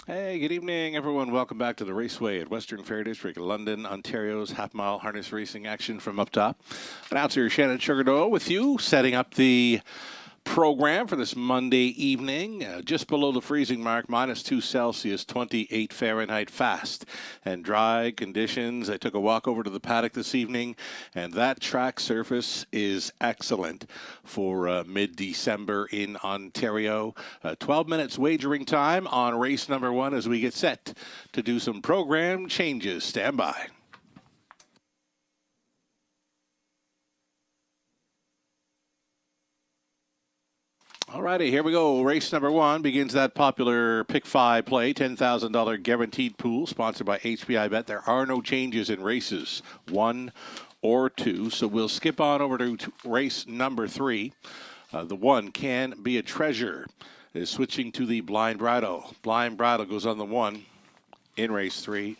Hey, good evening, everyone. Welcome back to the Raceway at Western Fair District, London, Ontario's half-mile harness racing action from up top. Announcer Shannon Sugardoe with you, setting up the program for this Monday evening. Just below the freezing mark, -2 Celsius, 28 Fahrenheit, fast and dry conditions. I took a walk over to the paddock this evening, and that track surface is excellent for mid-December in Ontario. 12 minutes wagering time on race number 1 as we get set to do some program changes. Stand by. All righty, here we go. Race number 1 begins that popular Pick 5 play, $10,000 guaranteed pool, sponsored by HPI Bet. There are no changes in races 1 or 2, so we'll skip on over to race number 3. The 1, Can Be a Treasure, is switching to the Blind Bridle. Blind Bridle goes on the 1 in race 3.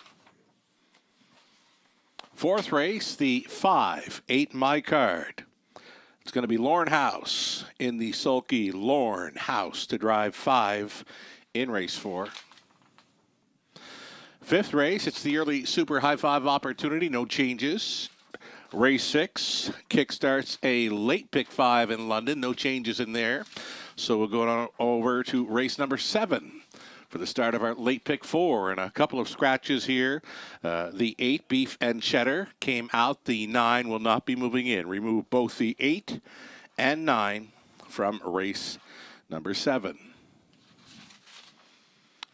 Fourth race, the 5, 8 My Card. It's going to be Lorne House in the sulky Lorne House to drive 5 in race 4. Fifth race, it's the early Super High 5 opportunity, no changes. Race 6 kickstarts a late Pick 5 in London, no changes in there. So we'll go on over to race number 7 for the start of our late Pick 4, and a couple of scratches here. The 8, Beef and Cheddar, came out. The 9 will not be moving in. Remove both the 8 and 9 from race number 7.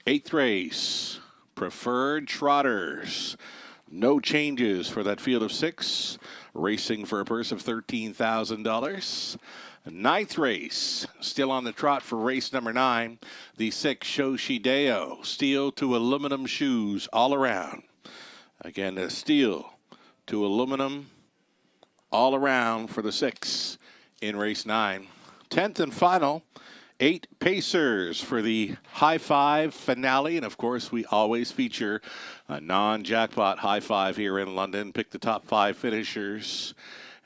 Eighth race, Preferred Trotters. No changes for that field of 6, racing for a purse of $13,000. Ninth race, still on the trot for race number 9, the 6, Shoshideo. Steel to aluminum shoes all around. Again, a steel to aluminum all around for the 6 in race 9. 10th and final, 8 Pacers for the High 5 finale. And, of course, we always feature a non-jackpot High 5 here in London. Pick the top 5 finishers,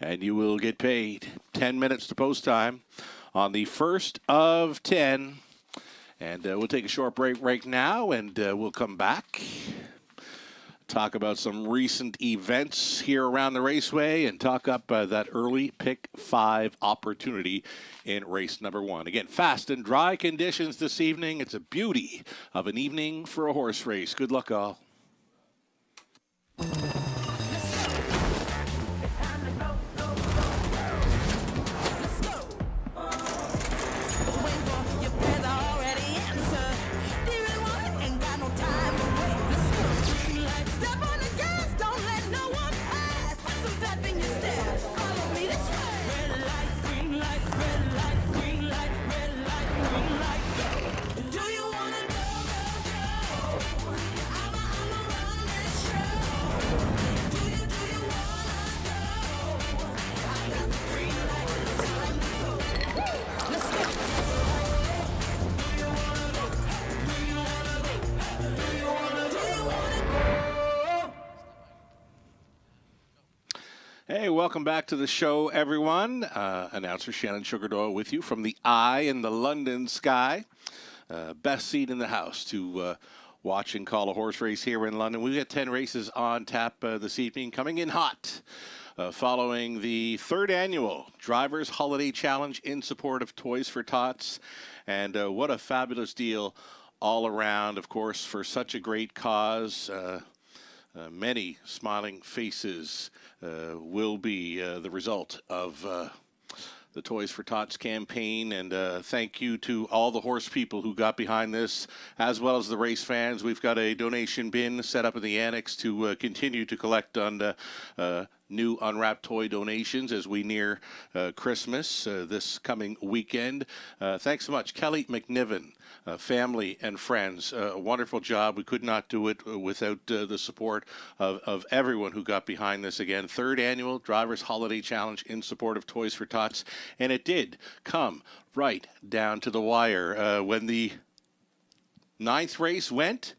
and you will get paid. 10 minutes to post time on the first of 10. And we'll take a short break right now, and we'll come back, talk about some recent events here around the raceway, and talk up that early Pick 5 opportunity in race number 1. Again, fast and dry conditions this evening. It's a beauty of an evening for a horse race. Good luck, all. Hey, welcome back to the show, everyone. Announcer Shannon Sugardoe with you from the eye in the London sky. Best seat in the house to watch and call a horse race here in London. We've got 10 races on tap this evening, coming in hot. Following the 3rd annual Drivers Holiday Challenge in support of Toys for Tots. And what a fabulous deal all around, of course, for such a great cause. Many smiling faces will be the result of the Toys for Tots campaign. And thank you to all the horse people who got behind this, as well as the race fans. We've got a donation bin set up in the annex to continue to collect on new unwrapped toy donations as we near Christmas this coming weekend. Thanks so much, Kelly McNiven, family and friends. A wonderful job. We could not do it without the support of everyone who got behind this. Again, 3rd annual Drivers Holiday Challenge in support of Toys for Tots. And it did come right down to the wire. When the 9th race went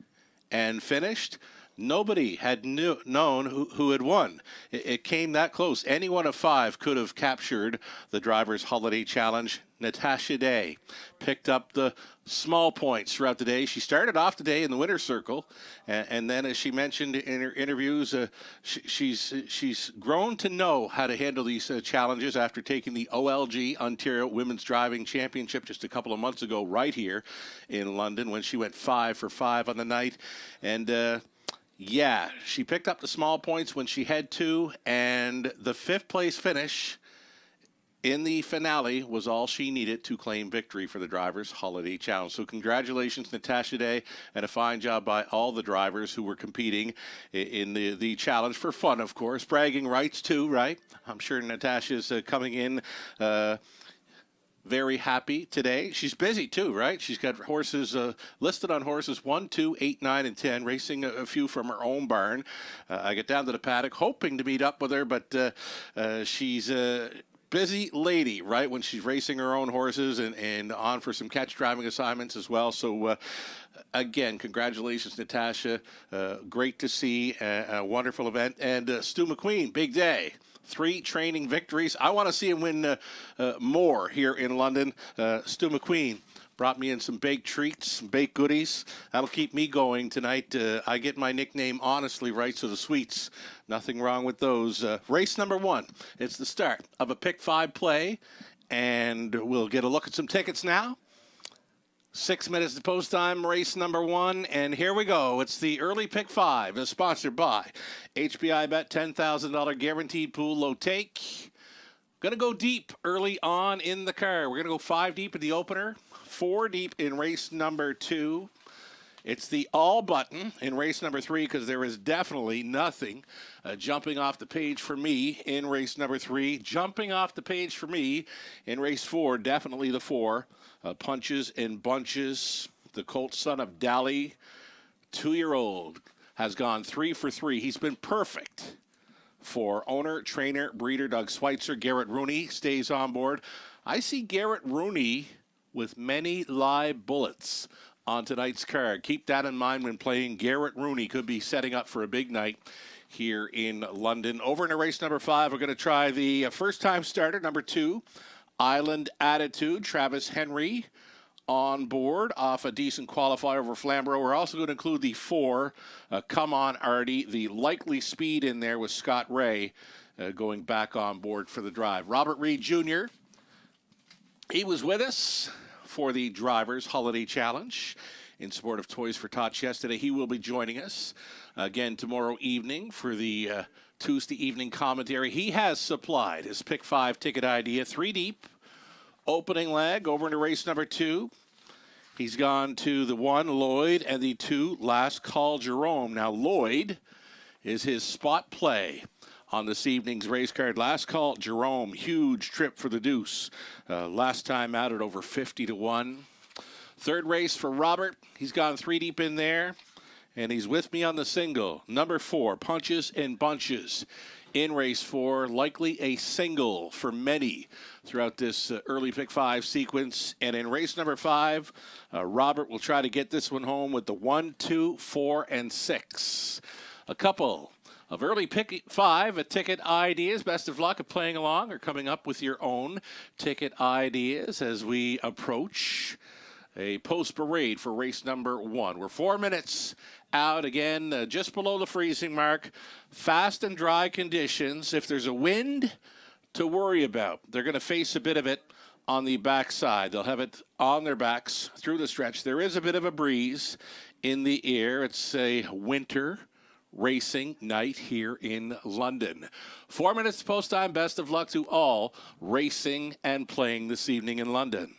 and finished, nobody had known who had won. It came that close. Any one of 5 could have captured the Drivers Holiday Challenge. Natasha Day picked up the small points throughout the day. She started off the day in the winner's circle, and then, as she mentioned in her interviews, she's grown to know how to handle these challenges after taking the OLG Ontario Women's Driving Championship just a couple of months ago, right here in London, when she went 5 for 5 on the night, and. Yeah, she picked up the small points when she had to, and the fifth place finish in the finale was all she needed to claim victory for the Drivers' Holiday Challenge. So congratulations, Natasha Day, and a fine job by all the drivers who were competing in the challenge for fun, of course. Bragging rights, too, right? I'm sure Natasha's coming in very happy today. She's busy too, right? She's got horses listed on horses 1, 2, 8, 9, and 10, racing a few from her own barn. I get down to the paddock hoping to meet up with her, but she's a busy lady, right, when she's racing her own horses and on for some catch driving assignments as well. So again, congratulations, Natasha. Great to see a wonderful event. And Stu McQueen, big day. 3 training victories. I want to see him win more here in London. Stu McQueen brought me in some baked treats, some baked goodies. That'll keep me going tonight. I get my nickname honestly right, so the sweets, nothing wrong with those. Race number 1. It's the start of a Pick 5 play, and we'll get a look at some tickets now. 6 minutes to post time, race number 1, and here we go. It's the early Pick 5, is sponsored by HBI Bet, $10,000 guaranteed pool, low take. Going to go deep early on in the car. We're going to go 5 deep in the opener, 4 deep in race number 2. It's the all button in race number 3 because there is definitely nothing jumping off the page for me in race number 3. Jumping off the page for me in race 4, definitely the 4. Punches and Bunches, the Colt son of Dally, 2-year-old, has gone 3 for 3. He's been perfect for owner, trainer, breeder Doug Schweitzer. Garrett Rooney stays on board. I see Garrett Rooney with many live bullets on tonight's card. Keep that in mind when playing. Garrett Rooney could be setting up for a big night here in London. Over in race number 5, we're going to try the first-time starter, number 2, Island Attitude. Travis Henry on board off a decent qualifier over Flamborough. We're also going to include the 4, Come On Artie, the likely speed in there with Scott Ray going back on board for the drive. Robert Reed Jr., he was with us for the Drivers' Holiday Challenge in support of Toys for Tots yesterday. He will be joining us again tomorrow evening for the Tuesday evening commentary. He has supplied his Pick 5 ticket idea, 3 deep, opening leg over into race number 2. He's gone to the 1, Lloyd, and the 2, Last Call Jerome. Now, Lloyd is his spot play on this evening's race card. Last Call Jerome, huge trip for the deuce. Last time out at over 50 to 1. Third race for Robert. He's gone 3 deep in there. And he's with me on the single. Number 4, Punches and Bunches in race 4. Likely a single for many throughout this early Pick 5 sequence. And in race number 5, Robert will try to get this one home with the 1, 2, 4, and 6. A couple of early Pick 5 ticket ideas. Best of luck at playing along or coming up with your own ticket ideas as we approach a post-parade for race number 1. We're 4 minutes out again, just below the freezing mark. Fast and dry conditions. If there's a wind to worry about, they're going to face a bit of it on the backside. They'll have it on their backs through the stretch. There is a bit of a breeze in the air. It's a winter racing night here in London. 4 minutes post time. Best of luck to all racing and playing this evening in London.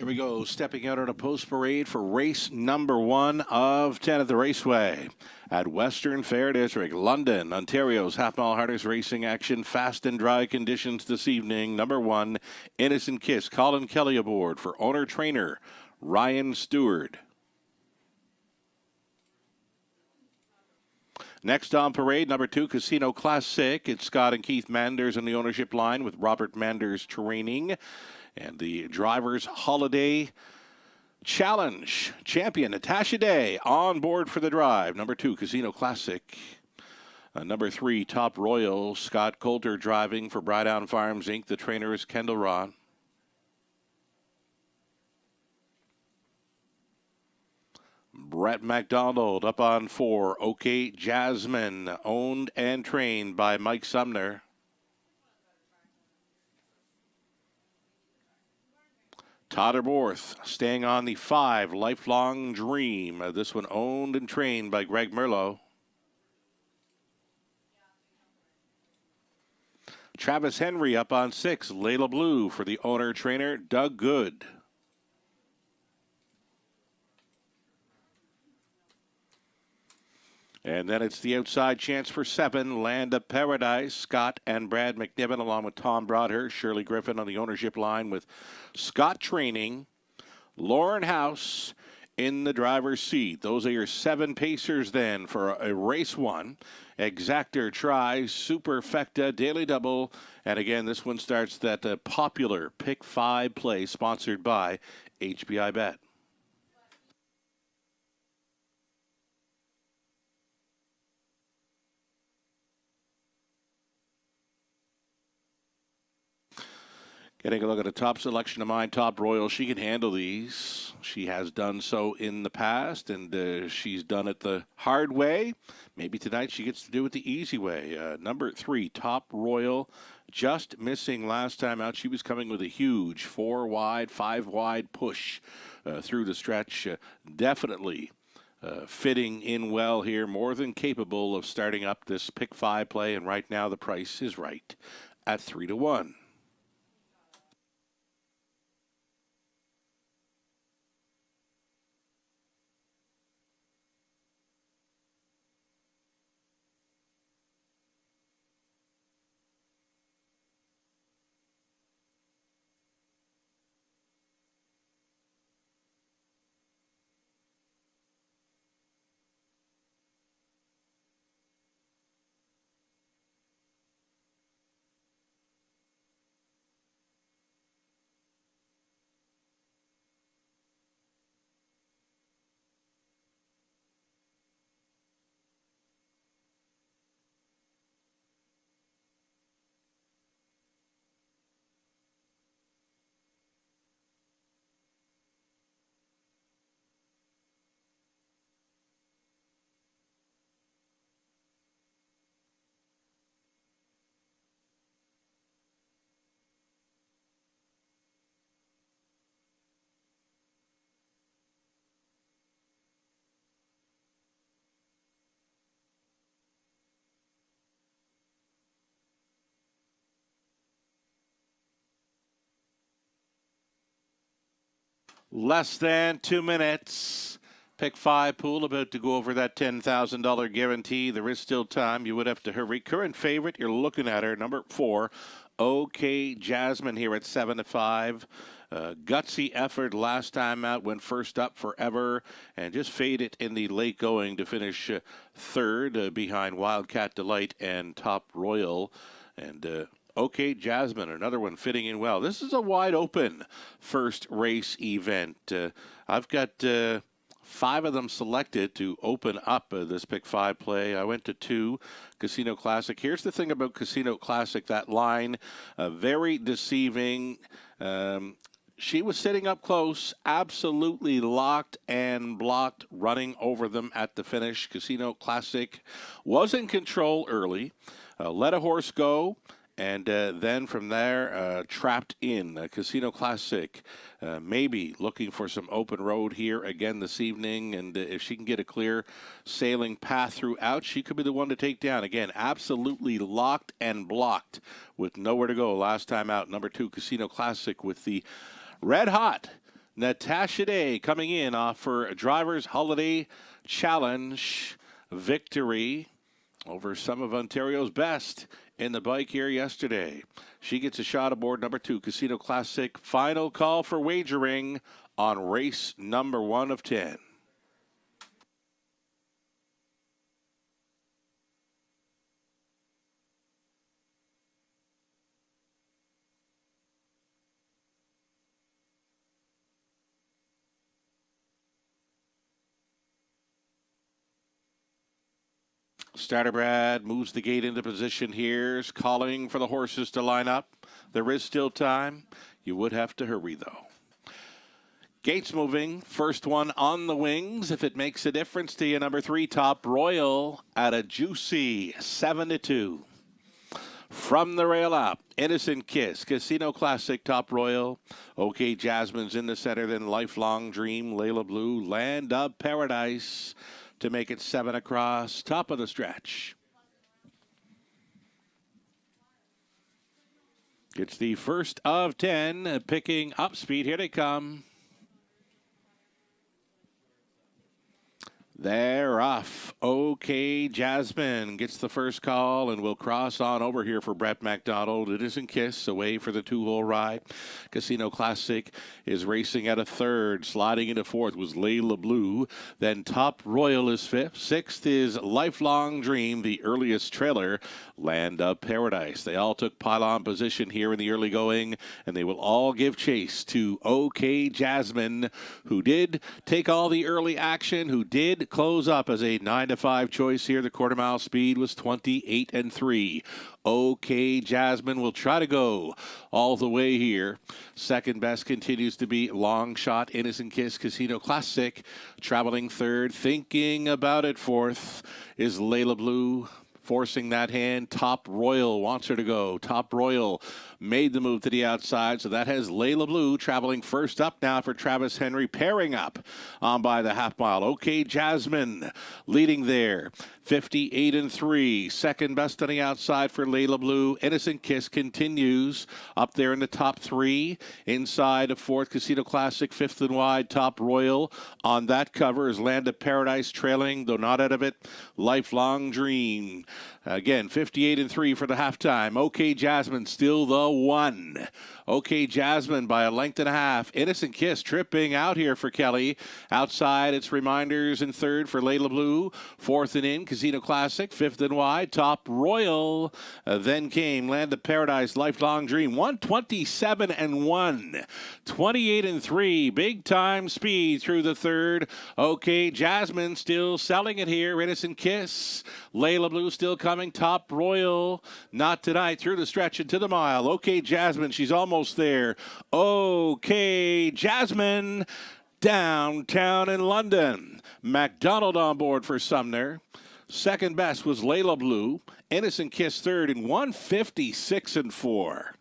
Here we go, stepping out on a post parade for race number 1 of 10 at the Raceway at Western Fair District, London, Ontario's half-mile hardest racing action, fast and dry conditions this evening. Number 1, Innocent Kiss, Colin Kelly aboard for owner-trainer Ryan Stewart. Next on parade, number 2, Casino Classic. It's Scott and Keith Manders in the ownership line with Robert Manders training. And the Drivers Holiday Challenge champion, Natasha Day, on board for the drive. Number 2, Casino Classic. Number 3, Top Royal, Scott Coulter driving for Brydown Farms, Inc. The trainer is Kendall Ron. Brett McDonald up on 4, OK Jasmine, owned and trained by Mike Sumner. Todderworth staying on the 5, Lifelong Dream. This one owned and trained by Greg Merlot. Travis Henry up on 6, Layla Blue for the owner-trainer Doug Good. And then it's the outside chance for 7, Land of Paradise. Scott and Brad McNiven along with Tom Broadhurst. Shirley Griffin on the ownership line with Scott training. Lauren House in the driver's seat. Those are your 7 pacers then for a race 1. Exactor Try, Superfecta, Daily Double. And again, this one starts that popular Pick 5 play sponsored by HBI Bet. Getting a look at a top selection of mine, Top Royal. She can handle these. She has done so in the past, and she's done it the hard way. Maybe tonight she gets to do it the easy way. Number 3, Top Royal, just missing last time out. She was coming with a huge 4 wide, 5 wide push through the stretch. Definitely fitting in well here, more than capable of starting up this Pick 5 play, and right now the price is right at 3-1. Less than 2 minutes. Pick 5 pool about to go over that $10,000 guarantee. There is still time. You would have to hurry. Current favorite, you're looking at her, number 4, OK Jasmine here at 7-5. Gutsy effort last time out, went first up forever, and just faded in the late going to finish 3rd behind Wildcat Delight and Top Royal. And OK Jasmine, another one fitting in well. This is a wide open first race event. I've got 5 of them selected to open up this Pick 5 play. I went to 2, Casino Classic. Here's the thing about Casino Classic, that line, very deceiving. She was sitting up close, absolutely locked and blocked, running over them at the finish. Casino Classic was in control early, let a horse go. And then from there, trapped in. Casino Classic, maybe looking for some open road here again this evening. And if she can get a clear sailing path throughout, she could be the one to take down. Again, absolutely locked and blocked with nowhere to go last time out. Number 2, Casino Classic with the red hot Natasha Day coming in off her Driver's Holiday Challenge victory over some of Ontario's best in the bike here yesterday. She gets a shot aboard number 2, Casino Classic. Final call for wagering on race number 1 of 10. Starter Brad moves the gate into position here. Is calling for the horses to line up. There is still time. You would have to hurry, though. Gates moving. First one on the wings. If it makes a difference to you, number 3, Top Royal at a juicy 7-2. From the rail up, Innocent Kiss, Casino Classic, Top Royal. OK Jasmine's in the center, then Lifelong Dream, Layla Blue, Land of Paradise to make it 7 across, top of the stretch. It's the first of 10, picking up speed. Here they come. They're off. OK Jasmine gets the first call and will cross on over here for Brett McDonald. Innocent Kiss away for the 2-hole ride. Casino Classic is racing at a 3rd. Sliding into 4th was Layla Blue. Then Top Royal is 5th. 6th is Lifelong Dream, the earliest trailer, Land of Paradise. They all took pylon position here in the early going, and they will all give chase to OK Jasmine, who did take all the early action, who did close up as a 9-5 choice here. The quarter mile speed was 28-3. OK Jasmine will try to go all the way here. Second best continues to be Long Shot, Innocent Kiss, Casino Classic. Traveling 3rd, thinking about it 4th is Layla Blue. Forcing that hand, Top Royal wants her to go. Top Royal made the move to the outside, so that has Layla Blue traveling first up now for Travis Henry, pairing up on by the half mile. OK Jasmine leading there, 58-3. Second best on the outside for Layla Blue. Innocent Kiss continues up there in the top 3. Inside of 4th, Casino Classic, 5th and wide, Top Royal. On that cover is Land of Paradise trailing, though not out of it, Lifelong Dream. Again, 58-3 for the halftime. OK Jasmine still the 1. OK Jasmine by a length and a half. Innocent Kiss tripping out here for Kelly. Outside, it's Reminders in 3rd for Layla Blue. 4th and in, Casino Classic. 5th and wide, Top Royal. Then came Land of Paradise, Lifelong Dream. 127-1. 28-3. Big time speed through the 3rd. OK Jasmine still selling it here. Innocent Kiss. Layla Blue still coming. Top Royal. Not tonight. Through the stretch into the mile. OK Jasmine. She's almost there. OK Jasmine. Downtown in London. McDonald on board for Sumner. Second best was Layla Blue. Innocent Kiss 3rd in 156-4.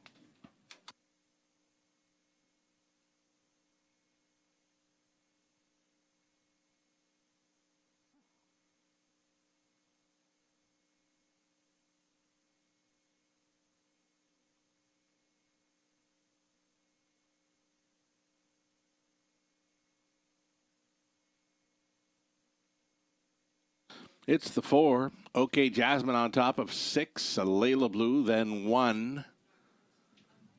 It's the 4. OK Jasmine on top of 6. Layla Blue, then 1.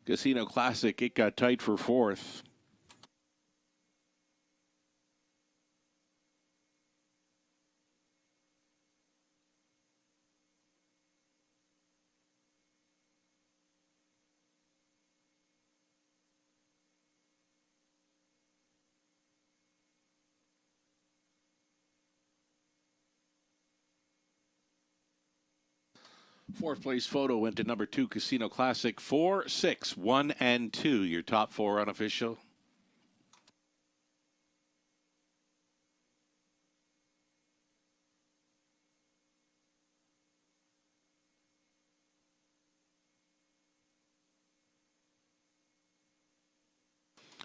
Casino Classic, it got tight for 4th. Fourth place photo went to number 2, Casino Classic. 4, 6, 1, and 2. Your top 4 unofficial.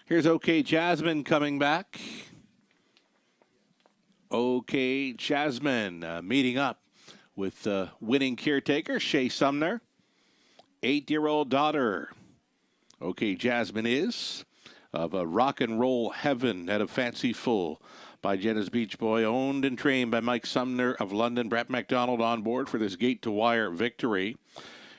Here's OK Jasmine coming back. OK Jasmine meeting up with winning caretaker, Shea Sumner. 8-year-old daughter. OK Jasmine is. of a Rock and Roll Heaven at a Fancy Full by Jenna's Beach Boy, owned and trained by Mike Sumner of London. Brett McDonald on board for this gate-to-wire victory.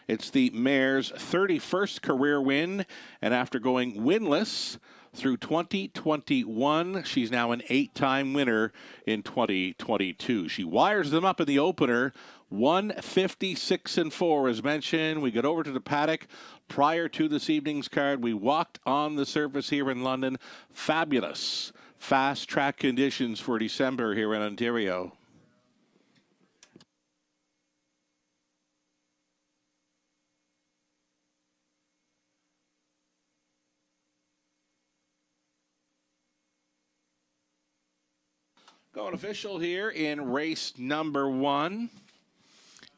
It's the mare's 31st career win, and after going winless through 2021, she's now an 8-time winner in 2022. She wires them up in the opener, 156-4 as mentioned. We got over to the paddock prior to this evening's card. We walked on the surface here in London. Fabulous fast track conditions for December here in Ontario. Going official here in race number 1.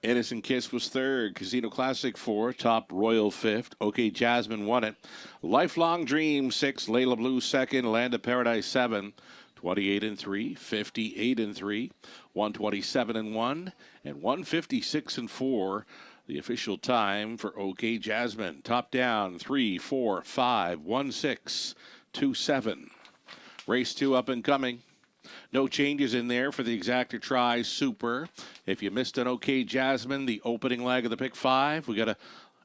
Innocent Kiss was 3rd. Casino Classic 4. Top Royal 5th. OK Jasmine won it. Lifelong Dream 6. Layla Blue 2nd. Land of Paradise 7. 28-3. 58-3. 127-1. And 156-4. The official time for OK Jasmine. Top down 3, 4, 5, 1, 6, 2, 7. Race 2 up and coming. No changes in there for the Exacta Tri Super. If you missed an OK Jasmine, the opening leg of the pick 5, we got a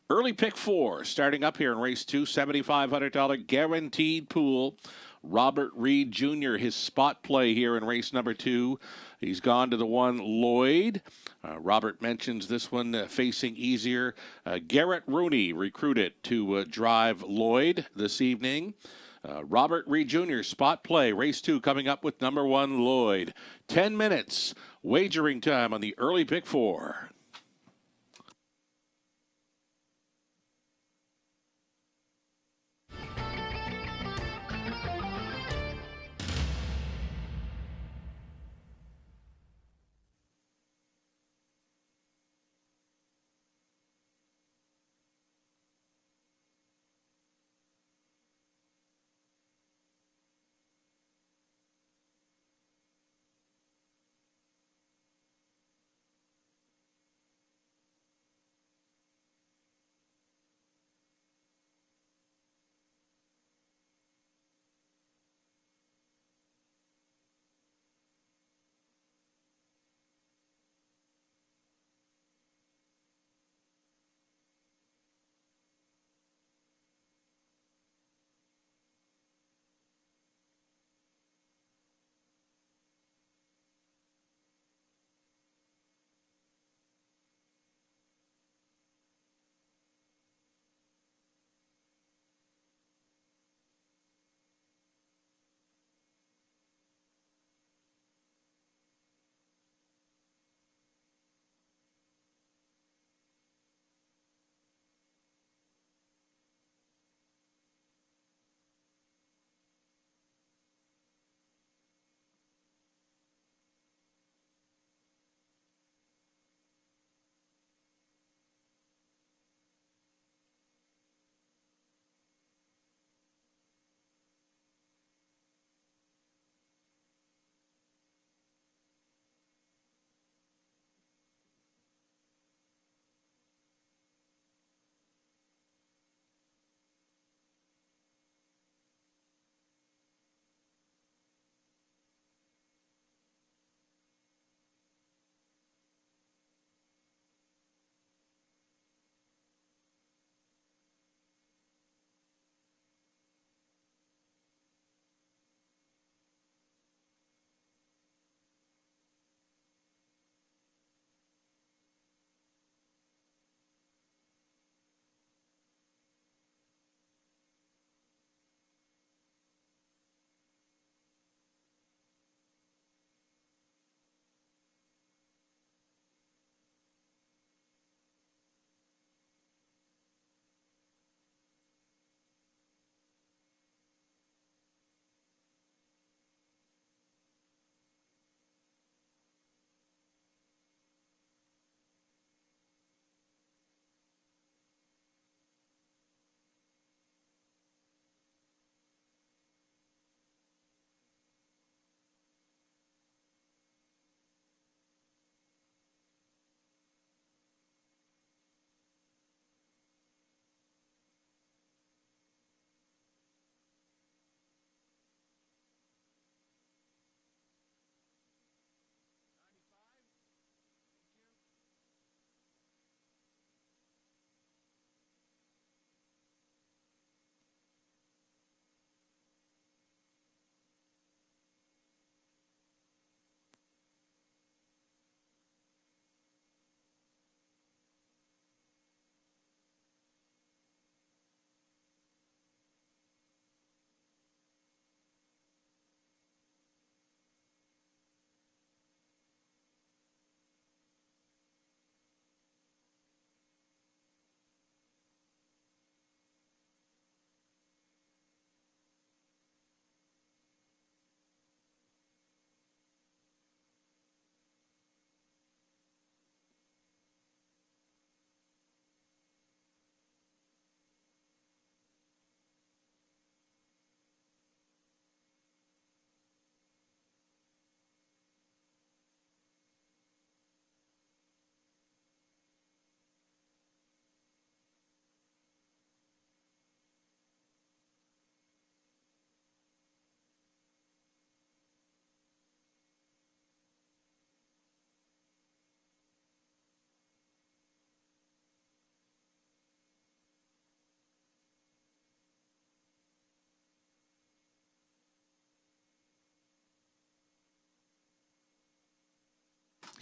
early pick 4 starting up here in race 2, $7,500 guaranteed pool. Robert Reed Jr., his spot play here in race number 2. He's gone to the 1 Lloyd. Robert mentions this one facing easier. Garrett Rooney recruited to drive Lloyd this evening. Robert Reed Jr., spot play, race 2 coming up with number 1 Lloyd. 10 minutes wagering time on the early pick 4.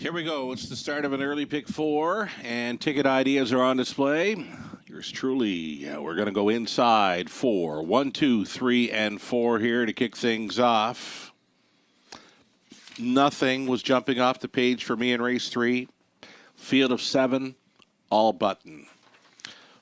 Here we go. It's the start of an early pick four, and ticket ideas are on display. Yours truly. We're going to go inside four. 1, 2, 3, and 4 here to kick things off. Nothing was jumping off the page for me in race 3. Field of 7, all button.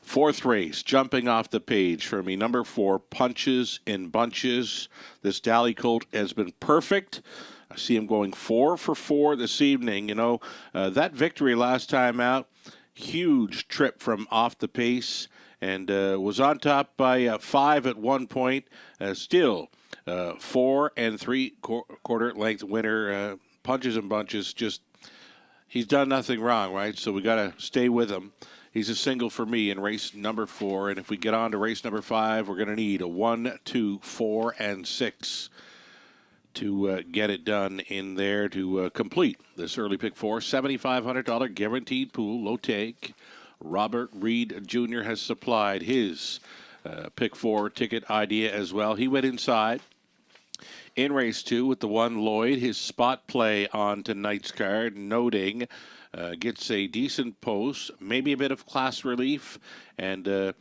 Fourth race, jumping off the page for me. Number 4, Punches in Bunches. This Dally Colt has been perfect. I see him going 4 for 4 this evening. You know, that victory last time out, huge trip from off the pace, and was on top by 5 at one point. Still, 4 3/4 length winner. Punches and Bunches, just he's done nothing wrong, right? So we got to stay with him. He's a single for me in race number 4, and if we get on to race number 5, we're going to need a 1, 2, 4, and 6 to get it done in there to complete this early pick 4. $7,500 guaranteed pool, low take. Robert Reed Jr. has supplied his pick 4 ticket idea as well. He went inside in race 2 with the 1 Lloyd. His spot play on tonight's card, noting gets a decent post, maybe a bit of class relief, and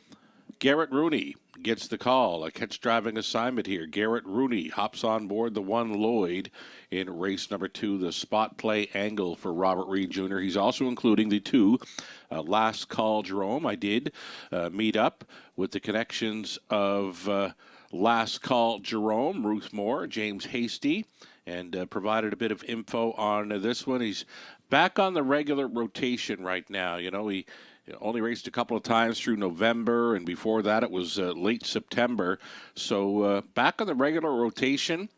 Garrett Rooney gets the call. A catch driving assignment here. Garrett Rooney hops on board the 1 Lloyd in race number 2, the spot play angle for Robert Reed Jr. He's also including the 2 Last Call Jerome. I did meet up with the connections of Last Call Jerome, Ruth Moore, James Hasty, and provided a bit of info on this one. He's back on the regular rotation right now. You know, he only raced a couple of times through November, and before that it was late September. So back on the regular rotation.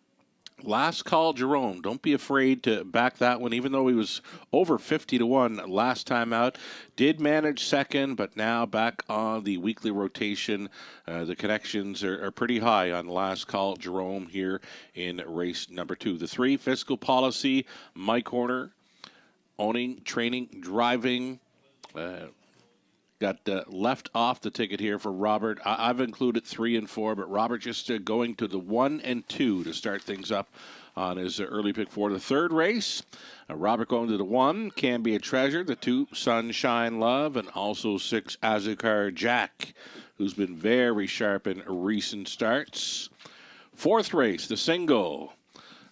Last Call Jerome. Don't be afraid to back that one, even though he was over 50 to 1 last time out. Did manage second, but now back on the weekly rotation. The connections are pretty high on Last Call Jerome here in race number 2. The 3, Fiscal Policy, Mike Horner, owning, training, driving. Got left off the ticket here for Robert. I've included 3 and 4, but Robert just going to the 1 and 2 to start things up on his early pick 4. The third race, Robert going to the 1, Can Be a Treasure. The 2, Sunshine Love, and also 6, Azucar Jack, who's been very sharp in recent starts. Fourth race, the single.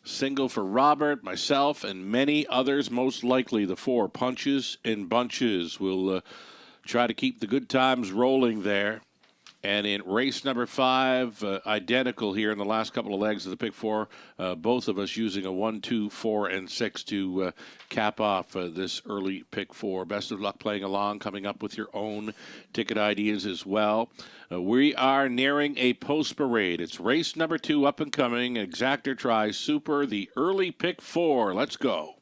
Single for Robert, myself, and many others, most likely the 4, Punches in Bunches. Will try to keep the good times rolling there. And in race number 5, identical here in the last couple of legs of the pick 4, both of us using a 1, 2, 4, and 6 to cap off this early pick 4. Best of luck playing along, coming up with your own ticket ideas as well. We are nearing a post parade. It's race number 2 up and coming. Exactor Tri Super, the early pick 4. Let's go.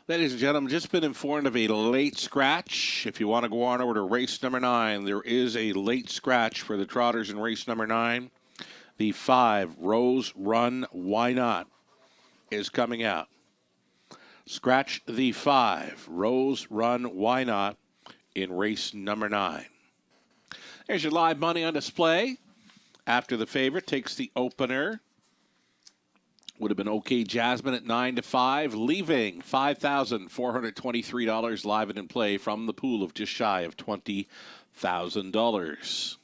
Ladies and gentlemen, just been informed of a late scratch. If you want to go on over to race number 9, there is a late scratch for the Trotters in race number 9. The 5, Rose Run, Why Not, is coming out. Scratch the 5, Rose Run, Why Not, in race number 9. There's your live money on display. After the favorite takes the opener. Would have been OK Jasmine at 9 to 5, leaving $5,423 live and in play from the pool of just shy of $20,000.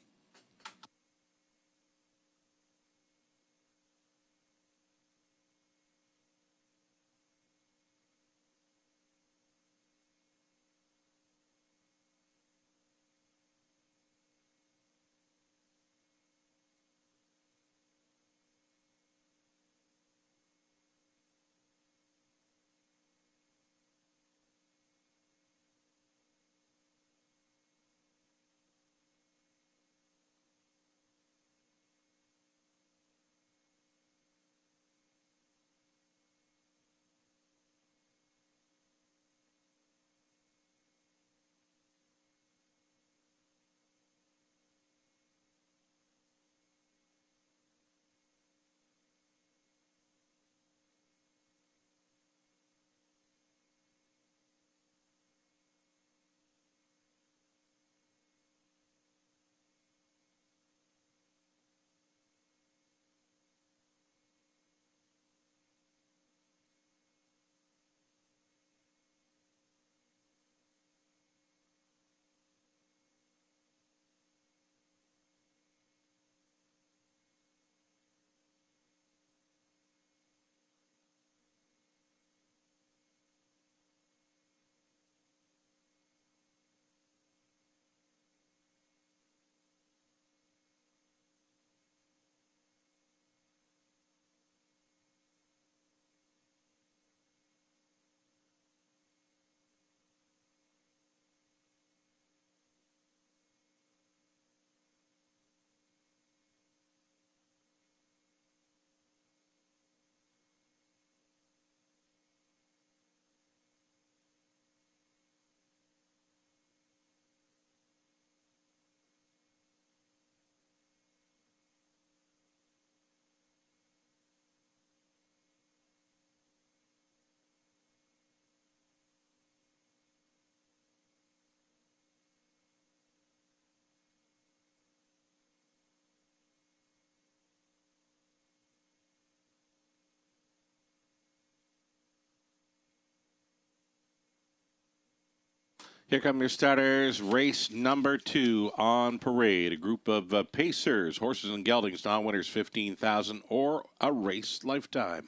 Here come your starters. Race number 2 on parade. A group of pacers, horses and geldings, non-winners 15,000 or a race lifetime.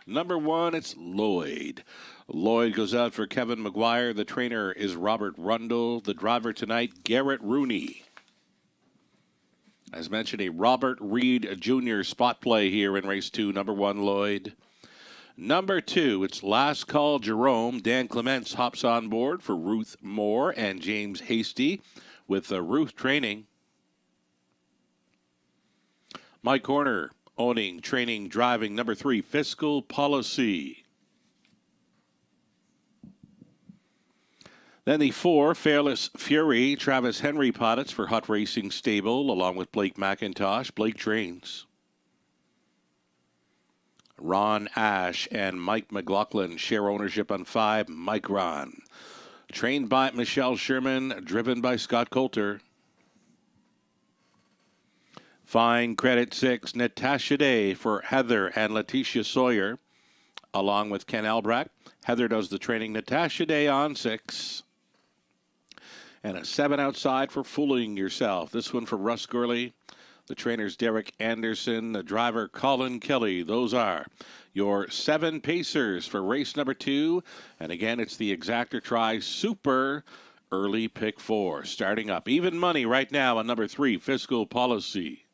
Number 1, it's Lloyd. Lloyd goes out for Kevin McGuire. The trainer is Robert Rundle. The driver tonight, Garrett Rooney. As mentioned, a Robert Reed Jr. spot play here in race 2. Number 1, Lloyd. Number 2, it's Last Call Jerome. Dan Clements hops on board for Ruth Moore and James Hasty with Ruth training. Mike Horner owning, training, driving. Number 3, Fiscal Policy. Then the 4, Fearless Fury. Travis Henry pilots for Hut Racing Stable along with Blake McIntosh. Blake trains. Ron Ash and Mike McLaughlin share ownership on 5, Micron. Trained by Michelle Sherman, driven by Scott Coulter. Fine Credit 6, Natasha Day for Heather and Letitia Sawyer, along with Ken Albrecht. Heather does the training. Natasha Day on 6. And a 7 outside for Fooling Yourself. This one for Russ Gurley. The trainer's Derek Anderson, the driver Colin Kelly. Those are your 7 pacers for race number 2. And again, it's the Exactor Tri Super Early Pick 4. Starting up. Even money right now on number 3, Fiscal Policy.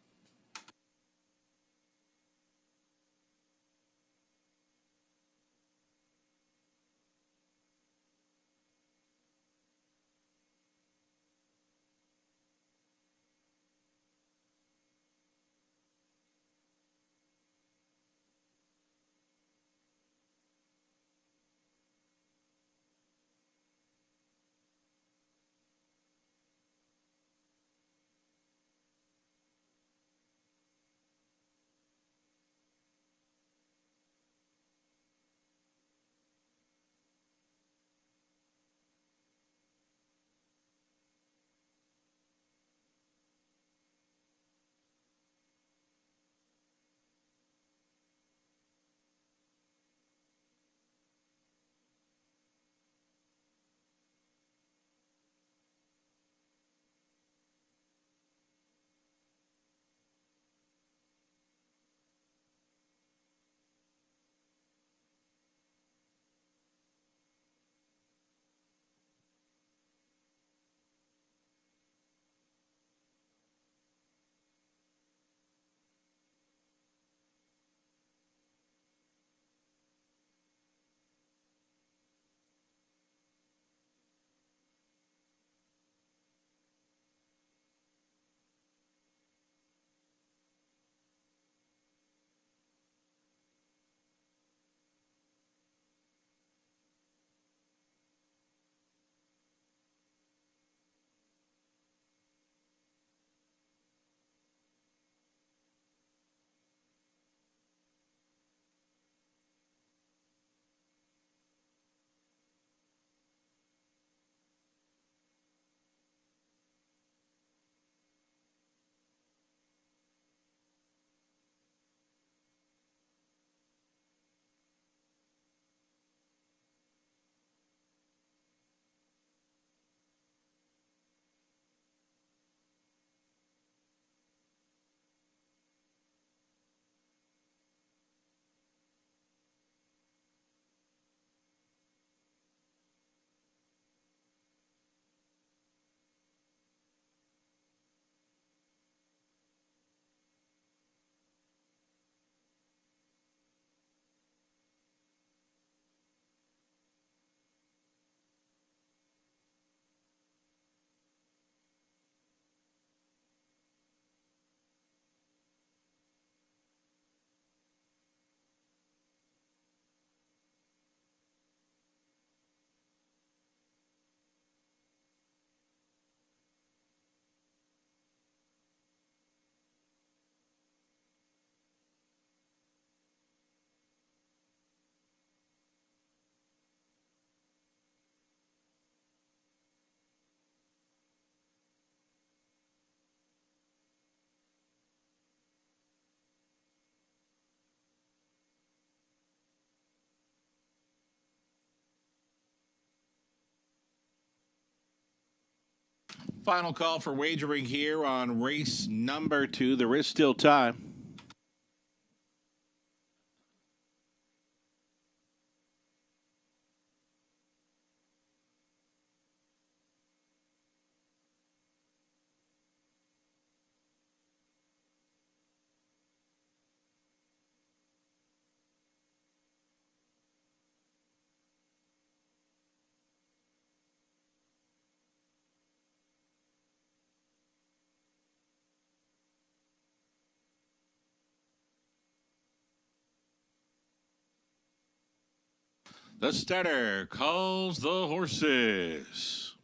Final call for wagering here on race number 2. There is still time. The starter calls the horses.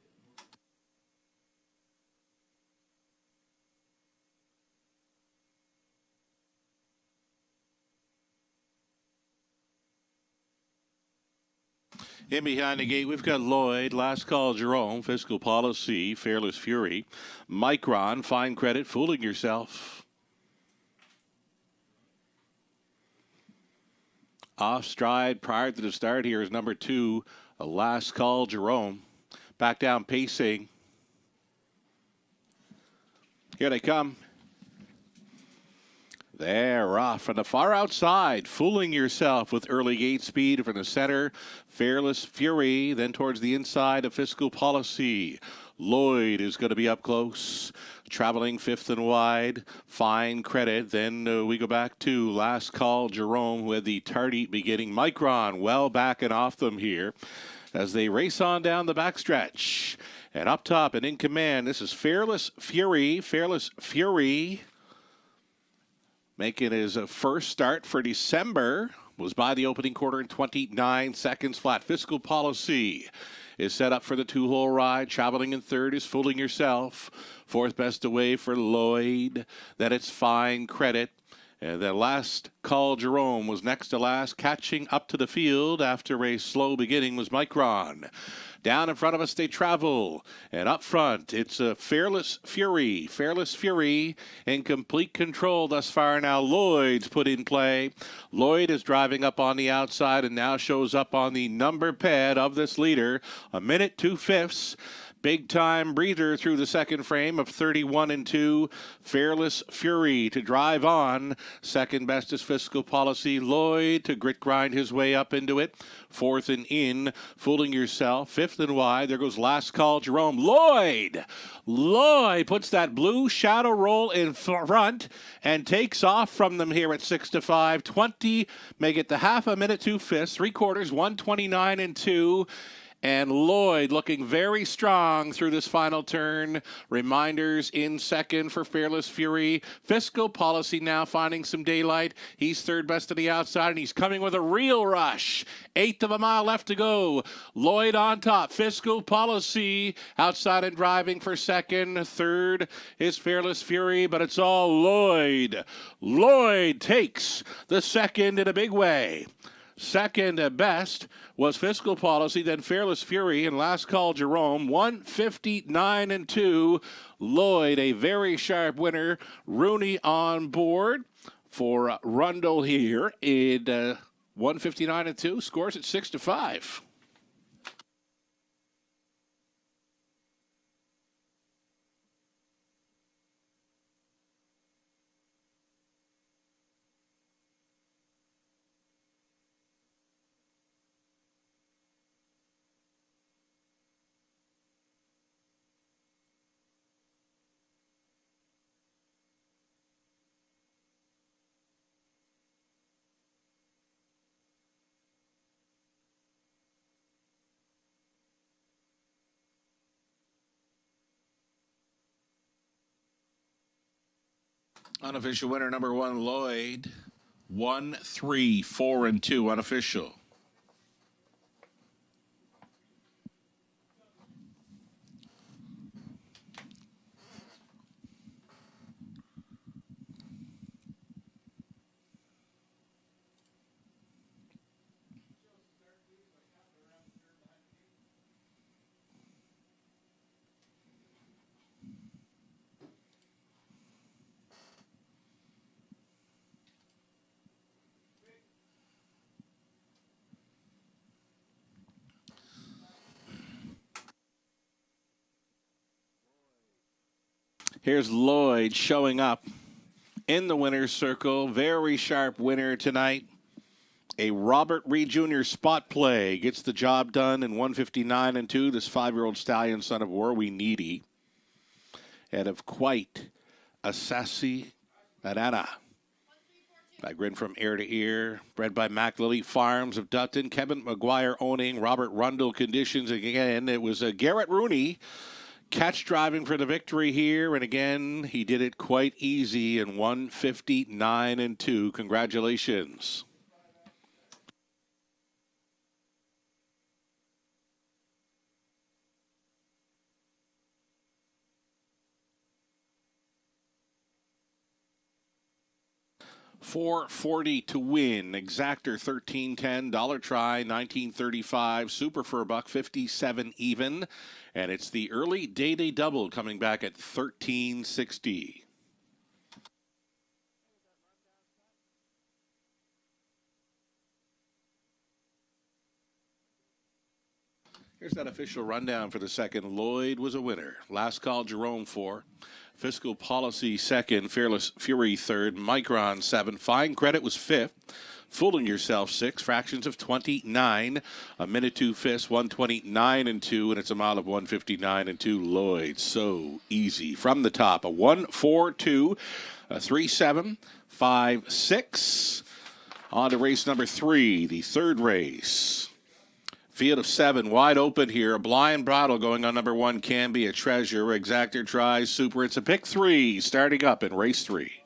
In behind the gate, we've got Lloyd, Last Call Jerome, Fiscal Policy, Fearless Fury, Micron, Fine Credit, Fooling Yourself. Off stride prior to the start here is number 2, Last Call Jerome. Back down pacing. Here they come. They're off from the far outside, Fooling Yourself with early gate speed from the center. Fearless Fury, then towards the inside of Fiscal Policy. Lloyd is going to be up close, traveling fifth and wide. Fine Credit. Then we go back to Last Call Jerome, who had the tardy beginning. Micron well back and off them here as they race on down the backstretch. And up top and in command, this is Fearless Fury. Fearless Fury making his first start for December. Was by the opening quarter in 29 seconds flat. Fiscal Policy is set up for the 2-hole ride. Traveling in third is Fooling Yourself. Fourth best away for Lloyd. Then it's Fine Credit. And then Last Call Jerome was next to last. Catching up to the field after a slow beginning was Micron. Down in front of us, they travel. And up front, it's a Fearless Fury. Fearless Fury in complete control thus far. Now Lloyd's put in play. Lloyd is driving up on the outside and now shows up on the number pad of this leader. 1 2/5. Big time breather through the second frame of 31-2. Fearless Fury to drive on. Second best is Fiscal Policy. Lloyd to grit grind his way up into it. Fourth and in. Fooling Yourself. Fifth and wide. There goes Last Call Jerome. Lloyd puts that blue shadow roll in front and takes off from them here at 6-5. 20. Make it the half a minute 2/5. 3/4. 129-2. And Lloyd looking very strong through this final turn. Reminders in second for Fearless Fury. Fiscal Policy now finding some daylight. He's third best to the outside, and he's coming with a real rush. 1/8 of a mile left to go. Lloyd on top. Fiscal Policy outside and driving for second. Third is Fearless Fury, but it's all Lloyd. Lloyd takes the second in a big way. Second best was Fiscal Policy, then Fearless Fury, and Last Call Jerome. 159-2. Lloyd, a very sharp winner. Rooney on board for Rundle here in 159-2. Scores at 6-5. Unofficial winner number 1, Lloyd. 1, 3, 4, and 2 unofficial. Here's Lloyd showing up in the winner's circle. Very sharp winner tonight. A Robert Reed Jr. spot play gets the job done in 159 and 2. This 5-year-old stallion, son of Warwi Needy, and of quite a sassy Arana. By Grin from Ear to Ear, bred by McLily Farms of Dutton. Kevin McGuire owning. Robert Rundle conditions again. It was Garrett Rooney catch driving for the victory here, and again he did it quite easy in 159 and 2. Congratulations. $4.40 to win. Exactor $13.10. Dollar try $19.35. Super for $1.57 even. And it's the early day double coming back at $13.60. Here's that official rundown for the second. Lloyd was a winner. Last Call Jerome 4. Fiscal Policy second. Fearless Fury third. Micron 7. Fine Credit was fifth. Fooling Yourself 6. Fractions of 29. A minute 2 fists 129 and 2. And it's a mile of 159 and 2. Lloyd. So easy. From the top. A 1-4-2. A 3-7-5-6. On to race number 3. The third race. Field of 7, wide open here. A blind bottle going on number 1, Can Be a Treasure. Exactor tries Super. It's a pick 3, starting up in race 3.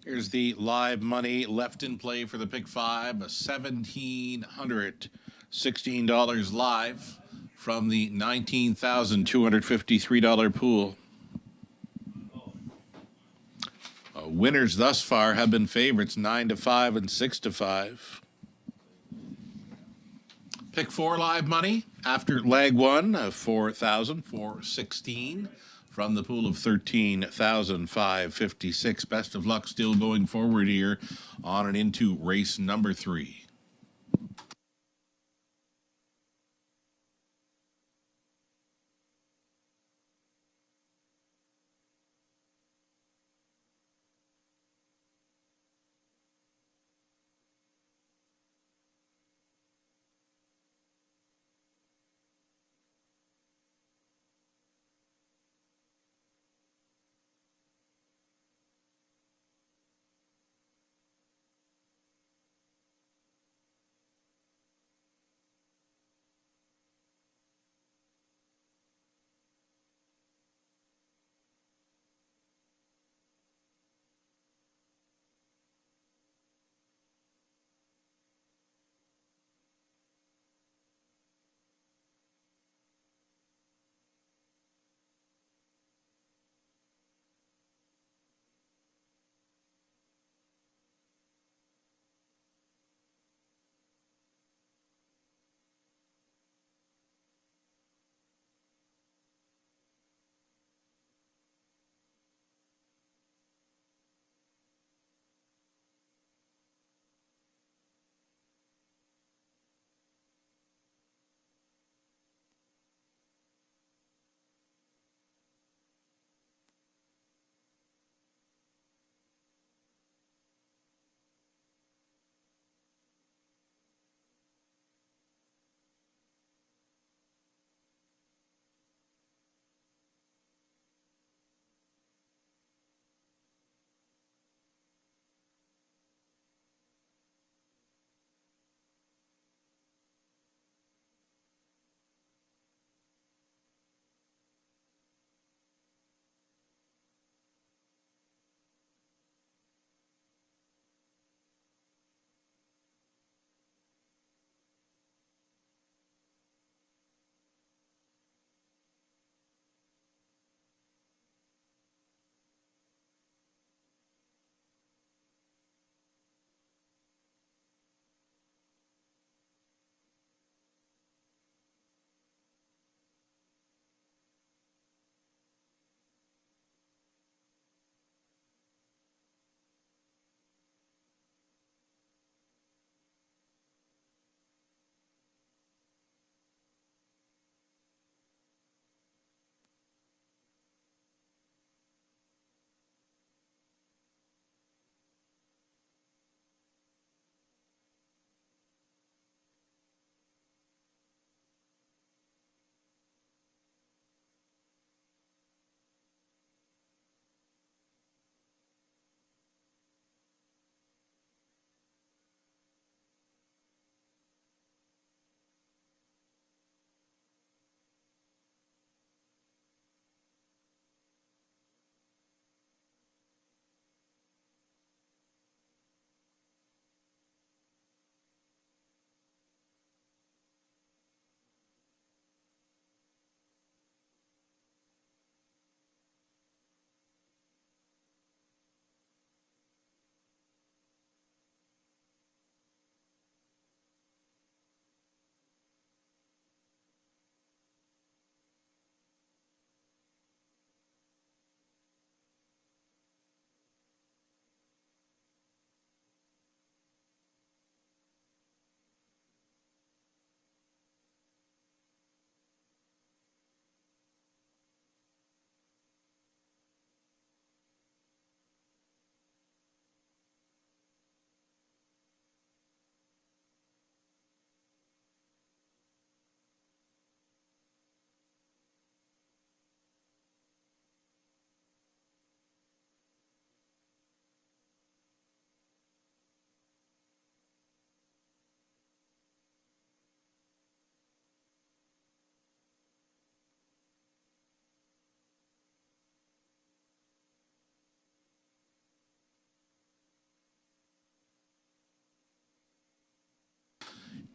Here's the live money left in play for the pick five, a $1,716 live from the $19,253 pool. Winners thus far have been favorites 9-5 and 6-5. Pick four live money after leg one of 4,416 from the pool of 13,556. Best of luck still going forward here on and into race number 3.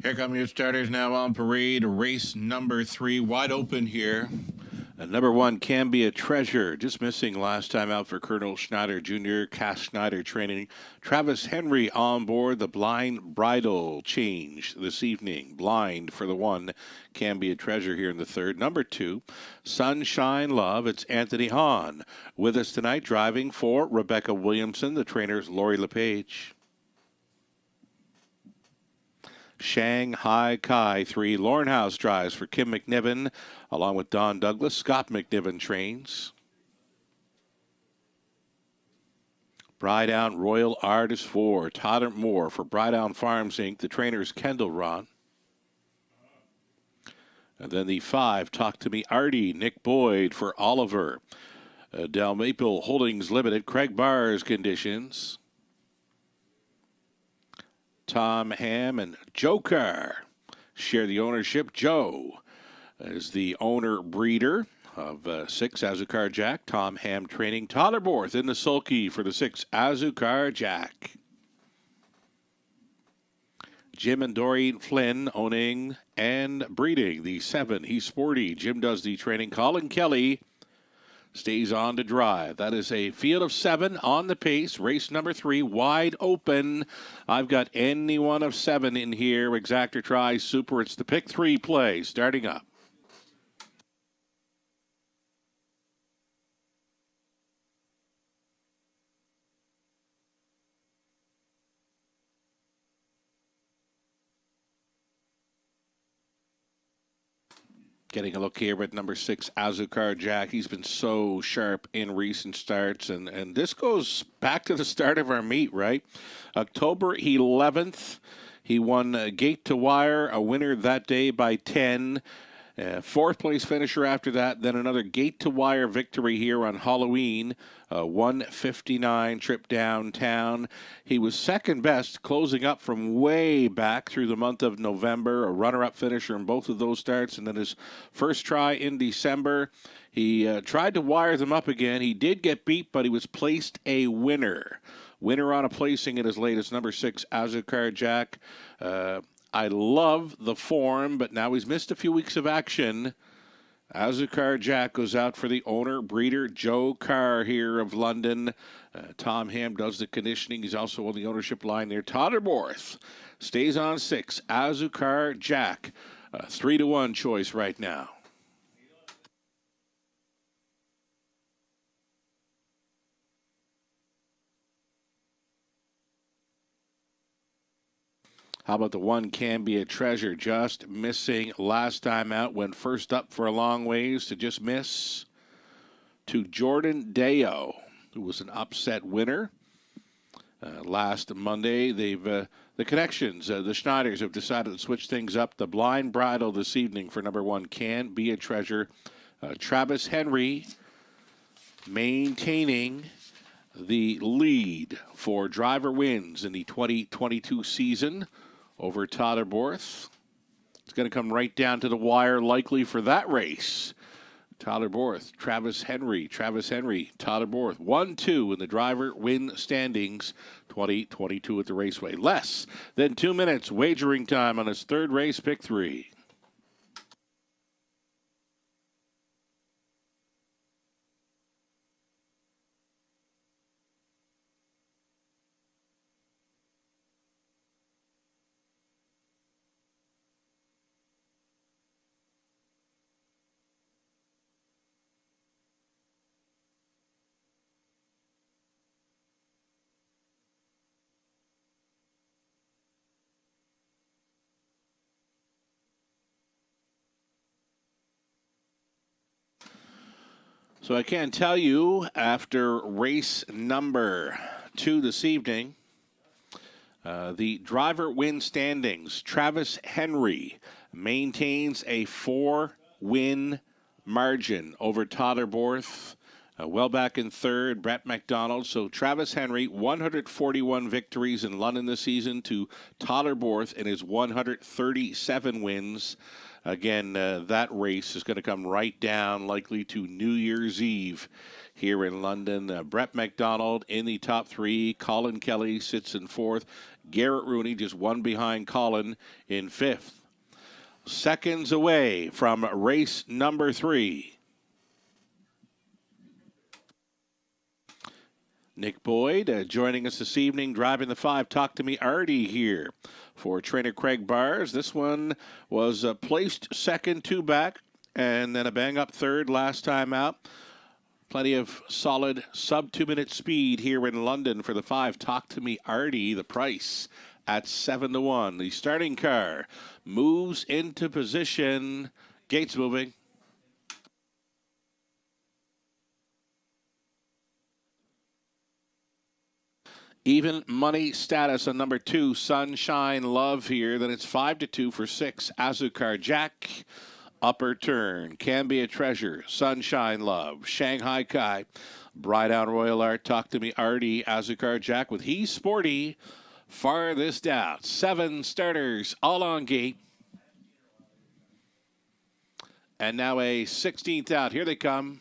Here come your starters now on parade. Race number 3, wide open here. Number 1, Can Be a Treasure, just missing last time out for Colonel Schneider Jr., Cass Schneider training. Travis Henry on board. The blind bridle change this evening. Blind for the 1, Can Be a Treasure here in the 3rd. Number 2, Sunshine Love. It's Anthony Hahn with us tonight, driving for Rebecca Williamson. The trainer's Lori LePage. Shanghai Kai 3, Lauren House drives for Kim McNiven, along with Don Douglas. Scott McNiven trains. Brydown Royal Artist 4, Todd Moore for Brydown Farms Inc. The trainer's Kendall Ron. And then the 5, Talk to Me Artie, Nick Boyd for Oliver. Del Maple Holdings Limited, Craig Barr's conditions. Tom Ham and Joe Carr share the ownership. Joe is the owner-breeder of 6 Azucar Jack. Tom Ham training. Tyler Borth in the sulky for the 6 Azucar Jack. Jim and Doreen Flynn owning and breeding the 7. He's sporty. Jim does the training. Colin Kelly stays on to drive. That is a field of 7 on the pace. Race number 3, wide open. I've got any one of 7 in here. Exactor Tri Super. It's the pick 3 play starting up. Getting a look here at number 6, Azucar Jack. He's been so sharp in recent starts, and this goes back to the start of our meet, right? October 11th, he won Gate to Wire, a winner that day by 10. 4th place finisher after that, then another Gate to Wire victory here on Halloween, 1:59 trip downtown. He was second best, closing up from way back through the month of November, a runner-up finisher in both of those starts, and then his first try in December. He tried to wire them up again. He did get beat, but he was placed a winner. Winner on a placing in his latest, number 6, Azucar Jack. I love the form, but now he's missed a few weeks of action. Azucar Jack goes out for the owner, breeder, Joe Carr here of London. Tom Ham does the conditioning. He's also on the ownership line there. Todd Borth stays on 6. Azucar Jack, 3-1 choice right now. How about the 1, Can Be a Treasure? Just missing last time out. Went first up for a long ways to just miss to Jordan Deo, who was an upset winner last Monday. They've the connections, the Schneiders have decided to switch things up. The blind bridle this evening for number 1, Can Be a Treasure. Travis Henry maintaining the lead for driver wins in the 2022 season over Tyler Borth. It's going to come right down to the wire likely for that race. Tyler Borth, Travis Henry, Tyler Borth. 1-2 in the driver win standings 2022 at the Raceway. Less than 2 minutes wagering time on his 3rd race, pick 3. So I can tell you, after race number 2 this evening, the driver win standings, Travis Henry maintains a 4-win margin over Tyler Borth. Well back in third, Brett McDonald. So Travis Henry, 141 victories in London this season to Tyler Borth in his 137 wins. Again, that race is going to come right down likely to New Year's Eve here in London. Brett McDonald in the top three. Colin Kelly sits in fourth. Garrett Rooney just one behind Colin in fifth. Seconds away from race number 3. Nick Boyd joining us this evening, driving the 5. Talk to Me Artie here for trainer Craig Bars. This one was placed second, 2 back, and then a bang-up third last time out. Plenty of solid sub-2-minute speed here in London for the 5. Talk to Me Artie, the price at 7-1. The starting car moves into position. Gates moving. Even money status on number 2, Sunshine Love here. Then it's 5-2 for 6, Azucar Jack. Upper turn, Can Be a Treasure, Sunshine Love, Shanghai Kai, Bride Out Royal Art, Talk to Me Artie, Azucar Jack with He's Sporty. Farthest out, 7 starters, all on gate. And now a 16th out. Here they come.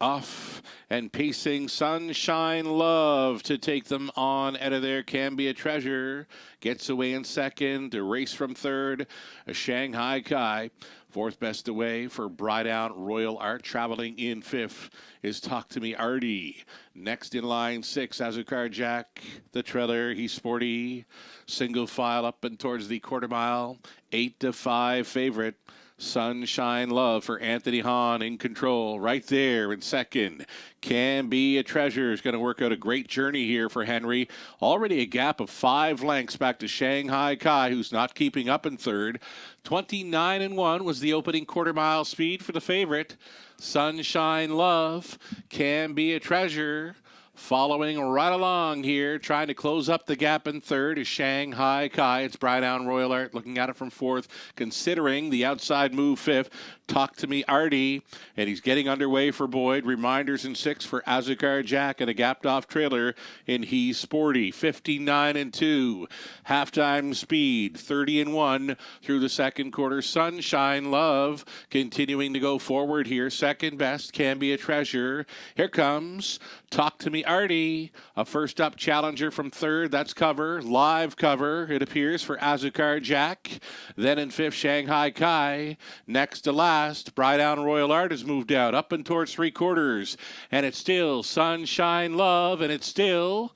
Off and pacing, Sunshine Love to take them on out of there. Can Be a Treasure gets away in second. A race from third, a Shanghai Kai. Fourth best away for Bride Out Royal Art. Traveling in fifth is Talk to Me Artie. Next in line, 6, Azucar Jack. The trailer, He's Sporty. Single file up and towards the quarter mile. 8-5 favorite. Sunshine Love for Anthony Hahn in control. Right there in second. Can Be a Treasure is going to work out a great journey here for Henry. Already a gap of 5 lengths back to Shanghai Kai, who's not keeping up in third. 29-1 was the opening quarter mile speed for the favorite. Sunshine Love, Can Be a Treasure. Following right along here, trying to close up the gap in third is Shanghai Kai. It's Bride Out Royal Art looking at it from fourth, considering the outside move fifth. Talk to Me Artie, and he's getting underway for Boyd. Reminders in 6 for Azucar Jack and a gapped off trailer in He's Sporty. 59-2. Halftime speed, 30-1 through the second quarter. Sunshine Love continuing to go forward here. Second best, Can Be a Treasure. Here comes Talk to Me Artie, a first up challenger from third. That's cover, live cover, it appears, for Azucar Jack. Then in fifth, Shanghai Kai. Next to last, Bride Out Royal Art has moved out up and towards three quarters. And it's still Sunshine Love, and it's still...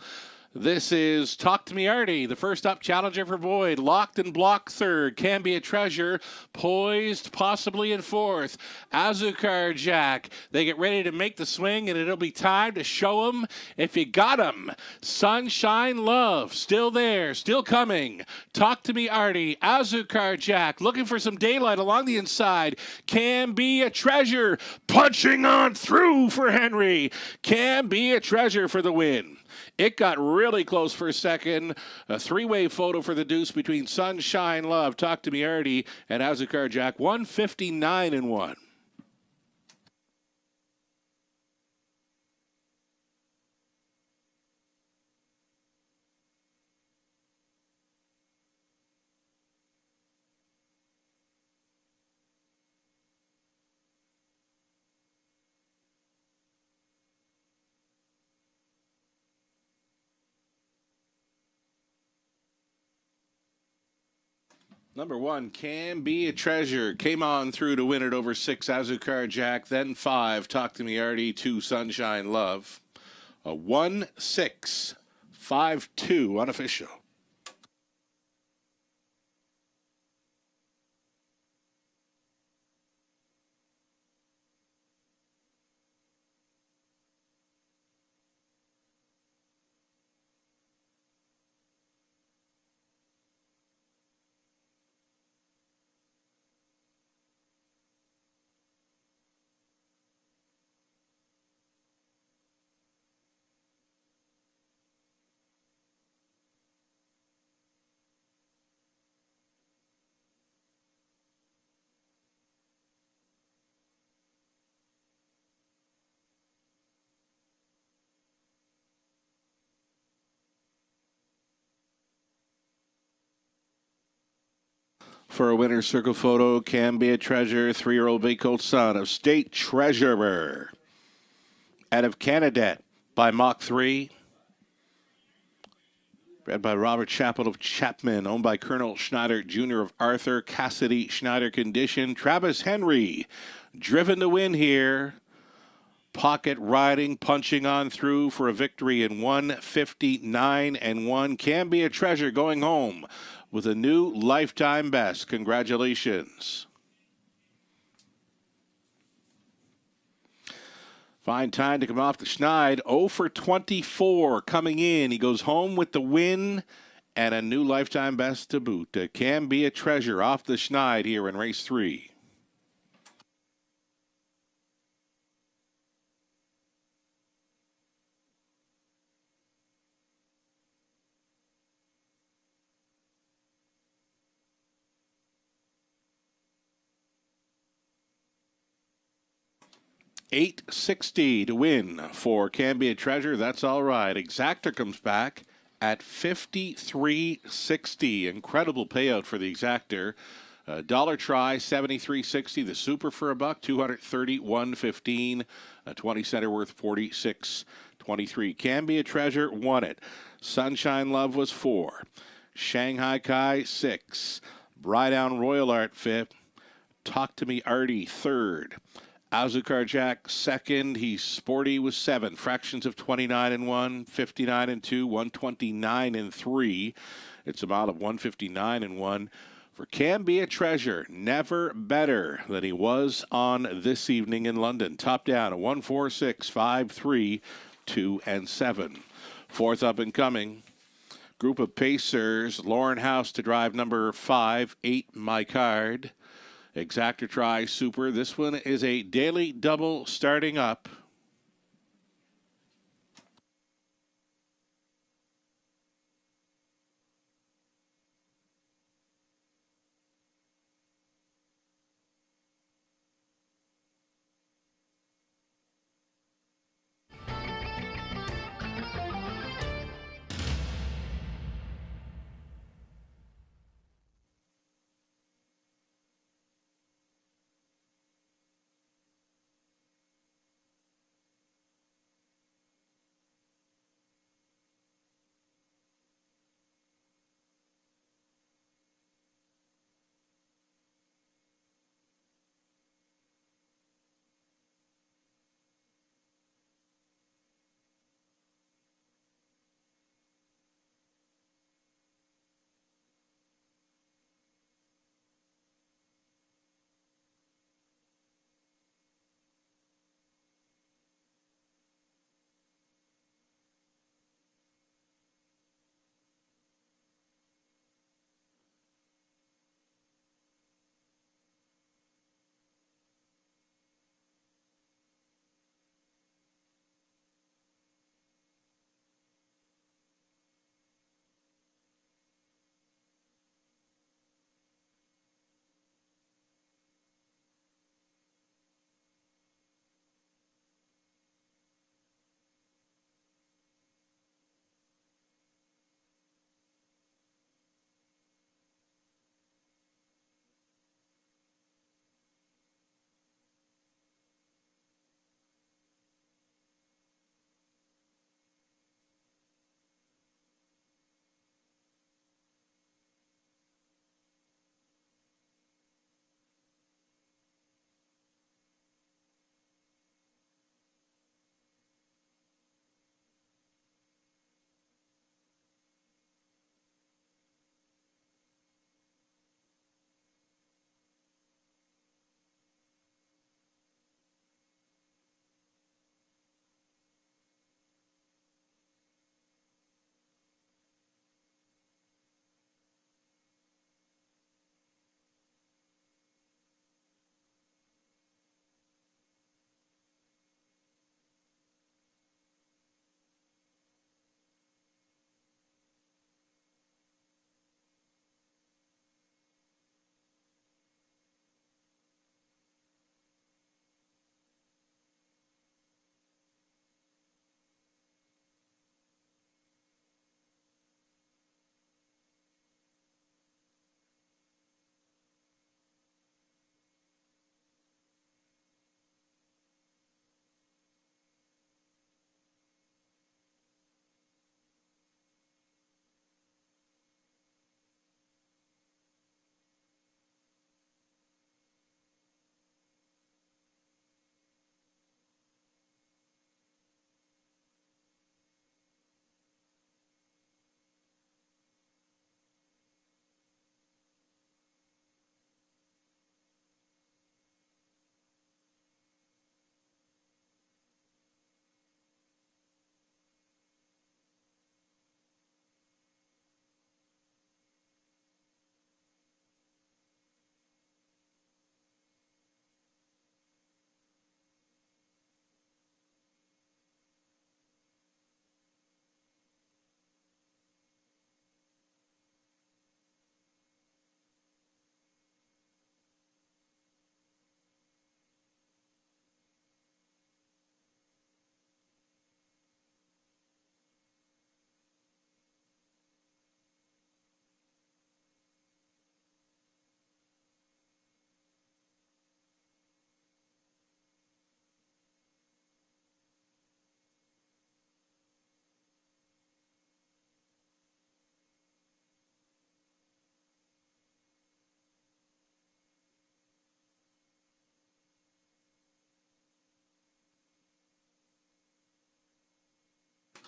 This is Talk to Me Artie, the first up challenger for Boyd. Locked and blocked third. Can Be a Treasure. Poised possibly in fourth. Azucar Jack. They get ready to make the swing, and it'll be time to show them if you got them. Sunshine Love still there, still coming. Talk to Me Artie. Azucar Jack looking for some daylight along the inside. Can Be a Treasure. Punching on through for Henry. Can Be a Treasure for the win. It got really close for a second. A three-way photo for the deuce between Sunshine Love, Talk to Me Artie, and Azucar Jack. 159-1. Number 1, Can Be a Treasure. Came on through to win it over 6, Azucar Jack. Then 5, Talk to Me Artie, 2, Sunshine Love. A 1-6, 5-2 unofficial. For a winner's circle photo, can be a treasure. 3-year-old Big Colt son of State Treasurer. Out of Canada by Mach 3. Bred by Robert Chappell of Chapman. Owned by Colonel Schneider Jr. of Arthur. Cassidy Schneider Condition. Travis Henry. Driven to win here. Pocket riding, punching on through for a victory in 1:59.1. Can be a treasure going home with a new lifetime best. Congratulations. Fine time to come off the Schneid. 0 for 24 coming in. He goes home with the win and a new lifetime best to boot. Can be a treasure off the Schneid here in race 3. $860 to win for Can Be a Treasure. That's all right. Exactor comes back at $53.60. Incredible payout for the Exactor. Dollar try, $73.60. The Super for $1, $231.15. 20 center worth, $46.23. Can Be a Treasure won it. Sunshine Love was 4. Shanghai Kai 6. Brydown Royal Art 5th. Talk to Me Artie 3rd. Azucar Jack 2nd. He's Sporty was 7. Fractions of 29-1, 59-2, 129-3. It's about of 159-1 for Can Be a Treasure. Never better than he was on this evening in London. Top down a 1-4-6, 5-3, 2 and 7. Fourth up and coming. Group of Pacers. Lauren House to drive number 5, 8 My Card. Exactor try Super. This one is a daily double starting up.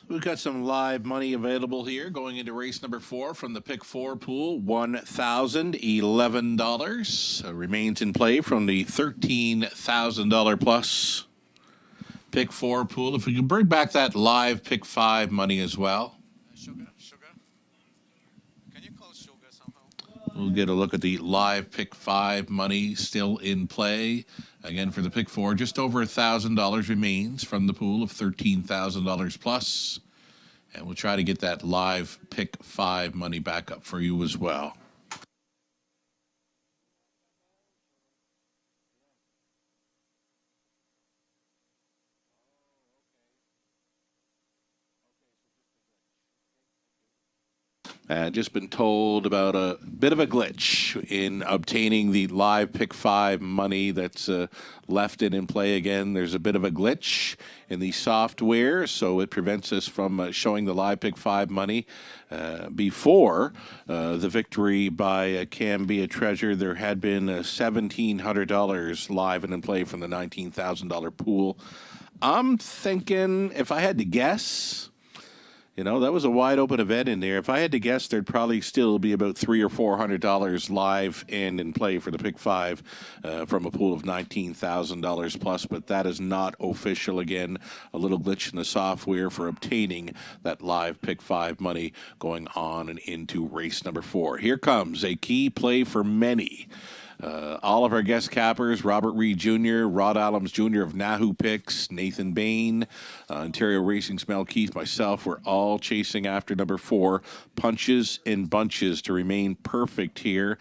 We've got some live money available here going into race number 4 from the Pick 4 pool. $1,011 remains in play from the $13,000 plus Pick 4 pool. If we can bring back that live Pick 5 money as well. Sugar? Can you close sugar somehow? We'll get a look at the live Pick 5 money still in play. Again, for the Pick 4, just over $1,000 remains from the pool of $13,000 plus. And we'll try to get that live Pick 5 money back up for you as well. Just been told about a bit of a glitch in obtaining the live Pick 5 money that's left in play again. There's a bit of a glitch in the software, so it prevents us from showing the live Pick 5 money. Before the victory by Cambia Treasure, there had been $1,700 live and in play from the $19,000 pool. I'm thinking, if I had to guess, you know, that was a wide open event in there. If I had to guess, there'd probably still be about $300 or $400 live and in play for the Pick 5 from a pool of $19,000 plus. But that is not official. Again, a little glitch in the software for obtaining that live Pick 5 money going on and into race number 4. Here comes a key play for many. All of our guest cappers, Robert Reed Jr., Rod Allums Jr. of Nahu Picks, Nathan Bain, Ontario Racing's Mel Keith, myself, we're all chasing after number 4, Punches and Bunches, to remain perfect here.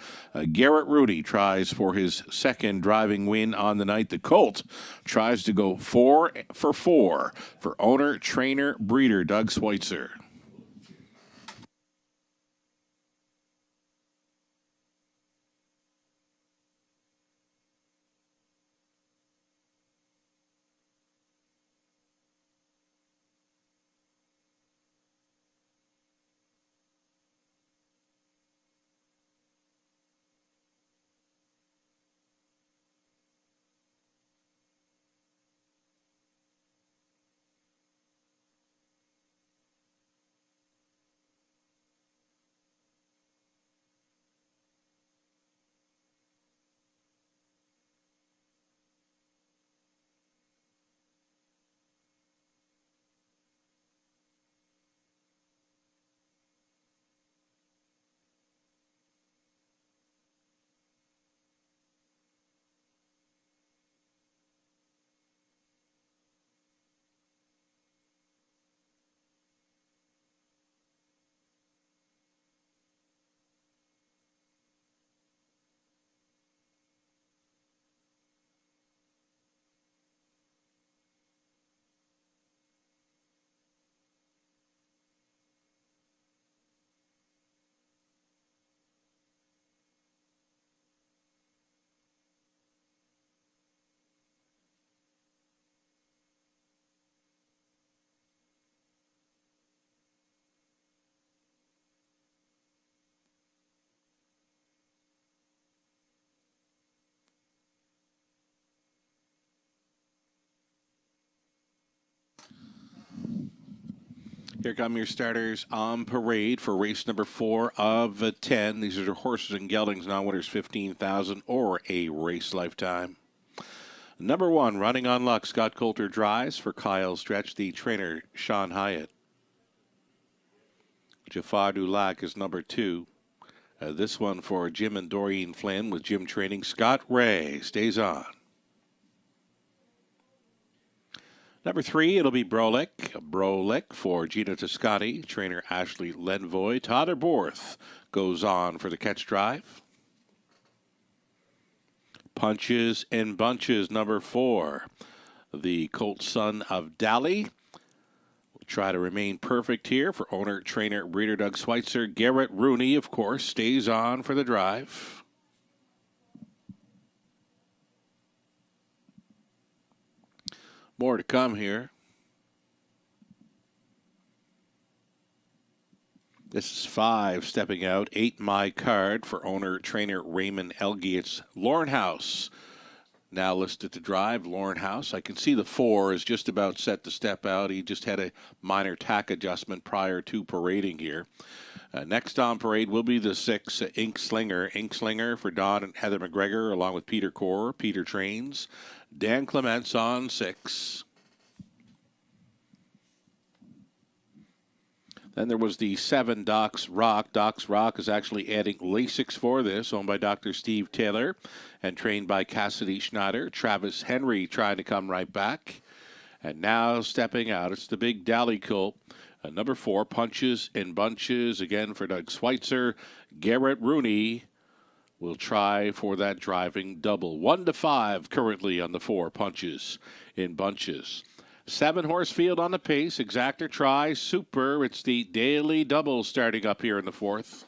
Garrett Rooney tries for his second driving win on the night. The Colt tries to go 4 for 4 for owner, trainer, breeder Doug Schweitzer. Here come your starters on parade for race number 4 of 10. These are the horses and geldings, non-winners $15,000 or a race lifetime. Number 1, running on luck, Scott Coulter drives for Kyle Stretch, the trainer, Sean Hyatt. Jafar Dulac is number 2. This one for Jim and Doreen Flynn with Jim training. Scott Ray stays on. Number 3, it'll be Brolick. Brolick for Gina Toscani. Trainer Ashley Lenvoy. Tyler Borth goes on for the catch drive. Punches and Bunches, number 4. The Colt son of Dally. We'll try to remain perfect here for owner, trainer, breeder Doug Schweitzer. Garrett Rooney, of course, stays on for the drive. More to come here. This is 5 stepping out. 8 My Card for owner, trainer Raymond Elgie. It's Lauren House now listed to drive, Lauren House. I can see the 4 is just about set to step out. He just had a minor tack adjustment prior to parading here. Next on parade will be the 6, Ink Slinger. Ink Slinger for Don and Heather McGregor, along with Peter Core. Peter trains. Dan Clements on 6. Then there was the 7, Doc's Rock. Doc's Rock is actually adding Lasix for this, owned by Dr. Steve Taylor and trained by Cassidy Schneider. Travis Henry trying to come right back. And now stepping out, it's the big Dally Colt. Number 4, Punches in Bunches, again for Doug Schweitzer. Garrett Rooney will try for that driving double. 1-5 currently on the 4, Punches in Bunches. 7-horse field on the pace. Exactor Try, Super. It's the daily double starting up here in the 4th.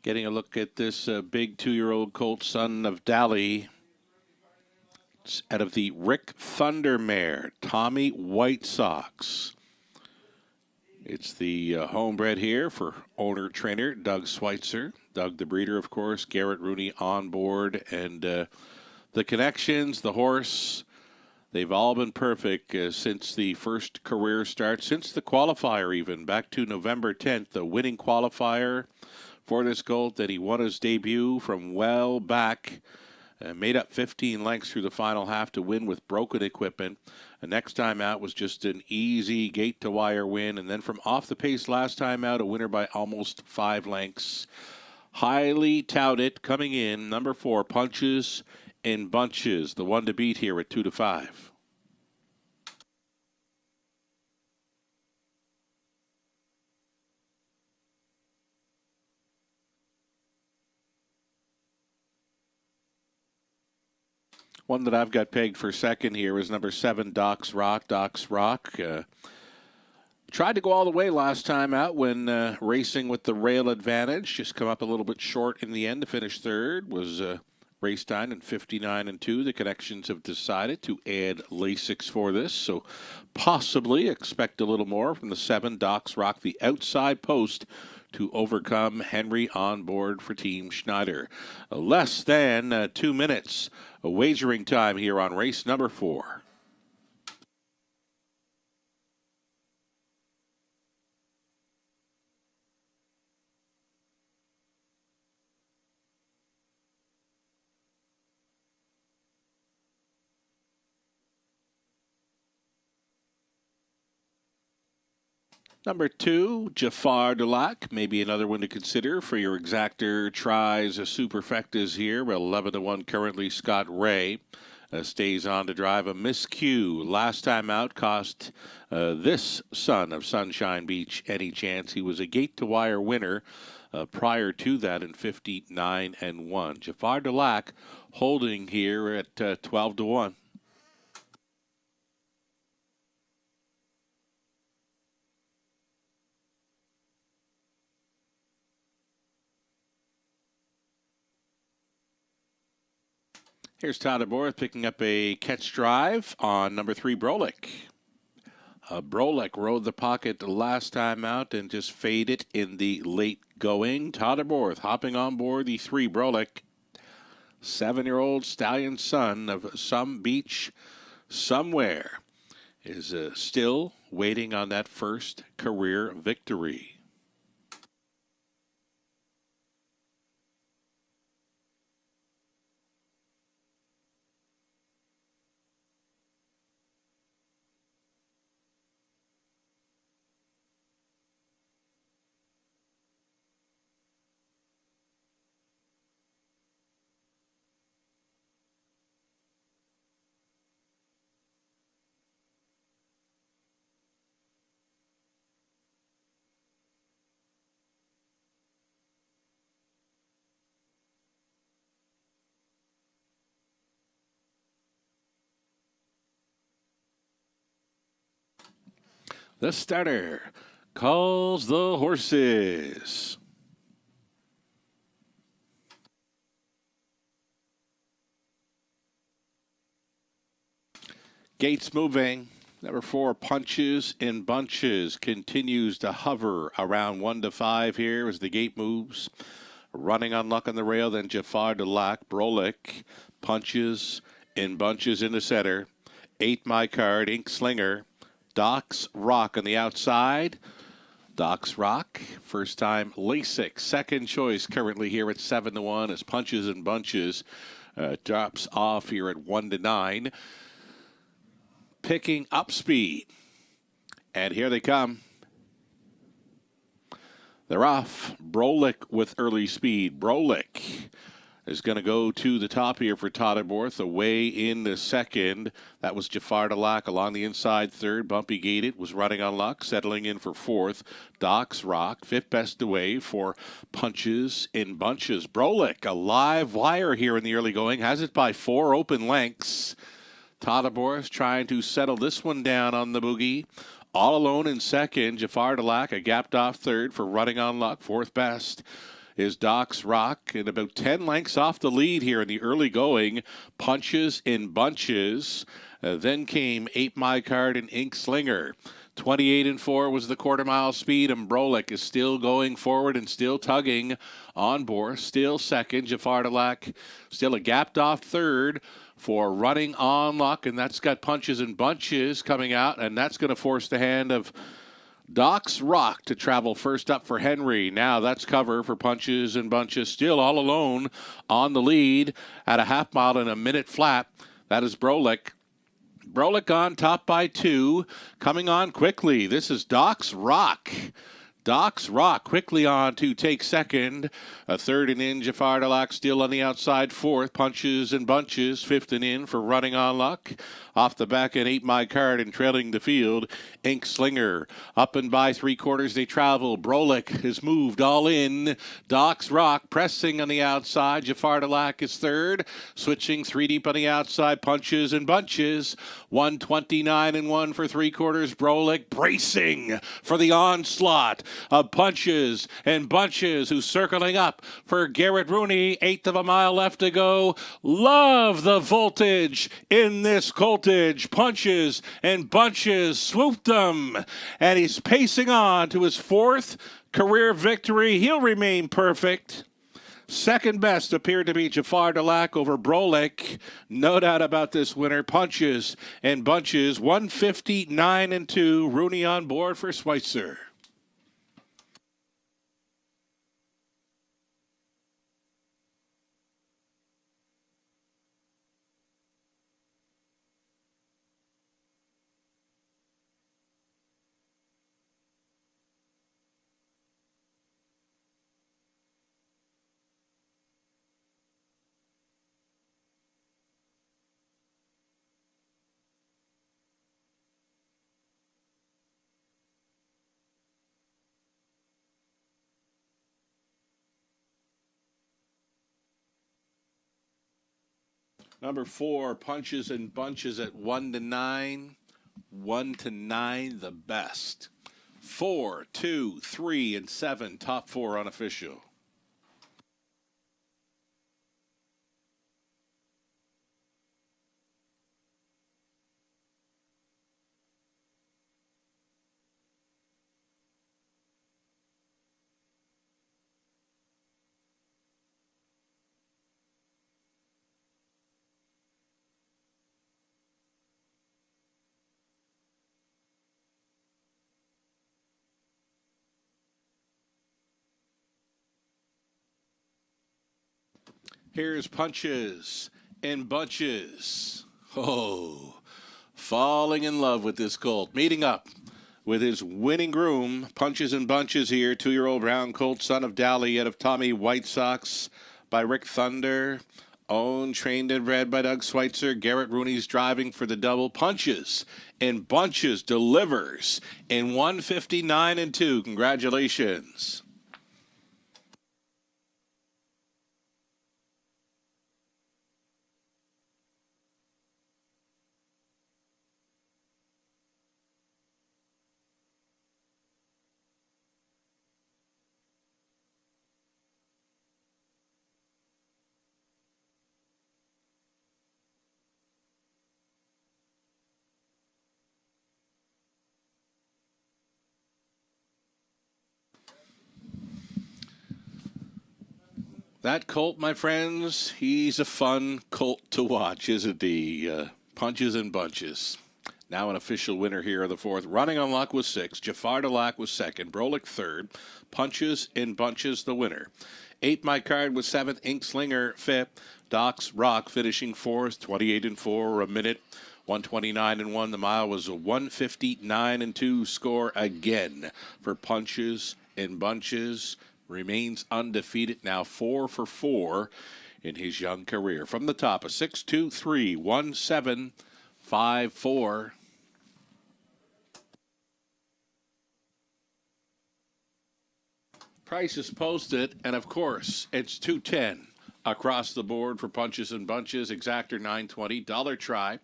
Getting a look at this big 2-year-old colt, son of Dally. It's out of the Rick Thunder mare, Tommy White Sox. It's the homebred here for owner-trainer Doug Schweitzer. Doug the breeder, of course. Garrett Rooney on board. And the connections, the horse, they've all been perfect since the first career start, since the qualifier even, back to November 10th, the winning qualifier for this colt that he won his debut from well back. Made up 15 lengths through the final half to win with broken equipment. The next time out was just an easy gate-to-wire win. And then from off the pace last time out, a winner by almost 5 lengths. Highly touted coming in, number 4, Punches in Bunches. The one to beat here at 2-5. One that I've got pegged for second here is number 7, Doc's Rock. Doc's Rock tried to go all the way last time out when racing with the rail advantage. Just come up a little bit short in the end to finish third. Was race time in 59-2. The connections have decided to add Lasix for this, so possibly expect a little more from the 7, Doc's Rock, the outside post, to overcome Henry on board for Team Schneider. Less than 2 minutes. A wagering time here on race number 4. Number 2, Jafar Dulac, maybe another one to consider for your exactor. Tries a superfectas here. 11-1 currently. Scott Ray stays on to drive a miscue. Last time out cost this son of Sunshine Beach any chance. He was a gate-to-wire winner prior to that in 59-1. Jafar Dulac holding here at 12-1. Here's Todd Aborth picking up a catch drive on number 3, Brolick. Brolick rode the pocket last time out and just faded in the late going. Todd Aborth hopping on board the 3, Brolick. 7-year-old stallion son of some beach somewhere is still waiting on that first career victory. The starter calls the horses. Gates moving. Number 4, Punches in Bunches, continues to hover around 1 to 5 here as the gate moves. Running on Luck on the rail, then Jafar Delac, Brolic, Punches in Bunches in the center. 8 My Card, Ink Slinger, Doc's Rock on the outside. Doc's Rock, first time LASIK, second choice currently here at 7 to 1 as Punches in Bunches drops off here at 1 to 9. Picking up speed. And here they come. They're off. Brolic with early speed. Brolic is going to go to the top here for Todderborth. Away in the second. That was Jafar Delac along the inside third. Bumpy Gated was running on Luck, settling in for fourth. Doc's Rock, fifth best away for Punches in Bunches. Brolic, a live wire here in the early going. Has it by 4 open lengths. Todderborth trying to settle this one down on the boogie. All alone in second. Jafar Delac, a gapped off third for running on Luck. Fourth best is Doc's Rock, and about 10 lengths off the lead here in the early going. Punches in Bunches. Then came 8 My Card and Ink Slinger. 28 and 4 was the quarter mile speed, and Brolic is still going forward and still tugging on board. Still second. Jafar Delac still a gapped off third for running on Luck, and that's got Punches in Bunches coming out, and that's going to force the hand of Doc's Rock to travel first up for Henry. Now that's cover for Punches in Bunches, still all alone on the lead at a half mile and a minute flat. That is Brolic. Brolic on top by 2, coming on quickly. This is Doc's Rock. Doc's Rock quickly on to take second. A third and in. Jafar Delac still on the outside. Fourth. Punches in Bunches. Fifth and in for running on Luck. Off the back end, 8 My Card and trailing the field. Ink Slinger. Up and by 3/4 they travel. Brolic has moved all in. Doc's Rock pressing on the outside. Jafar Delac is third. Switching 3 deep on the outside. Punches in Bunches. 129 and 1 for 3/4. Brolic bracing for the onslaught of Punches and Bunches, who's circling up for Garrett Rooney. 1/8 of a mile left to go. Love the voltage in this coltage. Punches and Bunches swooped him, and he's pacing on to his 4th career victory. He'll remain perfect. Second best appeared to be Jafar Delac over Brolic. No doubt about this winner. Punches and Bunches, 159 and 2. Rooney on board for Schweitzer. Number 4, Punches and Bunches at 1 to 9. 1 to 9, the best. 4, 2, 3, and 7, top 4 unofficial. Here's Punches and Bunches. Oh, falling in love with this colt. Meeting up with his winning groom, Punches and Bunches here. 2-year-old brown colt, son of Dally, out of Tommy White Sox by Rick Thunder. Owned, trained, and bred by Doug Schweitzer. Garrett Rooney's driving for the double. Punches and Bunches delivers in 159 and 2. Congratulations. That Colt, my friends, he's a fun Colt to watch, isn't he? Punches and bunches. Now an official winner here of the fourth. Running on Luck was 6. Jafar Delac was 2nd. Brolick 3rd. Punches and bunches the winner. 8 My Card was 7th. Ink Slinger 5th. Doc's Rock finishing 4th. 28-4, a minute. 129-1. The mile was a 159-2 score again for Punches and Bunches. Remains undefeated now, 4 for 4 in his young career. From the top, a 6-2-3-1-7-5-4. Price is posted, and of course, it's 210 across the board for Punches and Bunches. Exactor $9.20, Dollar Try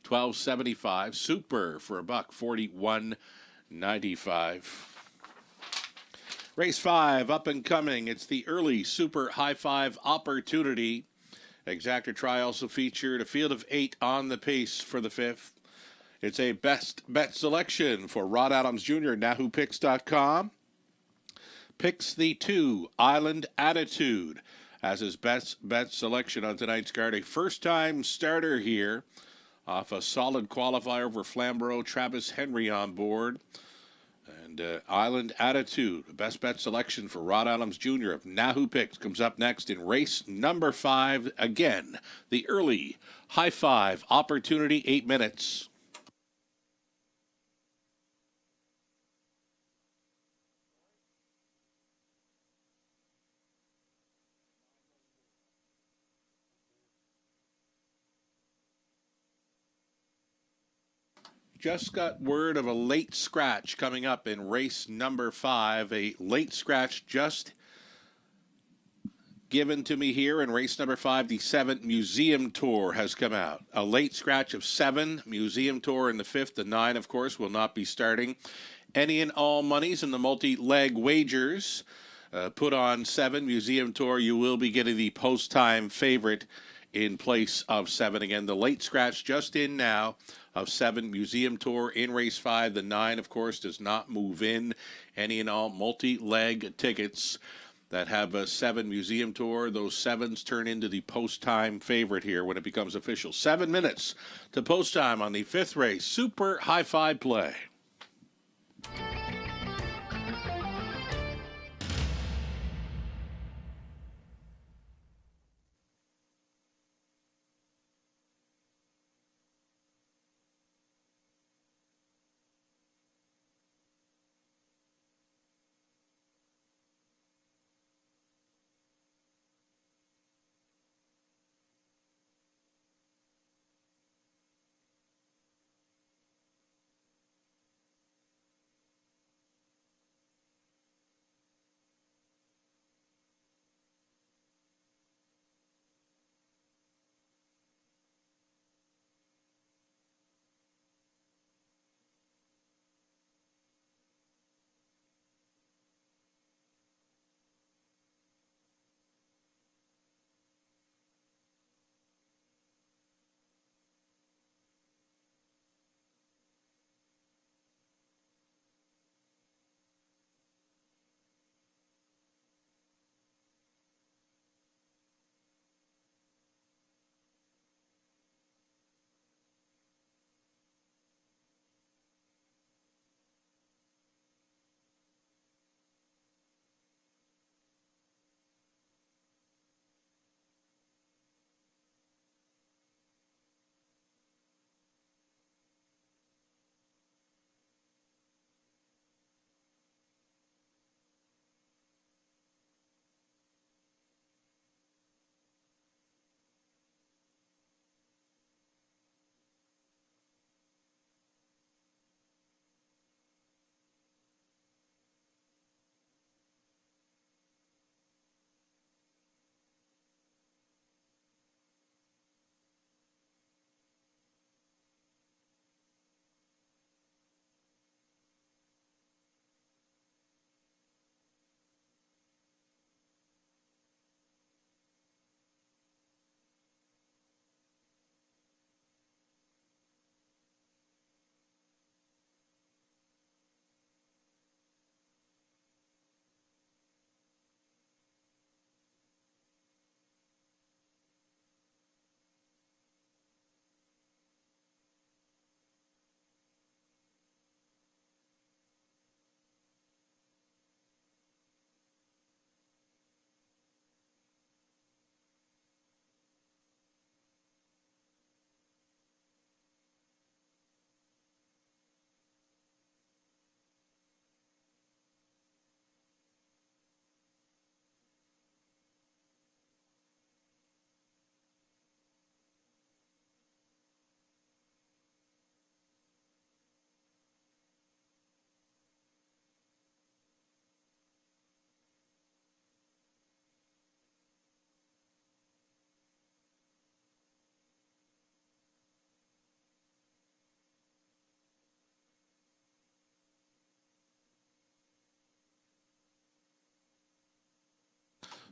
$12.75, Super for $141.95. Race 5, up and coming. It's the early Super High Five Opportunity. Exactor Try also featured a field of 8 on the pace for the 5th. It's a best bet selection for Rod Adams Jr. at NahooPicks.com. Picks the 2, Island Attitude, as his best bet selection on tonight's card. A first-time starter here off a solid qualifier over Flamborough. Travis Henry on board. And Island Attitude, best bet selection for Rod Adams Jr. of Nahoo Picks, comes up next in race number 5. Again, the early High Five Opportunity, 8 minutes. Just got word of a late scratch coming up in race number 5. A late scratch just given to me here in race number 5. The 7th Museum Tour has come out. A late scratch of 7, Museum Tour in the 5th. The 9, of course, will not be starting. Any and all monies in the multi-leg wagers put on 7, Museum Tour. You will be getting the post-time favorite in place of 7. Again, the late scratch just in now of 7, Museum Tour in race 5. The 9, of course, does not move in. Any and all multi-leg tickets that have a 7 Museum Tour, those 7s turn into the post-time favorite here when it becomes official. 7 minutes to post-time on the 5th race, Super High Five Play.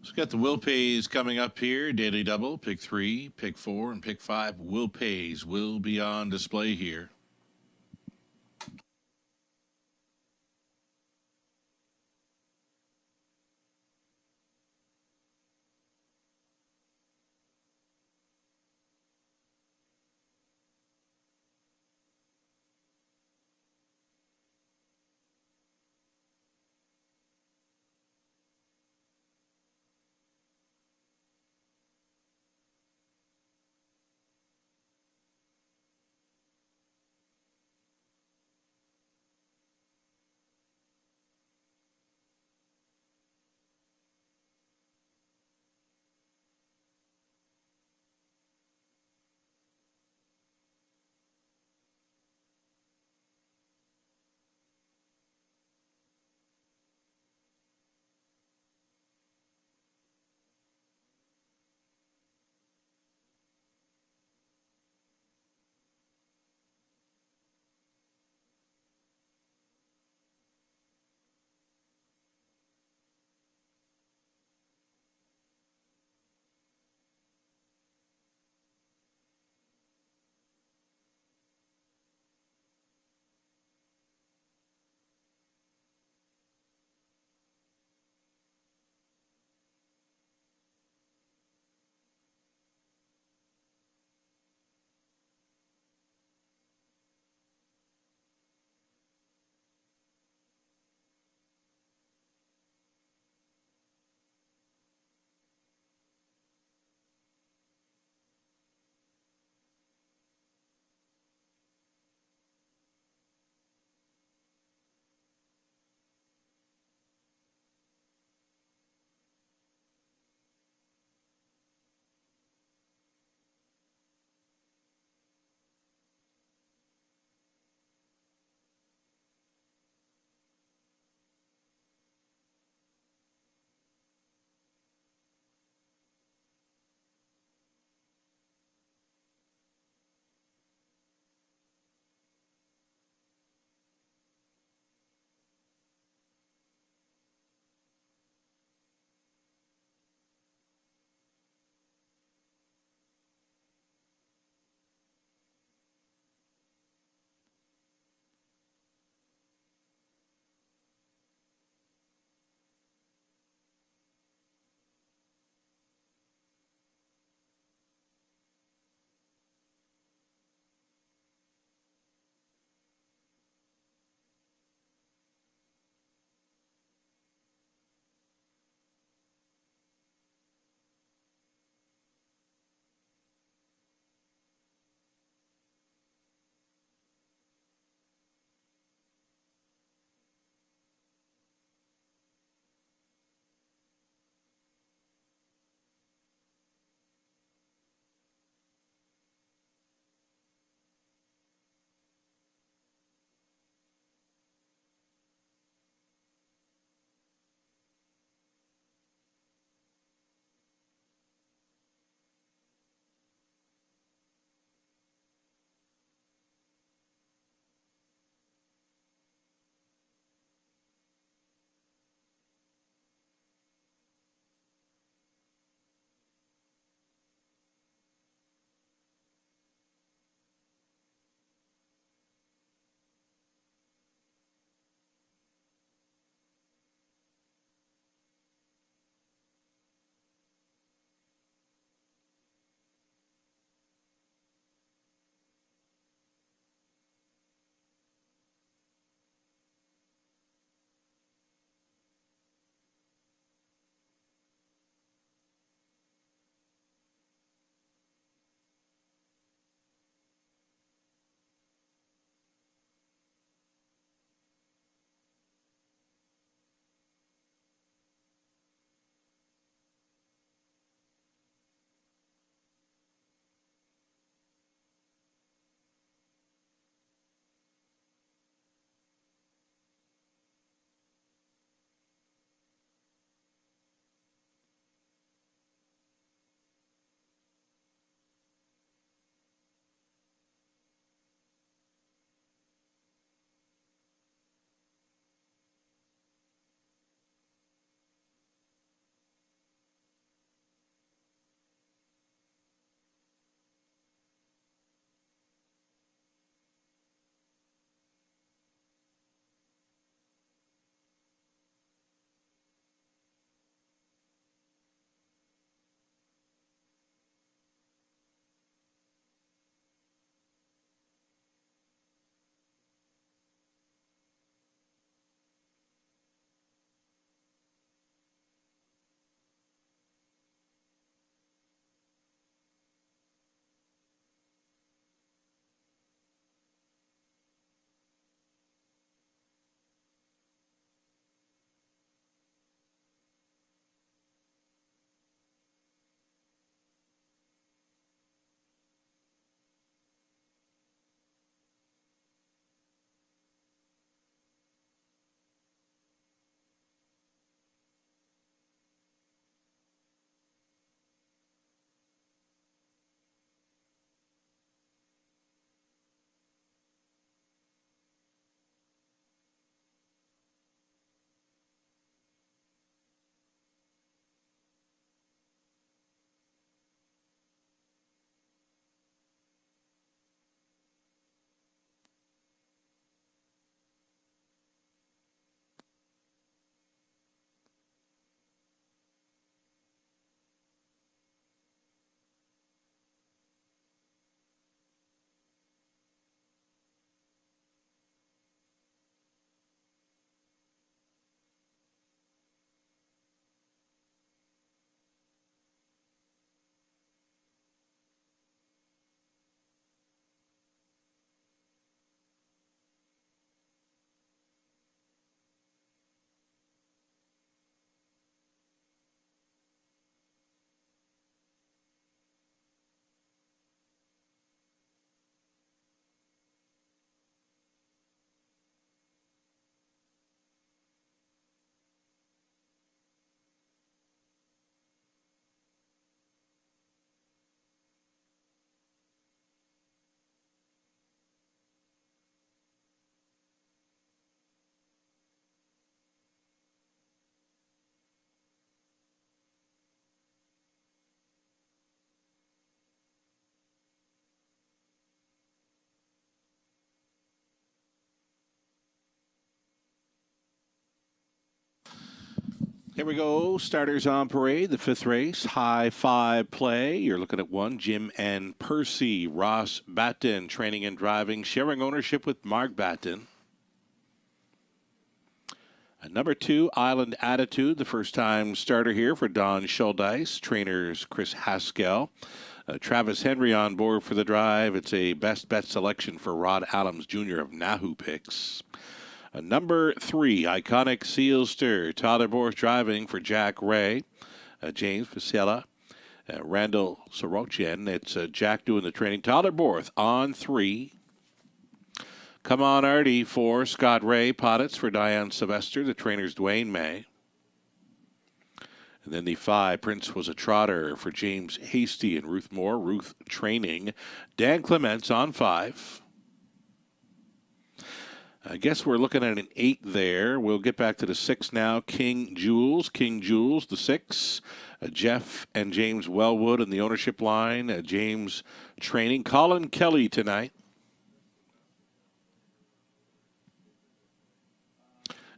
So we've got the Will Pays coming up here. Daily Double, pick 3, pick 4, and pick 5. Will Pays will be on display here. Here we go. Starters on parade. The fifth race, high five play. You're looking at one, Jim and Percy. Ross Batten, training and driving, sharing ownership with Mark Batten. Number 2, Island Attitude, the first-time starter here for Don Schuldeis. Trainers Chris Haskell. Travis Henry on board for the drive. It's a best bet selection for Rod Adams Jr. of Nahoo Picks. Number 3, Iconic Sealster. Tyler Borth driving for Jack Ray. James Pasella. Randall Sorokin. It's Jack doing the training. Tyler Borth on 3. Come On Artie for Scott Ray. Pottitz for Diane Sylvester. The trainers Dwayne May. And then the 5, Prince Was a Trotter for James Hasty and Ruth Moore. Ruth training. Dan Clements on 5. I guess we're looking at an 8 there. We'll get back to the 6 now. King Jules, the 6. Jeff and James Wellwood in the ownership line. James training. Colin Kelly tonight.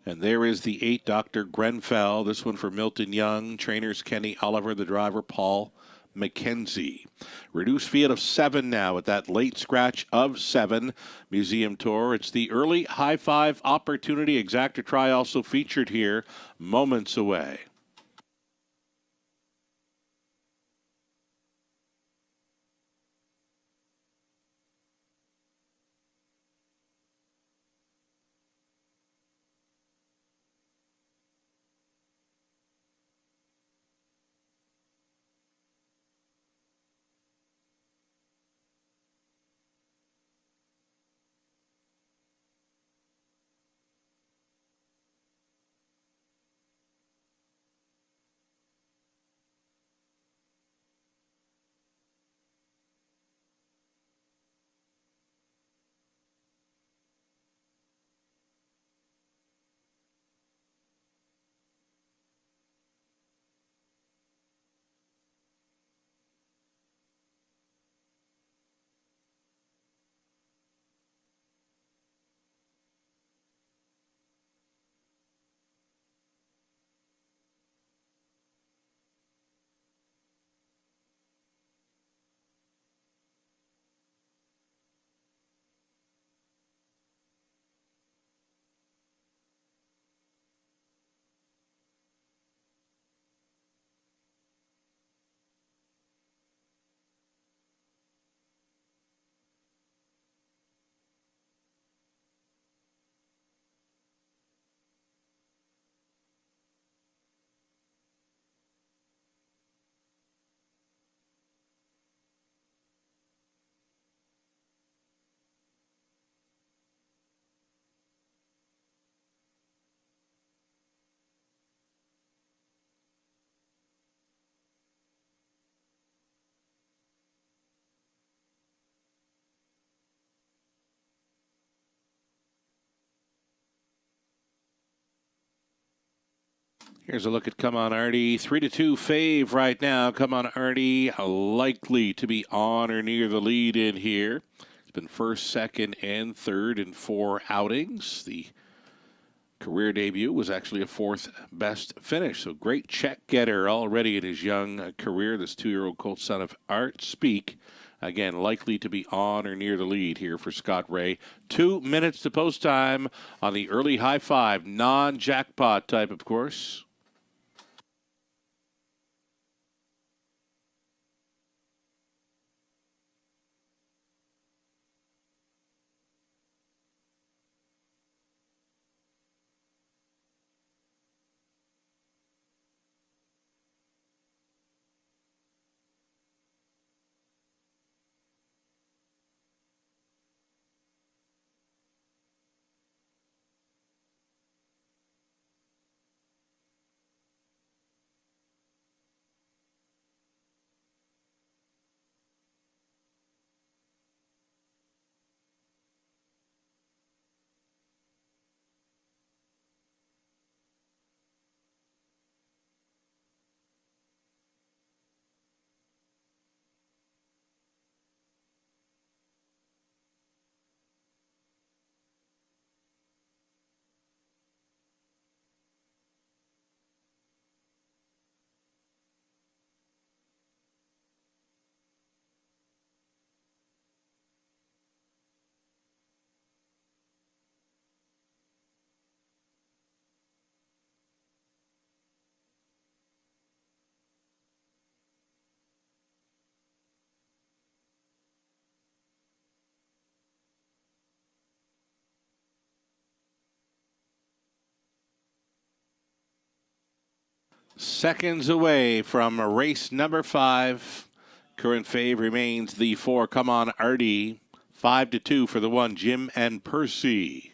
And there is the 8, Dr. Grenfell. This one for Milton Young. Trainers Kenny Oliver, the driver Paul McKenzie. Reduced field of 7 now at that late scratch of 7. Museum Tour. It's the early high five opportunity. Exacta Try also featured here moments away. Here's a look at Come On Artie. 3-2 fave right now. Come On Artie, likely to be on or near the lead in here. It's been first, second, and third in 4 outings. The career debut was actually a 4th best finish. So great check getter already in his young career. This 2-year-old colt son of Art Speak. Again, likely to be on or near the lead here for Scott Ray. 2 minutes to post time on the early high five. Non-jackpot type, of course. seconds away from race number 5. Current fave remains the 4, Come On Artie. 5-2 for the 1, Jim and Percy.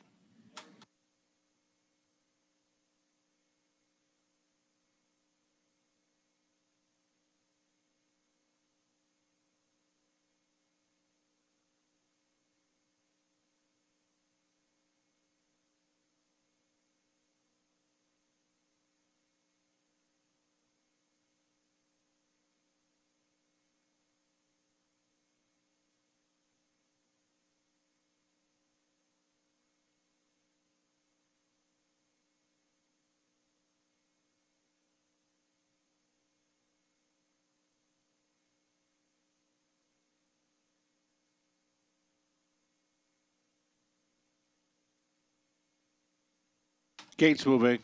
Gates moving.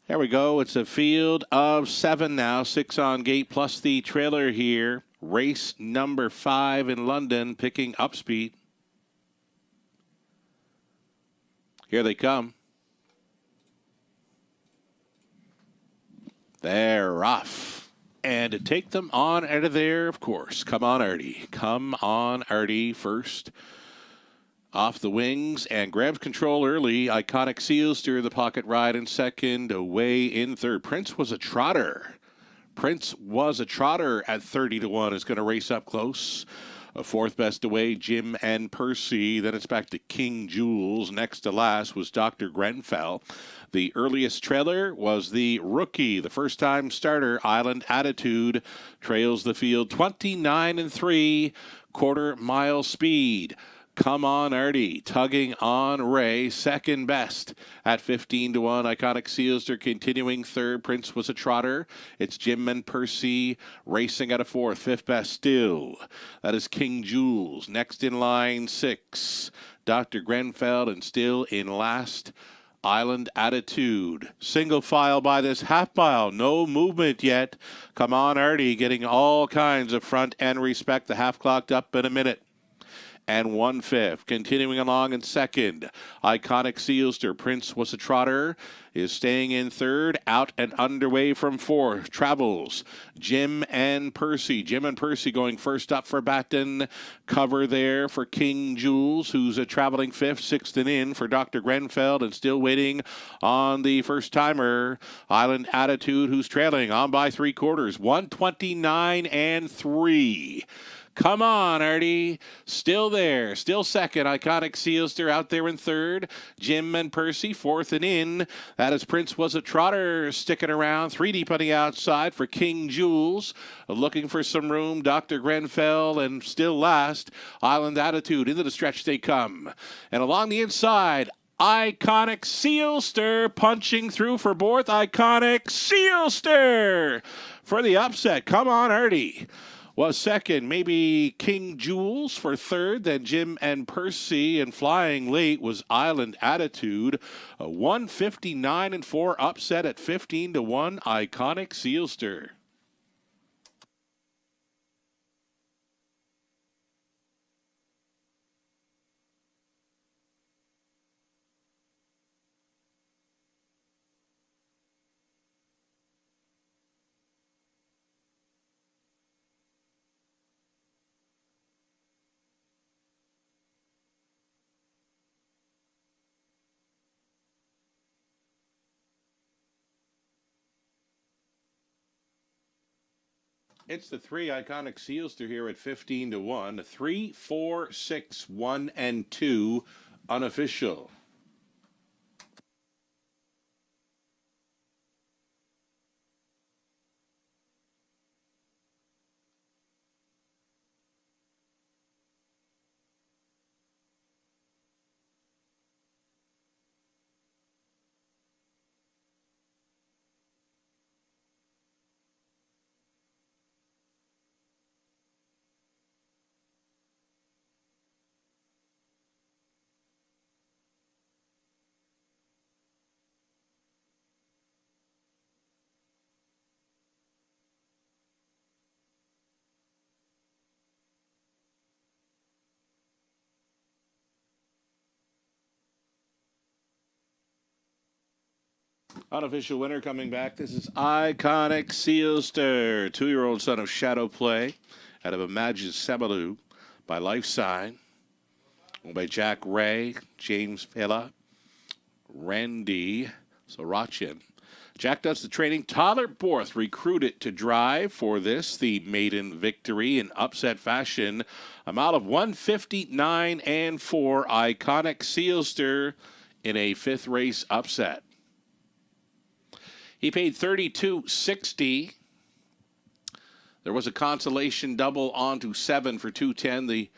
There we go. It's a field of 7 now. 6 on gate plus the trailer here. Race number 5 in London, picking up speed. Here they come. They're off. And to take them on out of there, of course, Come On Artie. Come On Artie first. Off the wings and grabs control early. Iconic Seal steer the pocket ride in second. Away in third. Prince Was a Trotter. Prince Was a Trotter at 30-1 is going to race up close. A fourth best away, Jim and Percy. Then it's back to King Jules. Next to last was Dr. Grenfell. The earliest trailer was the rookie, the first-time starter, Island Attitude. Trails the field 29-3, quarter-mile speed. Come On Artie, tugging on Ray, second best at 15-1. Iconic Sealster continuing third. Prince Was a Trotter. It's Jim and Percy racing at a fourth. Fifth best still. That is King Jules. Next in line, 6. Dr. Grenfell, and still in last, Island Attitude. Single file by this half mile. No movement yet. Come On Artie getting all kinds of front end respect. The half clocked up in a minute and 1/5. Continuing along in second, Iconic Sealster. Prince Was a Trotter is staying in third. Out and underway from fourth. Travels Jim and Percy. Jim and Percy going first up for Baton. Cover there for King Jules, who's a traveling fifth. Sixth and in for Dr. Grenfell, and still waiting on the first timer, Island Attitude, who's trailing on by 3/4. 129-3. Come On Artie, still there, still second. Iconic Sealster out there in third. Jim and Percy fourth and in. That is Prince Was a Trotter sticking around. 3 deep on the outside for King Jules. Looking for some room, Dr. Grenfell, and still last, Island Attitude. Into the stretch they come. And along the inside, Iconic Sealster punching through for fourth. Iconic Sealster for the upset. Come On Artie was second, maybe King Jules for third, then Jim and Percy, and flying late was Island Attitude. A 159-4 upset at 15-1, Iconic Sealster. It's the 3 Iconic Sealster here at 15-1. 3, 4, 6, 1, and 2 unofficial. Unofficial winner coming back. This is Iconic Sealster, 2-year-old son of Shadow Play, out of Imagine Semalu by Life Sign, owned by Jack Ray, James Vela, Randy Sorachin. Jack does the training. Tyler Borth recruited to drive for this, the maiden victory in upset fashion. Amount of 159 and 4. Iconic Sealster in a fifth race upset. He paid $32.60. There was a consolation double on to 7 for $210. The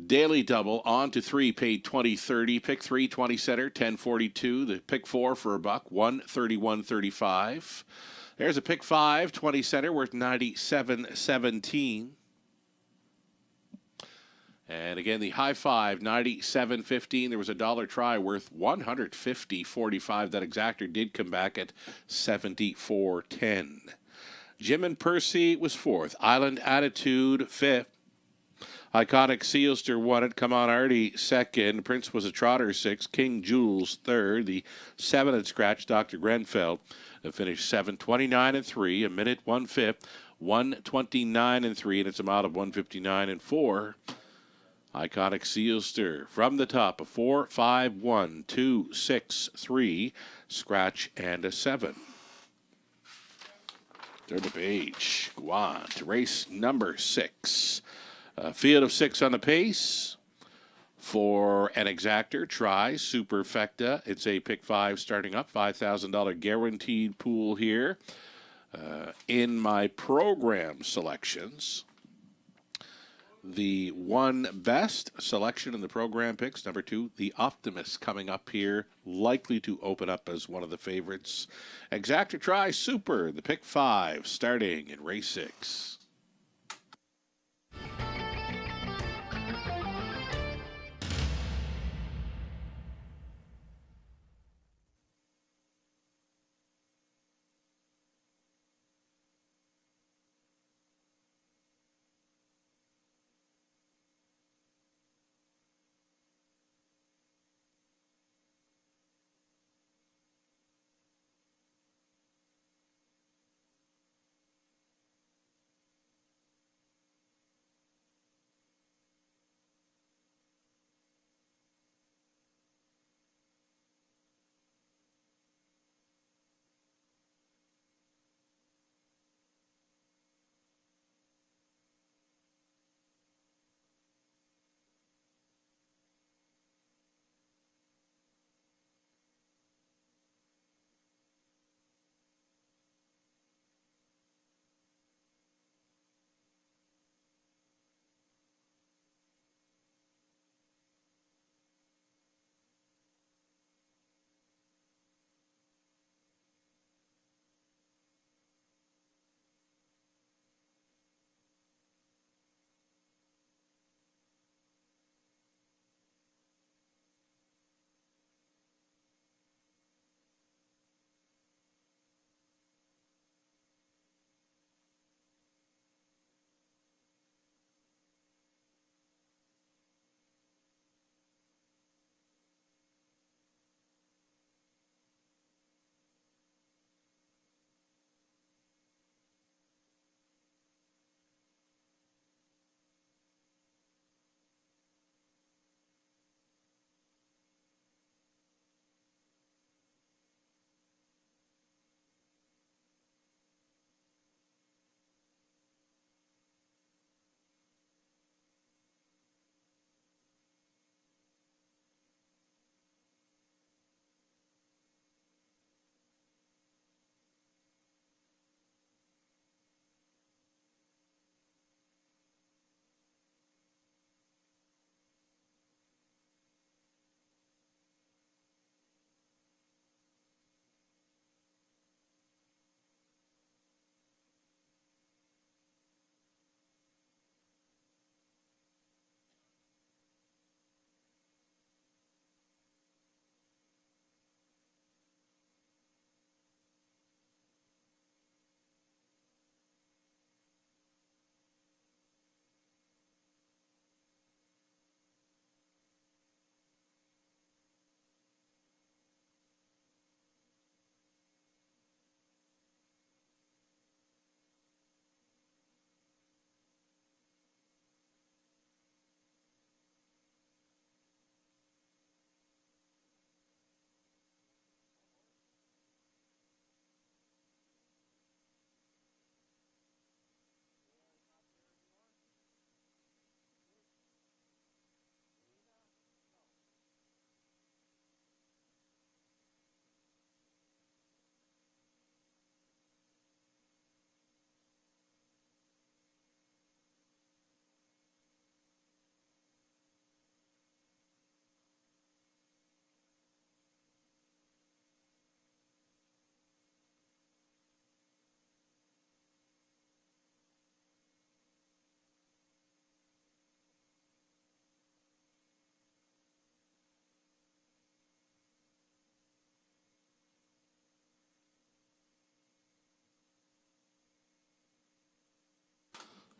daily double on to 3 paid $20.30. Pick 3, 20 center, $10.42. The pick 4 for a buck, $131.35. There's a pick 5, 20 center, worth $97.17. And again, the high 5, $97.15. There was a dollar try worth $150.45. That exactor did come back at $74.10. Jim and Percy was 4th. Island Attitude 5th. Iconic Sealster won it. Come on, Artie 2nd. Prince was a trotter 6th. King Jules 3rd. The 7 had scratched Dr. Grenfell. Finished 7:29 and 3. A minute 1/5. 1:29 and 3. And it's amount of 159 and 4. Iconic Sealster from the top, a 4, 5, 1, 2, 6, 3, scratch, and a 7. Turn the page. Go on to race number 6. Field of 6 on the pace for an exactor. Try Superfecta. It's a pick 5 starting up. $5,000 guaranteed pool here. In my program selections, the 1 best selection in the program picks. Number 2, the Optimist coming up here, likely to open up as one of the favorites. Exactor Try Super, the pick 5, starting in race 6.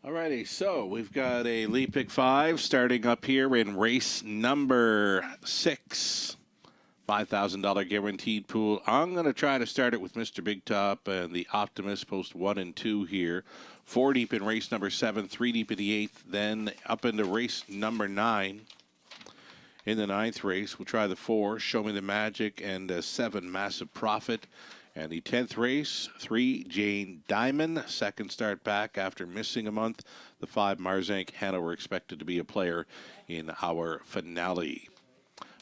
Alrighty, so we've got a Lee Pick 5 starting up here in race number 6. $5,000 guaranteed pool. I'm going to try to start it with Mr. Big Top and the Optimist, post 1 and 2 here. 4 deep in race number 7, 3 deep in the 8th, then up into race number 9. In the 9th race, we'll try the 4, Show Me the Magic, and 7, Massive Profit. And the 10th race, 3, Jane Diamond, second start back after missing a month. The 5, Marzank Hanover, expected to be a player in our finale.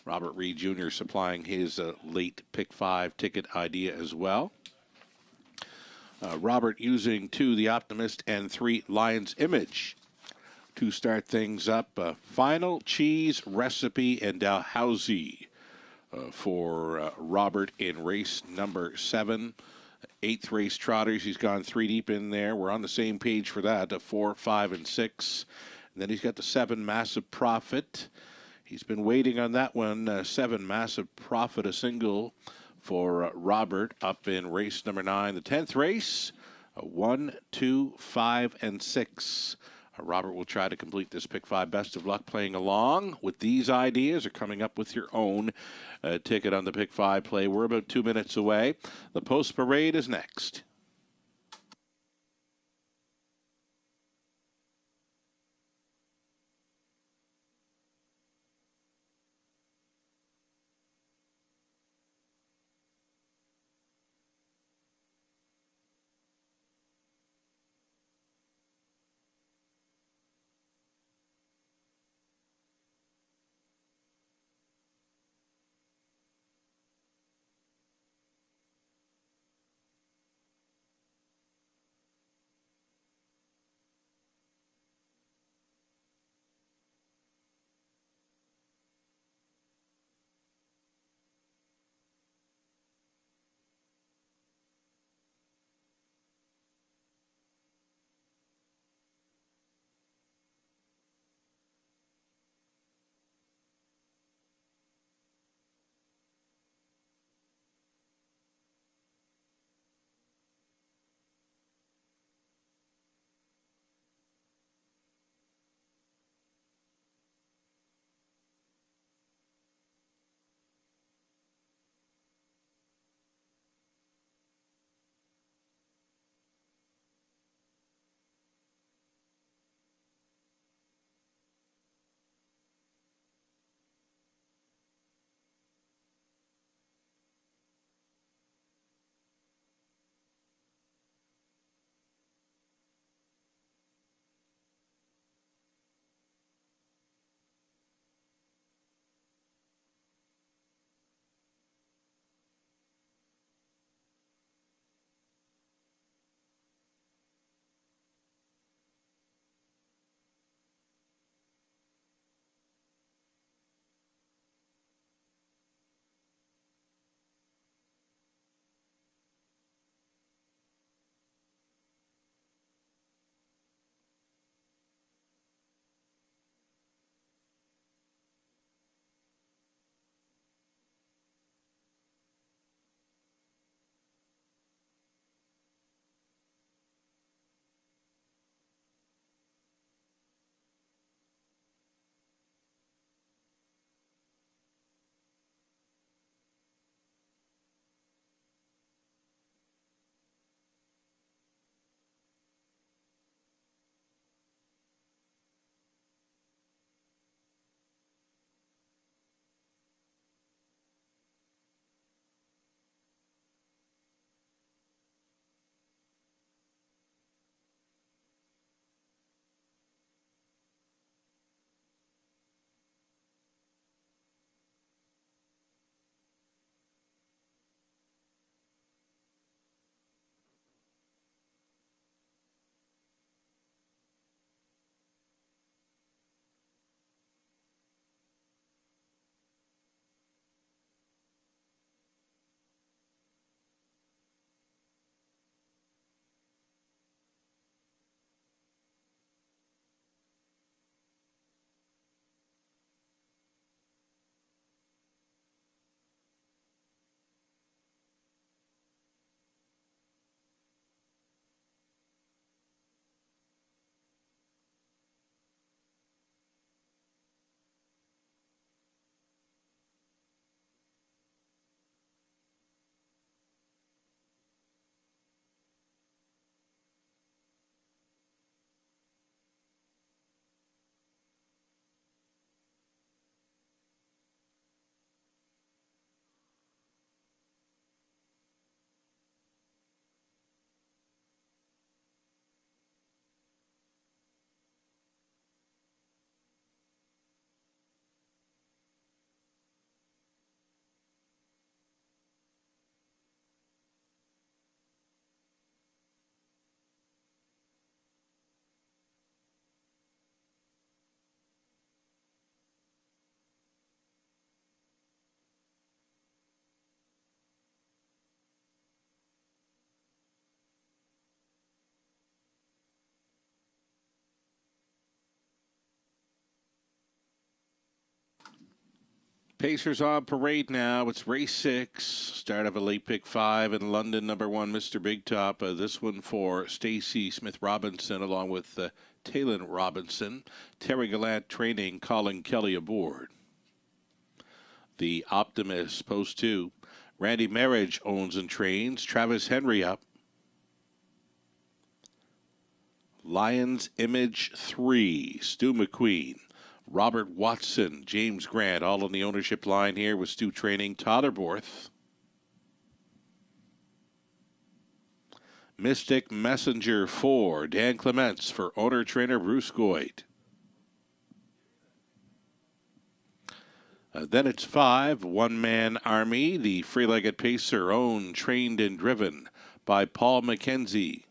Robert Reed Jr. supplying his late pick 5 ticket idea as well. Robert using 2, The Optimist, and 3, Lion's Image to start things up. Final Cheese Recipe and Dalhousie for Robert in race number 7. 8th race Trotters, he's gone 3 deep in there. We're on the same page for that, 4, 5, and 6. And then he's got the 7, Massive Profit. He's been waiting on that one. 7, Massive Profit, a single for Robert up in race number 9. The 10th race, 1, 2, 5, and 6. Robert will try to complete this pick 5. Best of luck playing along with these ideas or coming up with your own ticket on the pick 5 play. We're about 2 minutes away. The post parade is next. Pacers on parade now. It's race 6. Start of a late pick 5 in London. Number 1, Mr. Big Top. This one for Stacy Smith Robinson along with Taylon Robinson. Terry Gallant training. Colin Kelly aboard. The Optimist, post 2. Randy Marriage owns and trains. Travis Henry up. Lions Image 3. Stu McQueen. Robert Watson, James Grant, all on the ownership line here with Stu training. Totterborth. Mystic Messenger 4. Dan Clements for owner-trainer Bruce Goyd. Then it's 5. One-Man Army. The Free-Legged Pacer, owned, trained, and driven by Paul McKenzie.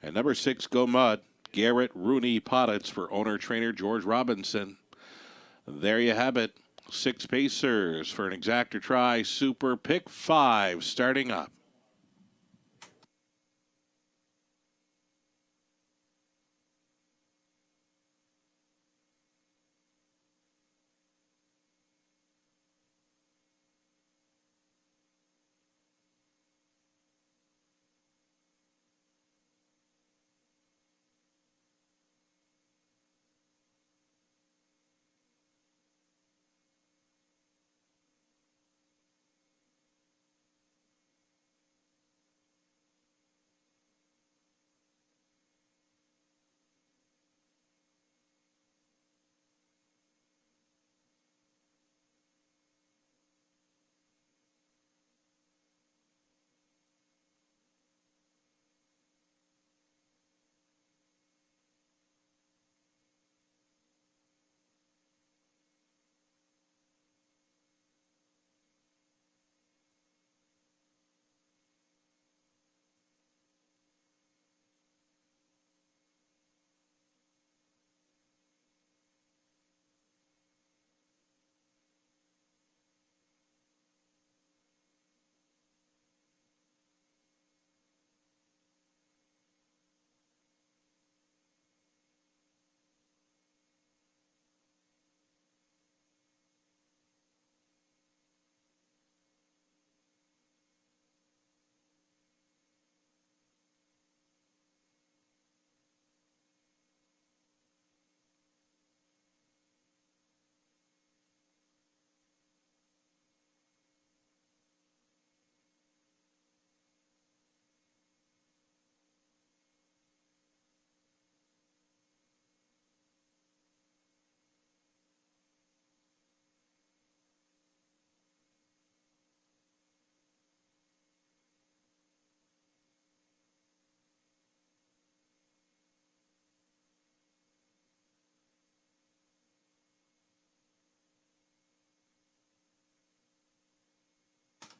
And number 6, Go Mud. Garrett Rooney Pottitz for owner-trainer George Robinson. There you have it. 6 Pacers for an exactor try. Super pick 5 starting up.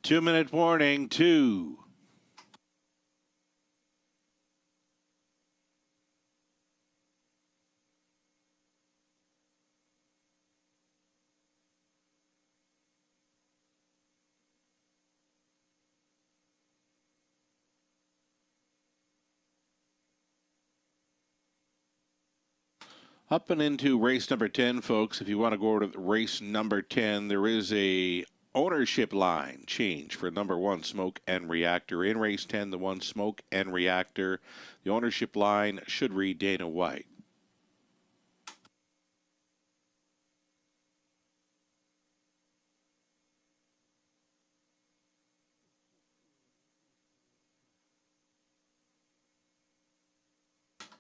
Two-minute warning, 2. Up and into race number 10, folks. If you want to go to race number 10, there is a ownership line change for number 1, Smoke and Reactor. In race 10, the 1, Smoke and Reactor. The ownership line should read Dana White.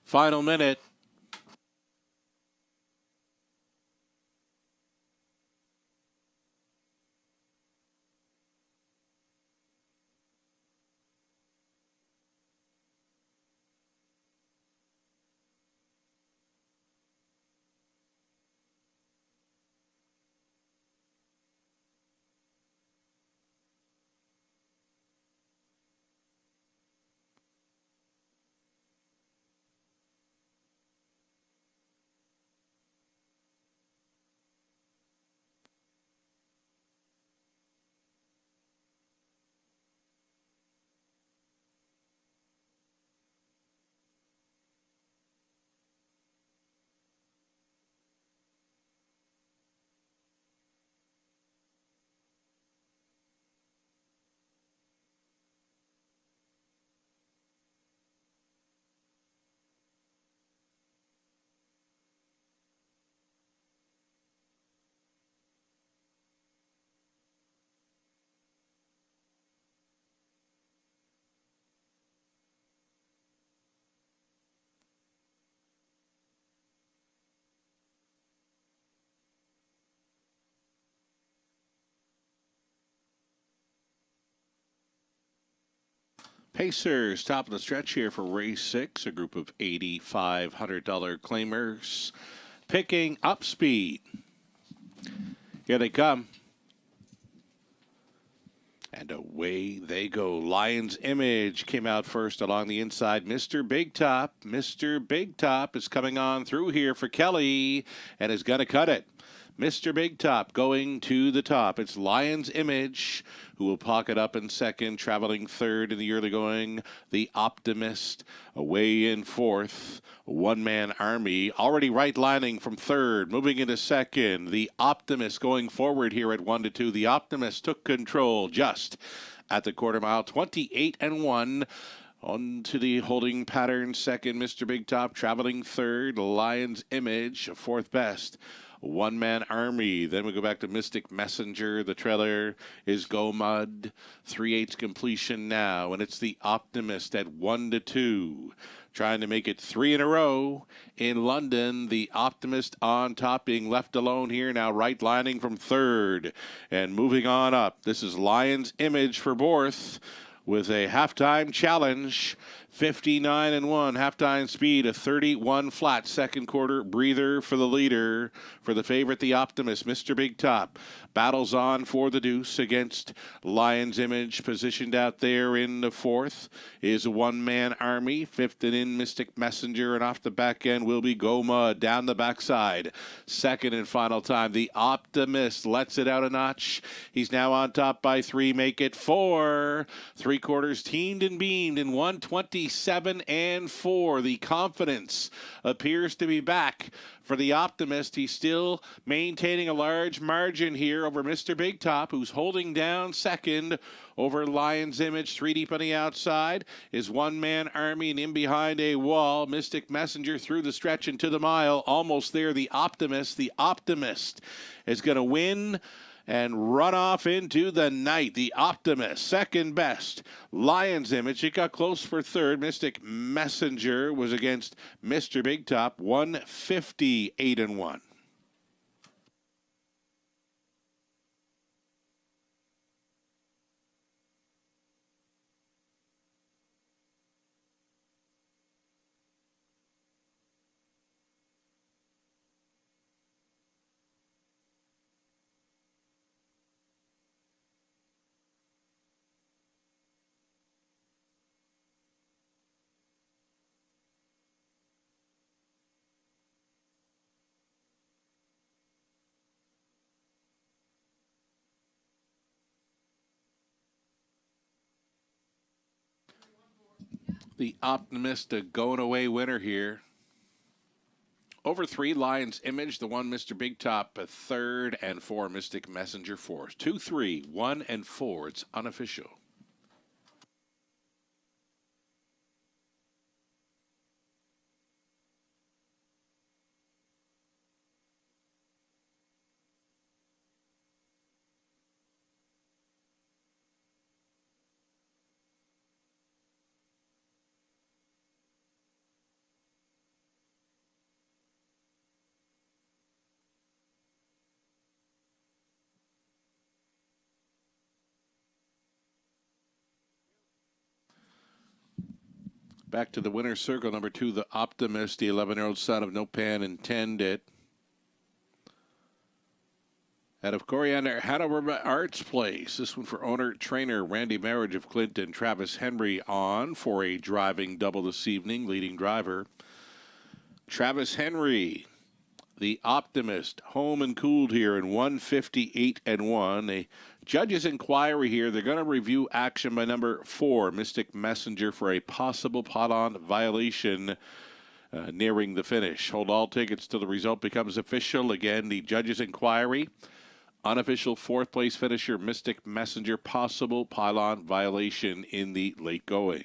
Final minute. Pacers, top of the stretch here for race 6, a group of $8,500 claimers. Picking up speed. Here they come. And away they go. Lion's Image came out first along the inside. Mr. Big Top. Mr. Big Top is coming on through here for Kelly and is going to cut it. Mr. Big Top going to the top. It's Lion's Image who will pocket up in second, traveling third in the early going. The Optimist away in fourth. One-man army already right lining from third, moving into second. The Optimist going forward here at 1-2. The Optimist took control just at the quarter mile, 28-1. On to the holding pattern, second, Mr. Big Top traveling third. Lion's Image, fourth best. One-man army. Then we go back to Mystic Messenger. The trailer is Go Mud. 3/8 completion now, and it's the Optimist at 1-2. Trying to make it 3 in a row in London. The Optimist on top, being left alone here now, right lining from third and moving on up. This is Lion's Image for Borth with a halftime challenge. 59-1 halftime speed, a 31 flat second quarter breather for the leader. For the favorite, the Optimist, Mr. Big Top battles on for the deuce against Lion's Image. Positioned out there in the fourth is a one-man army. Fifth and in Mystic Messenger, and off the back end will be Go Mud down the backside. Second and final time, the Optimist lets it out a notch. He's now on top by 3, make it 4. 3 quarters teamed and beamed in 127-4. The confidence appears to be back for the Optimist. He's still maintaining a large margin here over Mr. Big Top, who's holding down second over Lion's Image. 3 deep on the outside is one-man army, and in behind a wall, Mystic Messenger through the stretch into the mile. Almost there, the Optimist. The Optimist is going to win and run off into the night. The Optimist, second best. Lion's Image, it got close for third. Mystic Messenger was against Mr. Big Top, 158-1. The Optimist, a going away winner here. Over 3, Lion's Image, the 1, Mr. Big Top, a third, and 4, Mystic Messenger, 4. 2, 3, 1, and 4. It's unofficial. Back to the winner's circle, number 2, the Optimist, the 11-year-old son of No Pan Intended. Out of Coriander, Hanover Arts Place. This one for owner-trainer Randy Marriage of Clinton. Travis Henry on for a driving double this evening, leading driver. Travis Henry, the Optimist, home and cooled here in 158-1. A judge's inquiry here. They're going to review action by number 4, Mystic Messenger, for a possible pot-on violation nearing the finish. Hold all tickets till the result becomes official. Again, the judge's inquiry. Unofficial 4th place finisher, Mystic Messenger, possible pylon violation in the late going.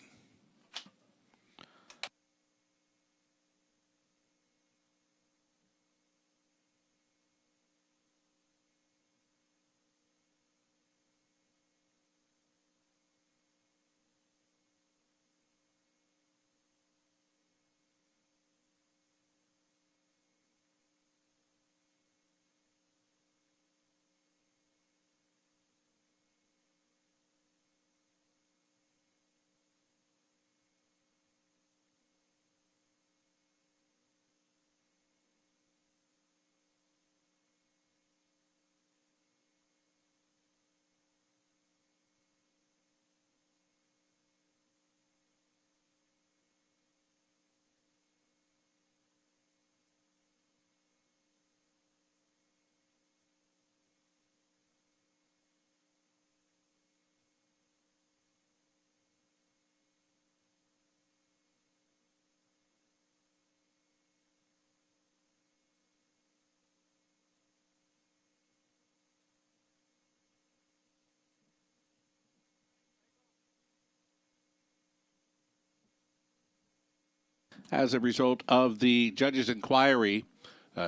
As a result of the judge's inquiry,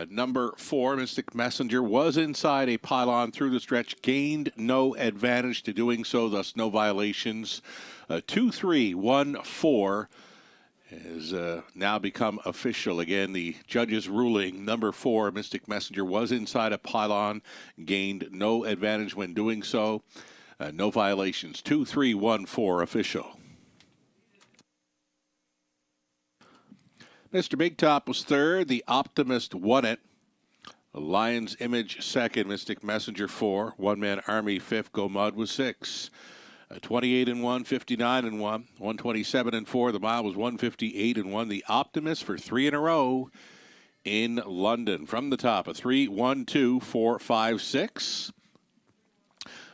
number 4, Mystic Messenger, was inside a pylon through the stretch, gained no advantage to doing so, thus no violations. 2-3-1-4 has now become official. Again, the judge's ruling, number 4, Mystic Messenger, was inside a pylon, gained no advantage when doing so. No violations. 2-3-1-4 official. Mr. Big Top was third. The Optimist won it. Lion's Image second. Mystic Messenger 4. One Man Army fifth. Go Mud was 6. 28-1, 59-1, 127-4. The mile was 158-1. The Optimist for 3 in a row in London. From the top, a 3, 1, 2, 4, 5, 6.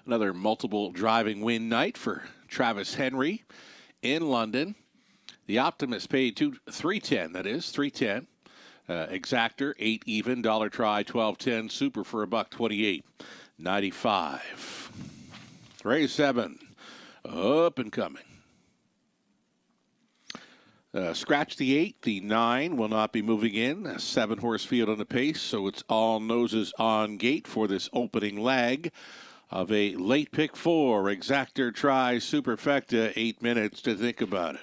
Another multiple driving win night for Travis Henry in London. The Optimist paid $3.10. That is $3.10. Exactor 8 even. Dollar Try 12.10. Super for $128.95. Race 7 up and coming. Scratch the 8. The 9 will not be moving in. A 7-horse field on the pace, so it's all noses on gate for this opening leg of a late pick 4. Exactor Try Superfecta. 8 minutes to think about it.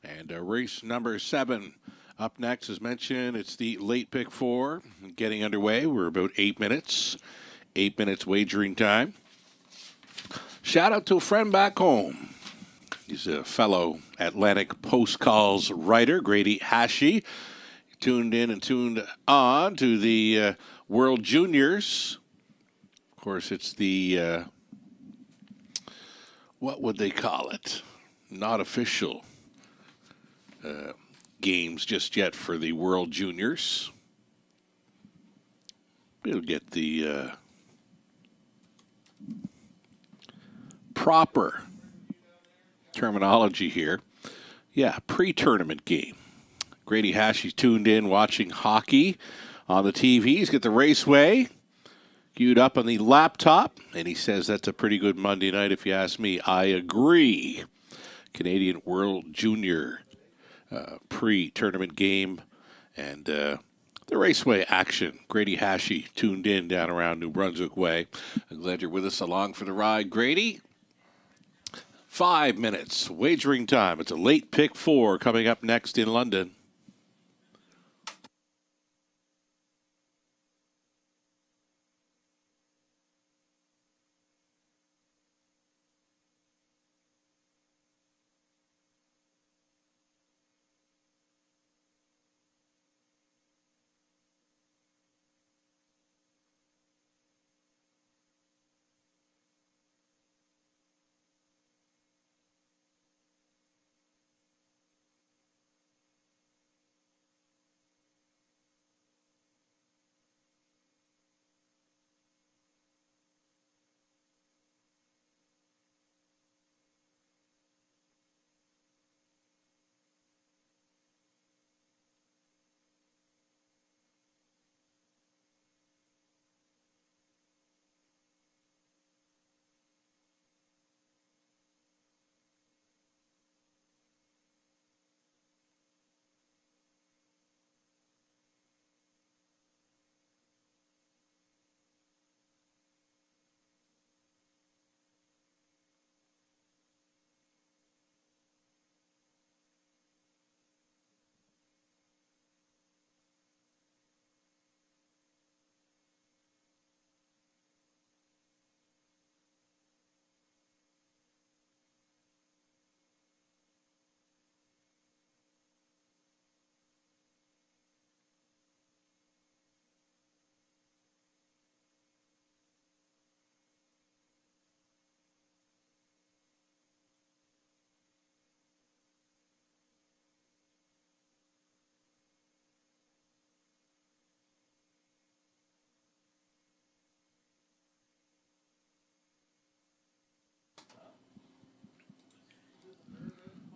And race number 7 up next. As mentioned, it's the late pick 4 getting underway. We're about 8 minutes. 8 minutes wagering time. Shout out to a friend back home. He's a fellow Atlantic Post Calls writer, Grady Hashi. Tuned in and tuned on to the World Juniors. Of course, it's the, what would they call it? Not official games just yet for the World Juniors. We'll get the proper terminology here. Yeah, pre-tournament game. Grady Hashi tuned in watching hockey on the TV. He's got the Raceway queued up on the laptop, and he says that's a pretty good Monday night if you ask me. I agree. Canadian World Junior pre-tournament game and the Raceway action. Grady Hashi tuned in down around New Brunswick Way. I'm glad you're with us along for the ride, Grady. 5 minutes wagering time. It's a late pick 4 coming up next in London.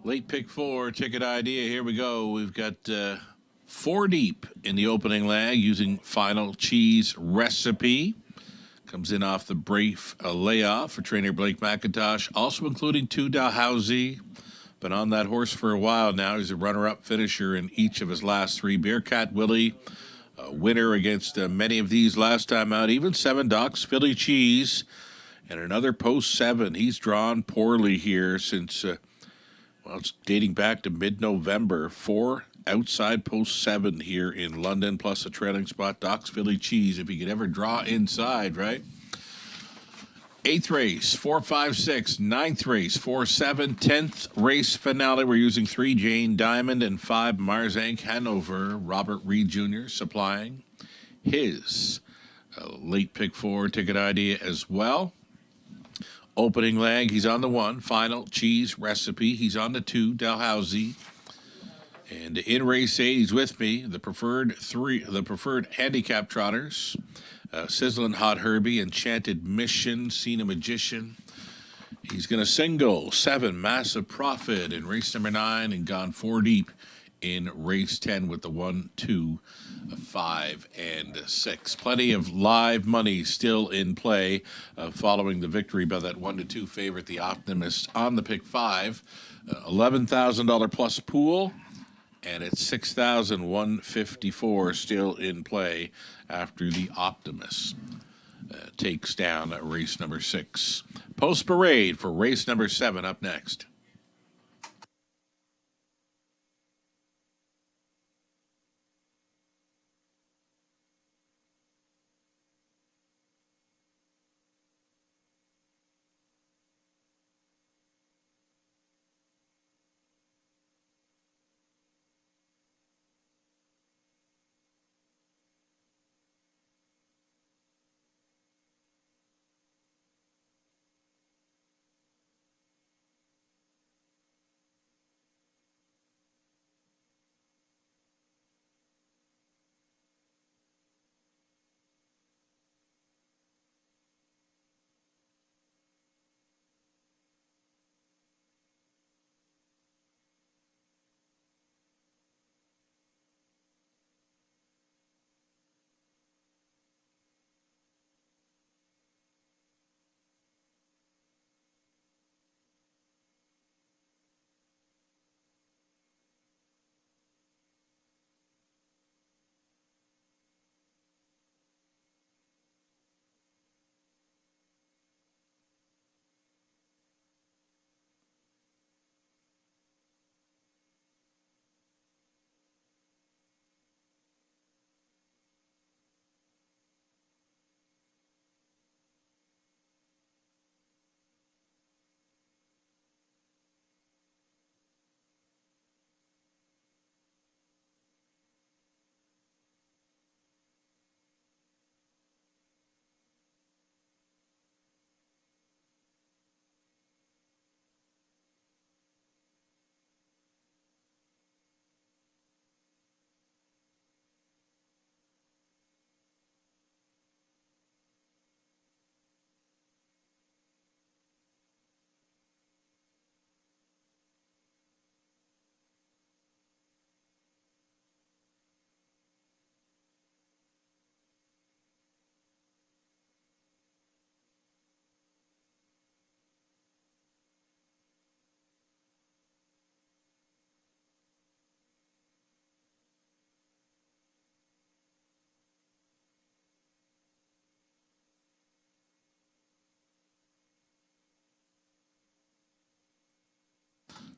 Late pick 4, ticket idea. Here we go. We've got 4 deep in the opening leg using Final Cheese Recipe. Comes in off the brief layoff for trainer Blake McIntosh, also including 2 Dalhousie. Been on that horse for a while now. He's a runner-up finisher in each of his last 3. Bearcat Willie, a winner against many of these last time out. Even 7 Docs, Philly Cheese, and another post 7. He's drawn poorly here since, it's dating back to mid-November. 4 outside post 7 here in London, plus a trailing spot. Docs, Philly Cheese, if he could ever draw inside, right? 8th race, 4, 5, 6. 9th race, 4, 7. 10th race finale. We're using 3 Jane Diamond and 5 Marzank Hanover. Robert Reed Jr. supplying his late pick 4 ticket idea as well. Opening leg, he's on the 1. Final Cheese Recipe. He's on the 2. Dalhousie. And in race 8, he's with me. The preferred handicap trotters. Sizzling Hot Herbie, Enchanted Mission, Cena Magician. He's going to single 7, Massive Profit in race number 9, and gone 4 deep in race 10 with the 1, 2, 5, and 6. Plenty of live money still in play following the victory by that 1-2 favorite, the Optimist, on the pick 5. $11,000 plus pool. And it's $6,154 still in play after the Optimus takes down race number 6. Post Parade for race number 7 up next.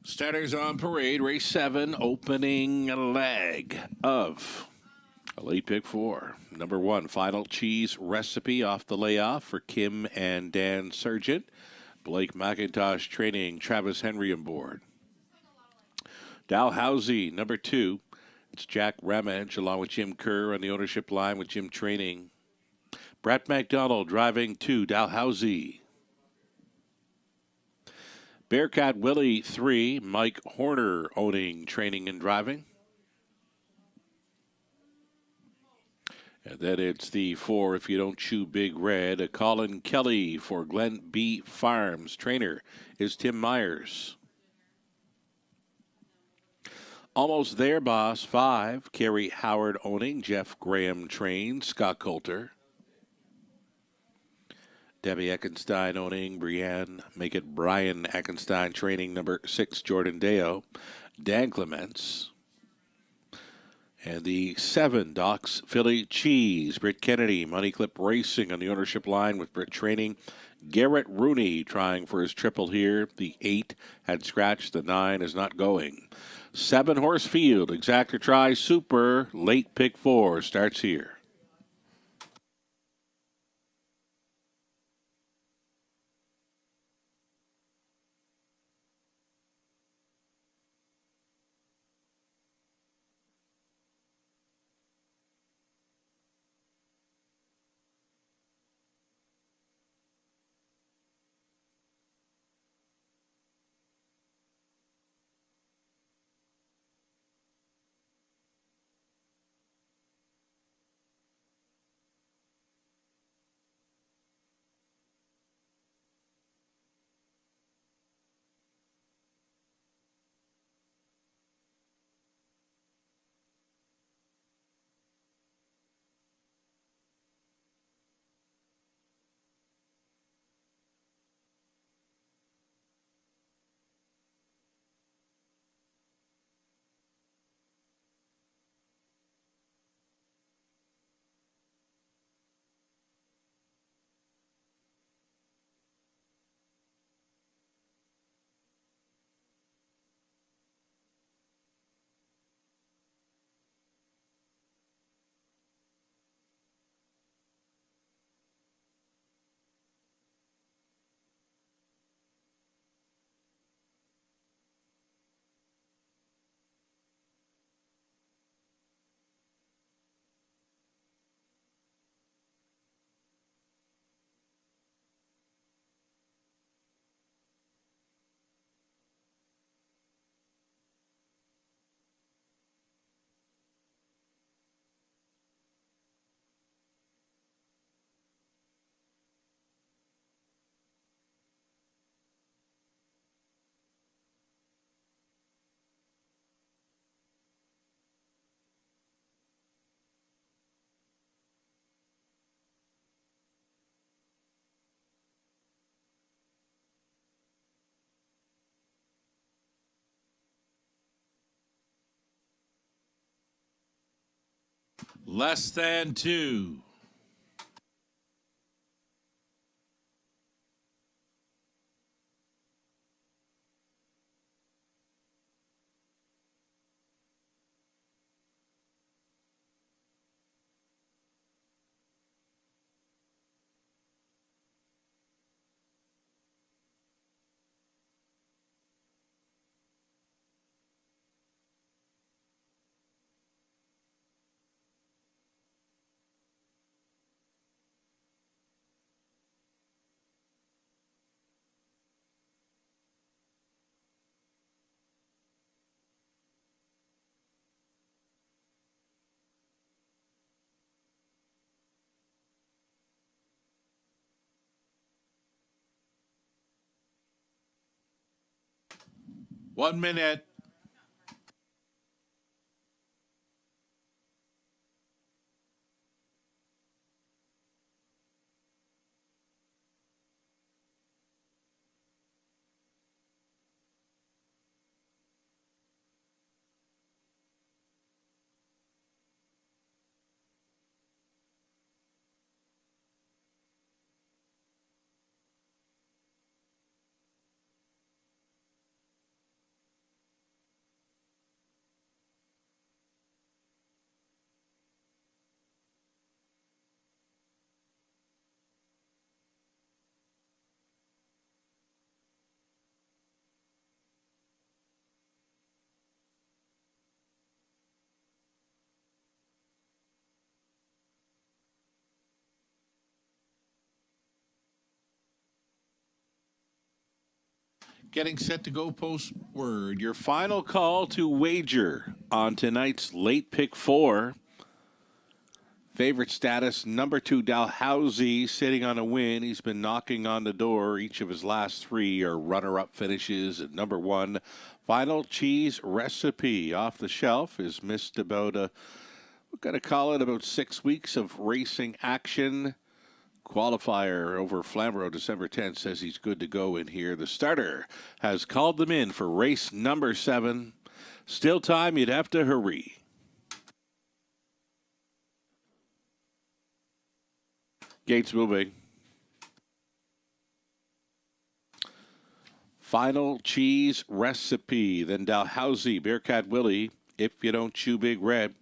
Starters on parade, race 7, opening leg of a late pick 4. Number 1, Final Cheese Recipe off the layoff for Kim and Dan Sargent. Blake McIntosh training, Travis Henry on board. Dalhousie, number 2. It's Jack Ramage along with Jim Kerr on the ownership line with Jim training. Brett McDonald driving 2, Dalhousie. Bearcat Willie 3, Mike Horner owning, training, and driving. And then it's the 4, If You Don't Chew Big Red, a Colin Kelly for Glen B. Farms. Trainer is Tim Myers. Almost There, Boss, 5. Kerry Howard owning. Jeff Graham train. Scott Coulter. Debbie Eckenstein owning. Brienne, make it Brian Eckenstein training. Number 6, Jordan Deo. Dan Clements. And the 7, Doc's Philly Cheese. Britt Kennedy, Money Clip Racing on the ownership line with Britt training. Garrett Rooney trying for his triple here. The 8 had scratched. The 9 is not going. 7 Horse Field. Exactor Try Super. Late pick 4 starts here. Less than 2. One minute. Getting set to go post word. Your final call to wager on tonight's late pick 4. Favorite status, number 2, Dalhousie, sitting on a win. He's been knocking on the door. Each of his last 3 are runner-up finishes. At number 1, Final Cheese Recipe. Off the shelf has missed about we're going to call it about 6 weeks of racing action. Qualifier over Flamborough December 10th says he's good to go in here. The starter has called them in for race number 7. Still time, you'd have to hurry. Gates moving. Final Cheese Recipe. Then Dalhousie, Bearcat Willie, If You Don't Chew Big Red.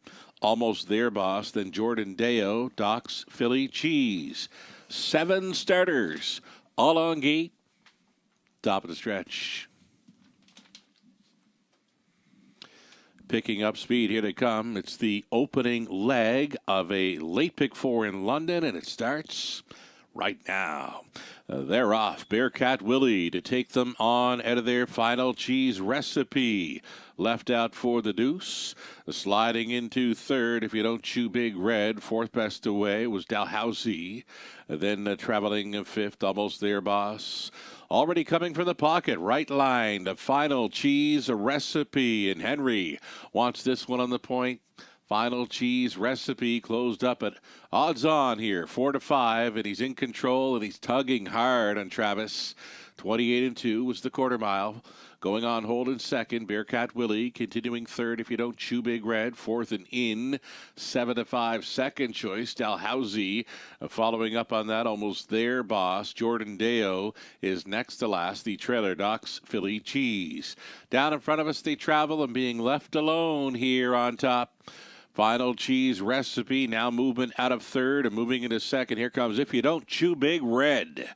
Almost There Boss. Then Jordan Deo, Doc's Philly Cheese. 7 starters. All on gate. Top of the stretch. Picking up speed, here they come. It's the opening leg of a late pick 4 in London, and it starts right now. They're off. Bearcat Willie to take them on out of their Final Cheese Recipe. Left out for the deuce. Sliding into third, If You Don't Chew Big Red. Fourth best away was Dalhousie. Then traveling fifth, Almost There Boss. Already coming from the pocket, right line, the Final Cheese Recipe. And Henry wants this one on the point. Final Cheese Recipe closed up at odds on here, 4-5, and he's in control and he's tugging hard on Travis. 28-2 was the quarter mile. Going on hold in second, Bearcat Willie continuing third, If You Don't Chew Big Red. Fourth and in, 7-5 second choice. Dalhousie following up on that, Almost There Boss. Jordan Deo is next to last, the trailer Doc's Philly Cheese. Down in front of us they travel and being left alone here on top. Final Cheese Recipe now movement out of third and moving into second. Here comes If You Don't Chew Big Red.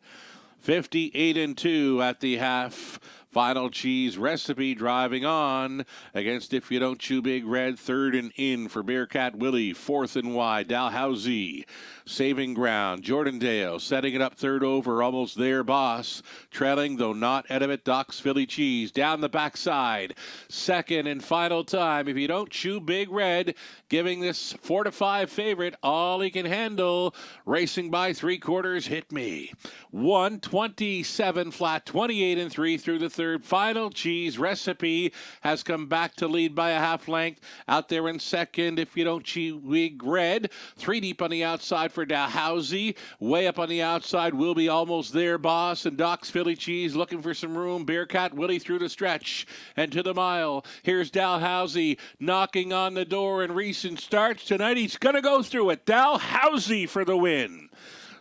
58-2 at the half. Final Cheese Recipe driving on against If You Don't Chew Big Red. Third and in for Bearcat Willie. Fourth and wide, Dalhousie saving ground. Jordan Deo setting it up third over, Almost There Boss. Trailing, though not out of it, Doc's Philly Cheese. Down the backside. Second and final time, If You Don't Chew Big Red, giving this 4-5 favorite all he can handle. Racing by 3/4, Hit Me. 127 flat, 28-3 through the third. Final Cheese Recipe has come back to lead by a half length. Out there in second, If You Don't Chew Big Red. 3 deep on the outside for Dalhousie. Way up on the outside will be Almost There Boss, and Doc's Philly Cheese looking for some room. Bearcat Willie through the stretch and to the mile. Here's Dalhousie knocking on the door, and recent starts tonight. He's going to go through it. Dalhousie for the win.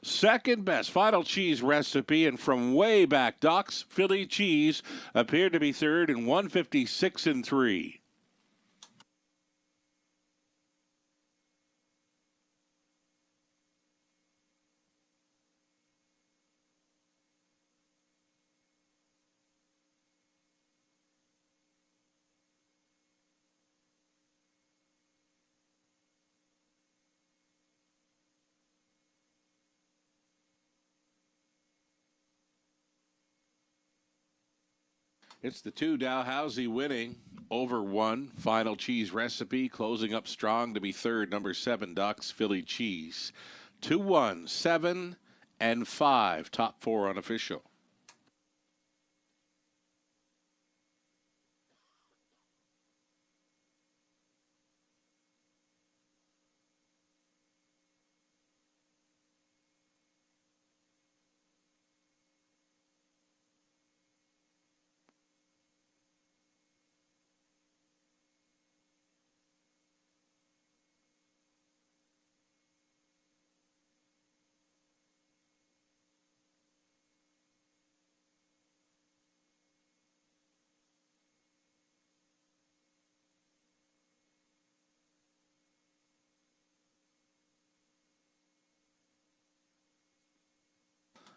Second best, Final Cheese Recipe, and from way back, Doc's Philly Cheese appeared to be third in 156-3. It's the 2, Dalhousie winning over 1. Final Cheese Recipe closing up strong to be third, number 7, Doc's Philly Cheese. 2-1, 7 and 5, top 4 unofficial.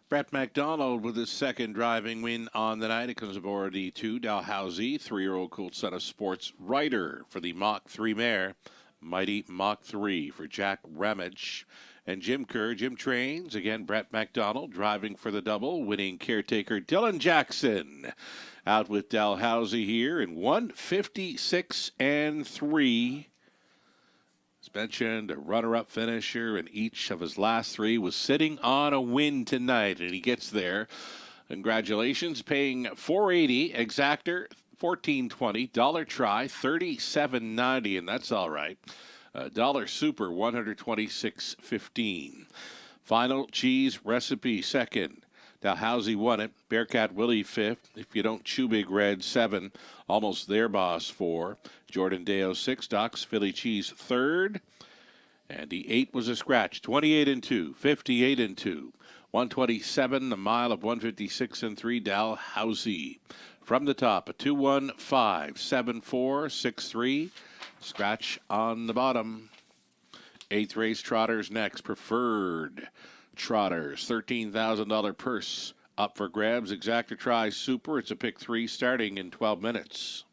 Brett McDonald with his second driving win on the night. It comes aboard the 2, Dalhousie, 3-year-old colt son of Sports Rider for the Mach 3 mare. Mighty Mach 3 for Jack Ramage. And Jim Kerr, Jim Trains. Again, Brett McDonald driving for the double, winning caretaker Dylan Jackson. Out with Dalhousie here in 156-3. As mentioned, a runner-up finisher in each of his last three, was sitting on a win tonight, and he gets there. Congratulations. Paying $4.80, exactor $14.20, dollar try $37.90, and that's all right. Dollar super $126.15. Final cheese recipe second. Dalhousie won it. Bearcat Willie fifth. If you don't chew big red, 7. Almost their boss 4. Jordan Deo 6. Doc's Philly cheese third. And the 8 was a scratch. 28 and 2. 58 and 2. 127. The mile of 156 and 3. Dalhousie. From the top, a 2-1, 5, 7, 4, 6, 3. Scratch on the bottom. 8th race trotters next. Preferred Trotters, $13,000 purse up for grabs. Exactor try super. It's a pick 3 starting in 12 minutes.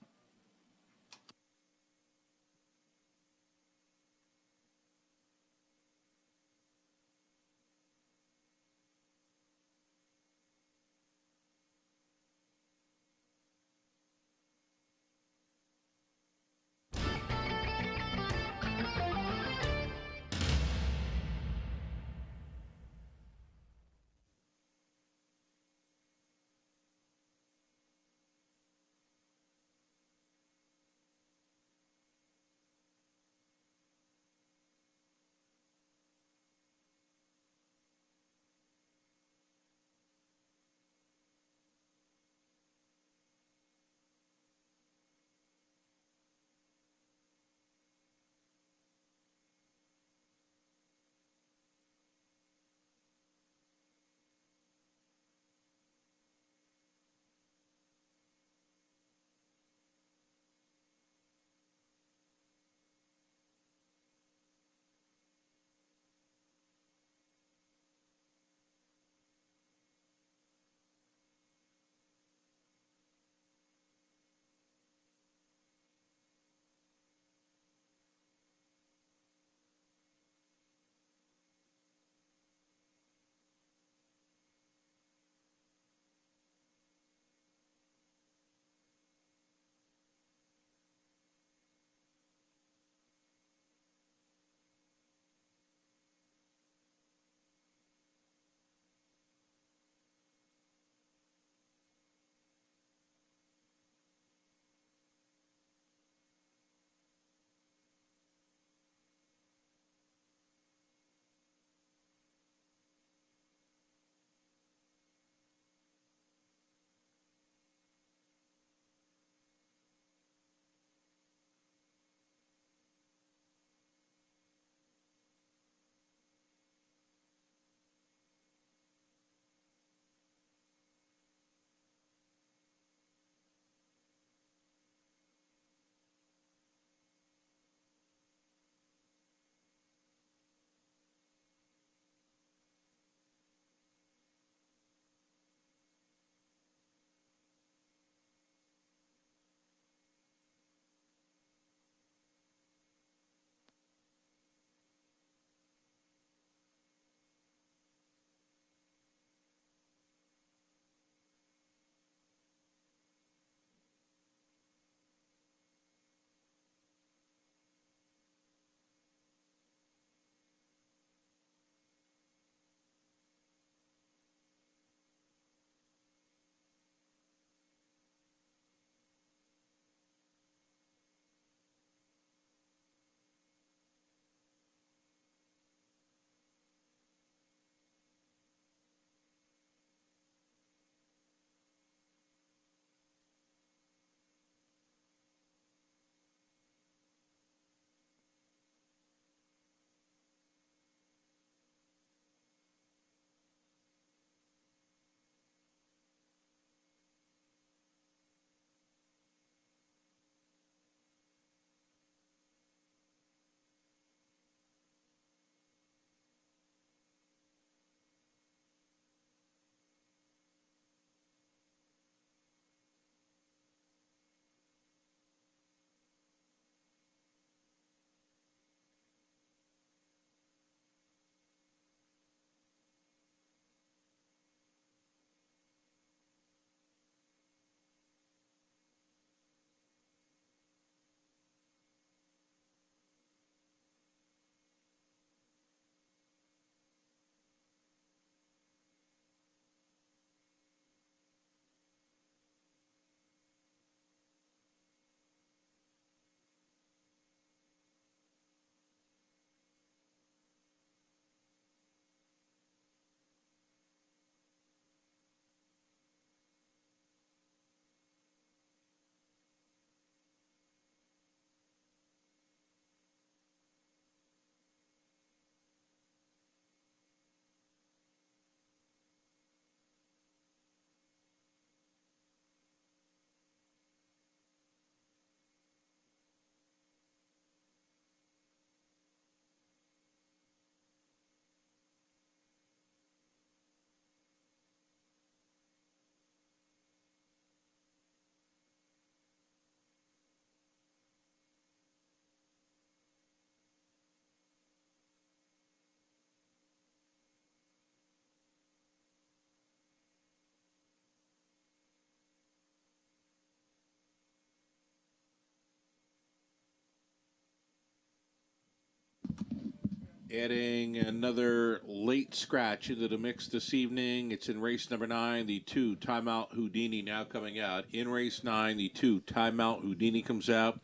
Adding another late scratch into the mix this evening. It's in race number 9, the 2 Timeout Houdini now coming out. In race 9, the 2 Timeout Houdini comes out,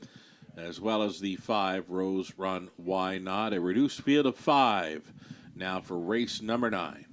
as well as the 5 Rose Run Why Not. A reduced field of 5 now for race number 9.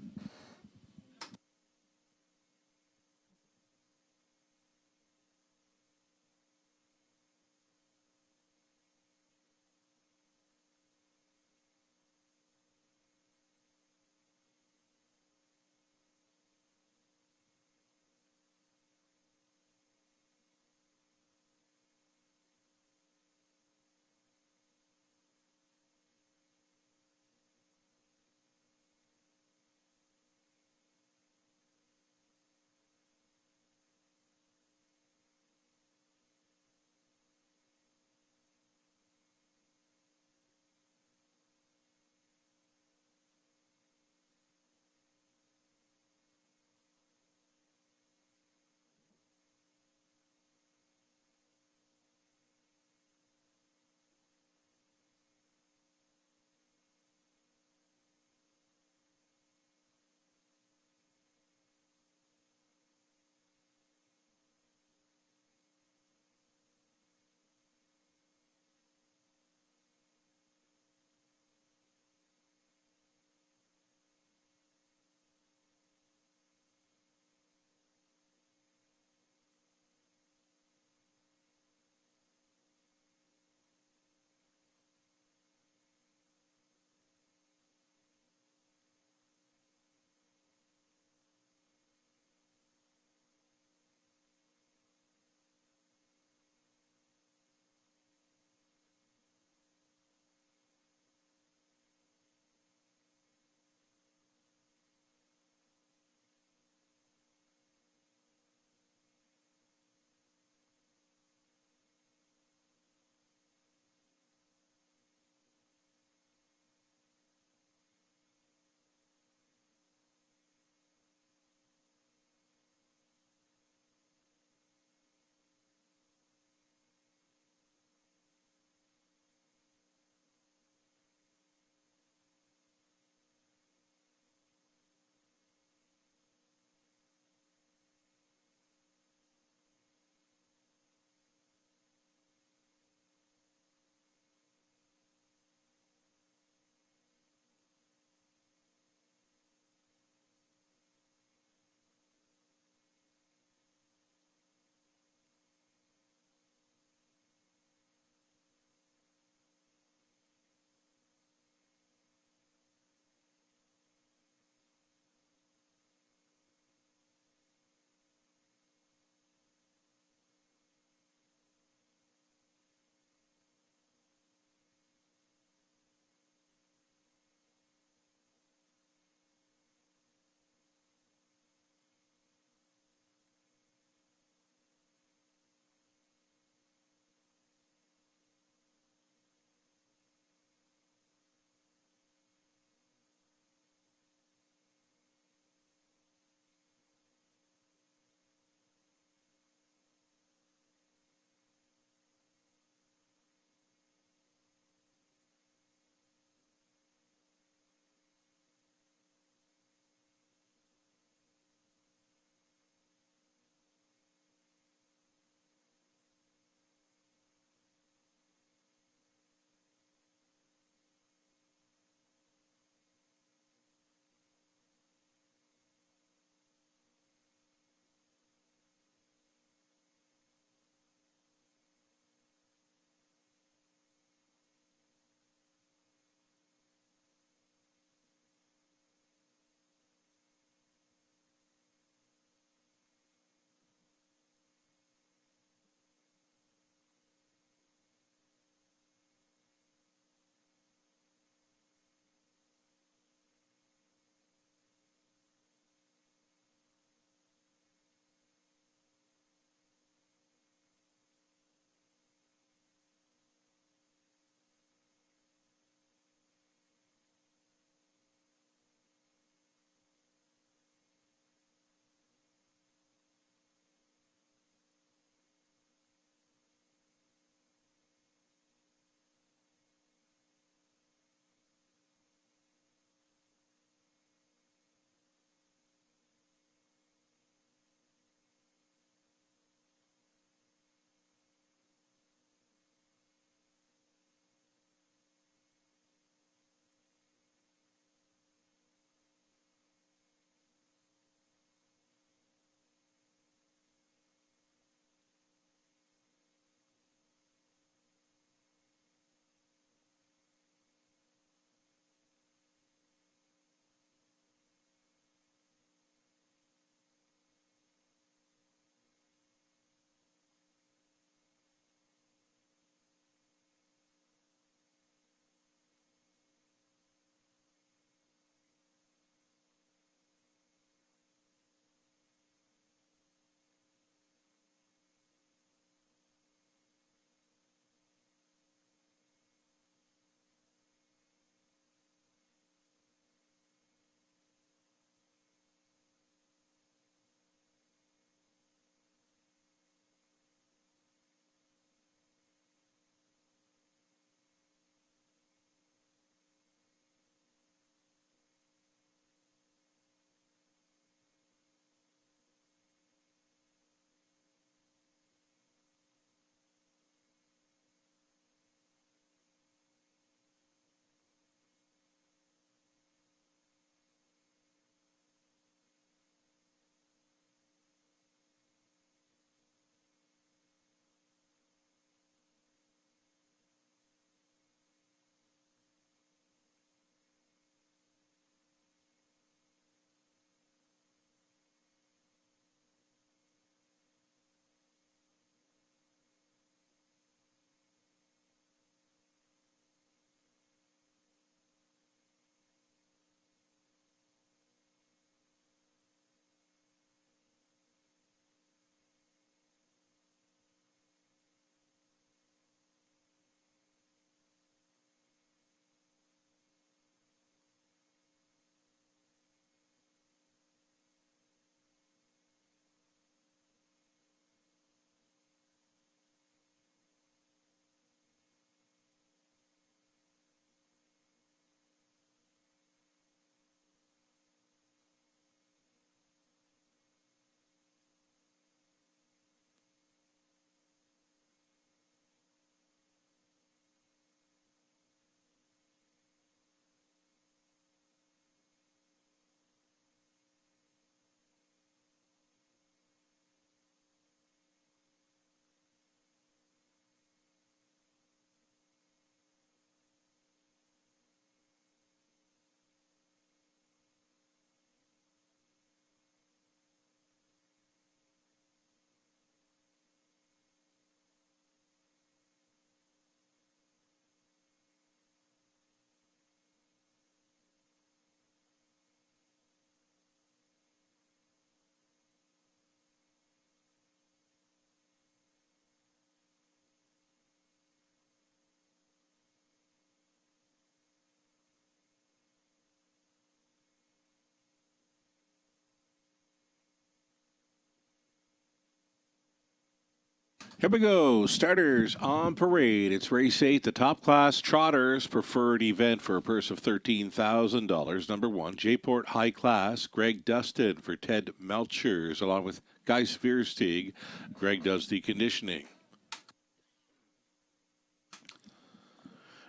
Here we go. Starters on parade. It's race 8, the top class trotters preferred event for a purse of $13,000. Number 1, Jayport High Class. Greg Dustin for Ted Melchers, along with Guy Sviersteig. Greg does the conditioning.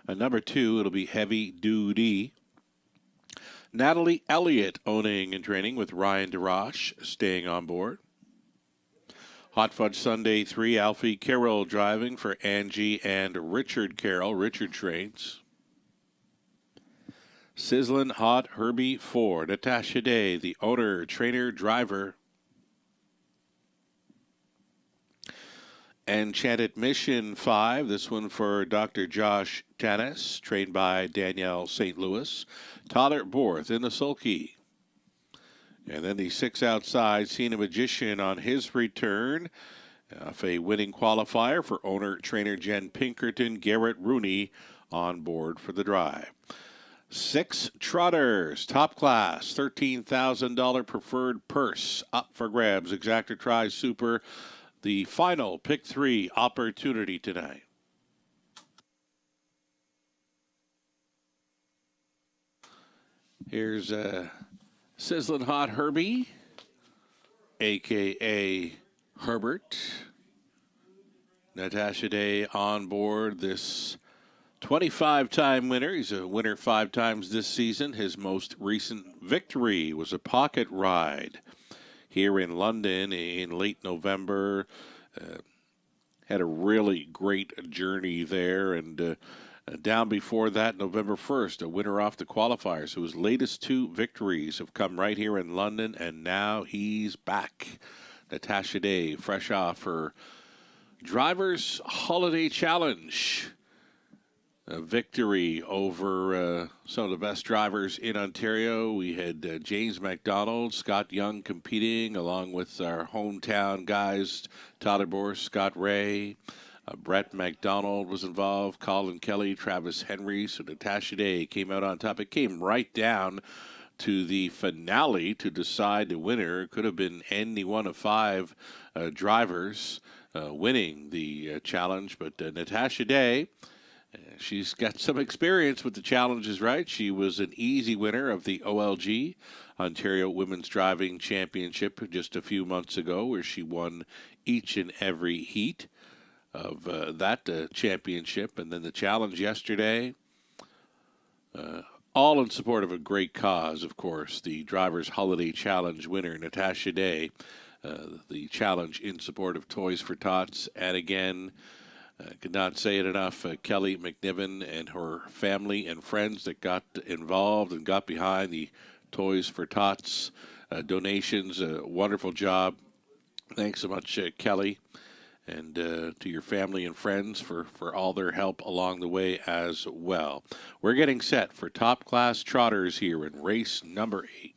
Number 2, it'll be Heavy Duty. Natalie Elliott owning and training with Ryan DeRoche staying on board. Hot Fudge Sunday 3, Alfie Carroll driving for Angie and Richard Carroll. Richard trains. Sizzlin' Hot Herbie 4, Natasha Day, the owner, trainer, driver. Enchanted Mission 5, this one for Dr. Josh Tanis, trained by Danielle St. Louis. Tyler Borth in the sulky. And then the 6 outside, Cena Magician on his return. Off a winning qualifier for owner, trainer Jen Pinkerton, Garrett Rooney on board for the drive. 6 trotters, top class, $13,000 preferred purse up for grabs. Exactor Tri Super, the final pick 3 opportunity tonight. Here's Sizzlin' Hot Herbie, a.k.a. Herbert. Natasha Day on board, this 25-time winner. He's a winner 5 times this season. His most recent victory was a pocket ride here in London in late November. Had a really great journey there, and down before that, November 1st, a winner off the qualifiers. So his latest 2 victories have come right here in London, and now he's back. Natasha Day, fresh off her Drivers Holiday Challenge. A victory over some of the best drivers in Ontario. We had James McDonald, Scott Young competing, along with our hometown guys, Tyler Borth, Scott Ray. Brett McDonald was involved, Colin Kelly, Travis Henry. So Natasha Day came out on top. It came right down to the finale to decide the winner. It could have been any one of 5 drivers winning the challenge. But Natasha Day, she's got some experience with the challenges, right? She was an easy winner of the OLG, Ontario Women's Driving Championship, just a few months ago, where she won each and every heat of that championship. And then the challenge yesterday, all in support of a great cause, of course. The Drivers Holiday Challenge winner, Natasha Day, the challenge in support of Toys for Tots. And again, could not say it enough, Kelly McNiven and her family and friends that got involved and got behind the Toys for Tots donations. Wonderful job. Thanks so much, Kelly, and to your family and friends for all their help along the way as well. We're getting set for top class trotters here in race number 8.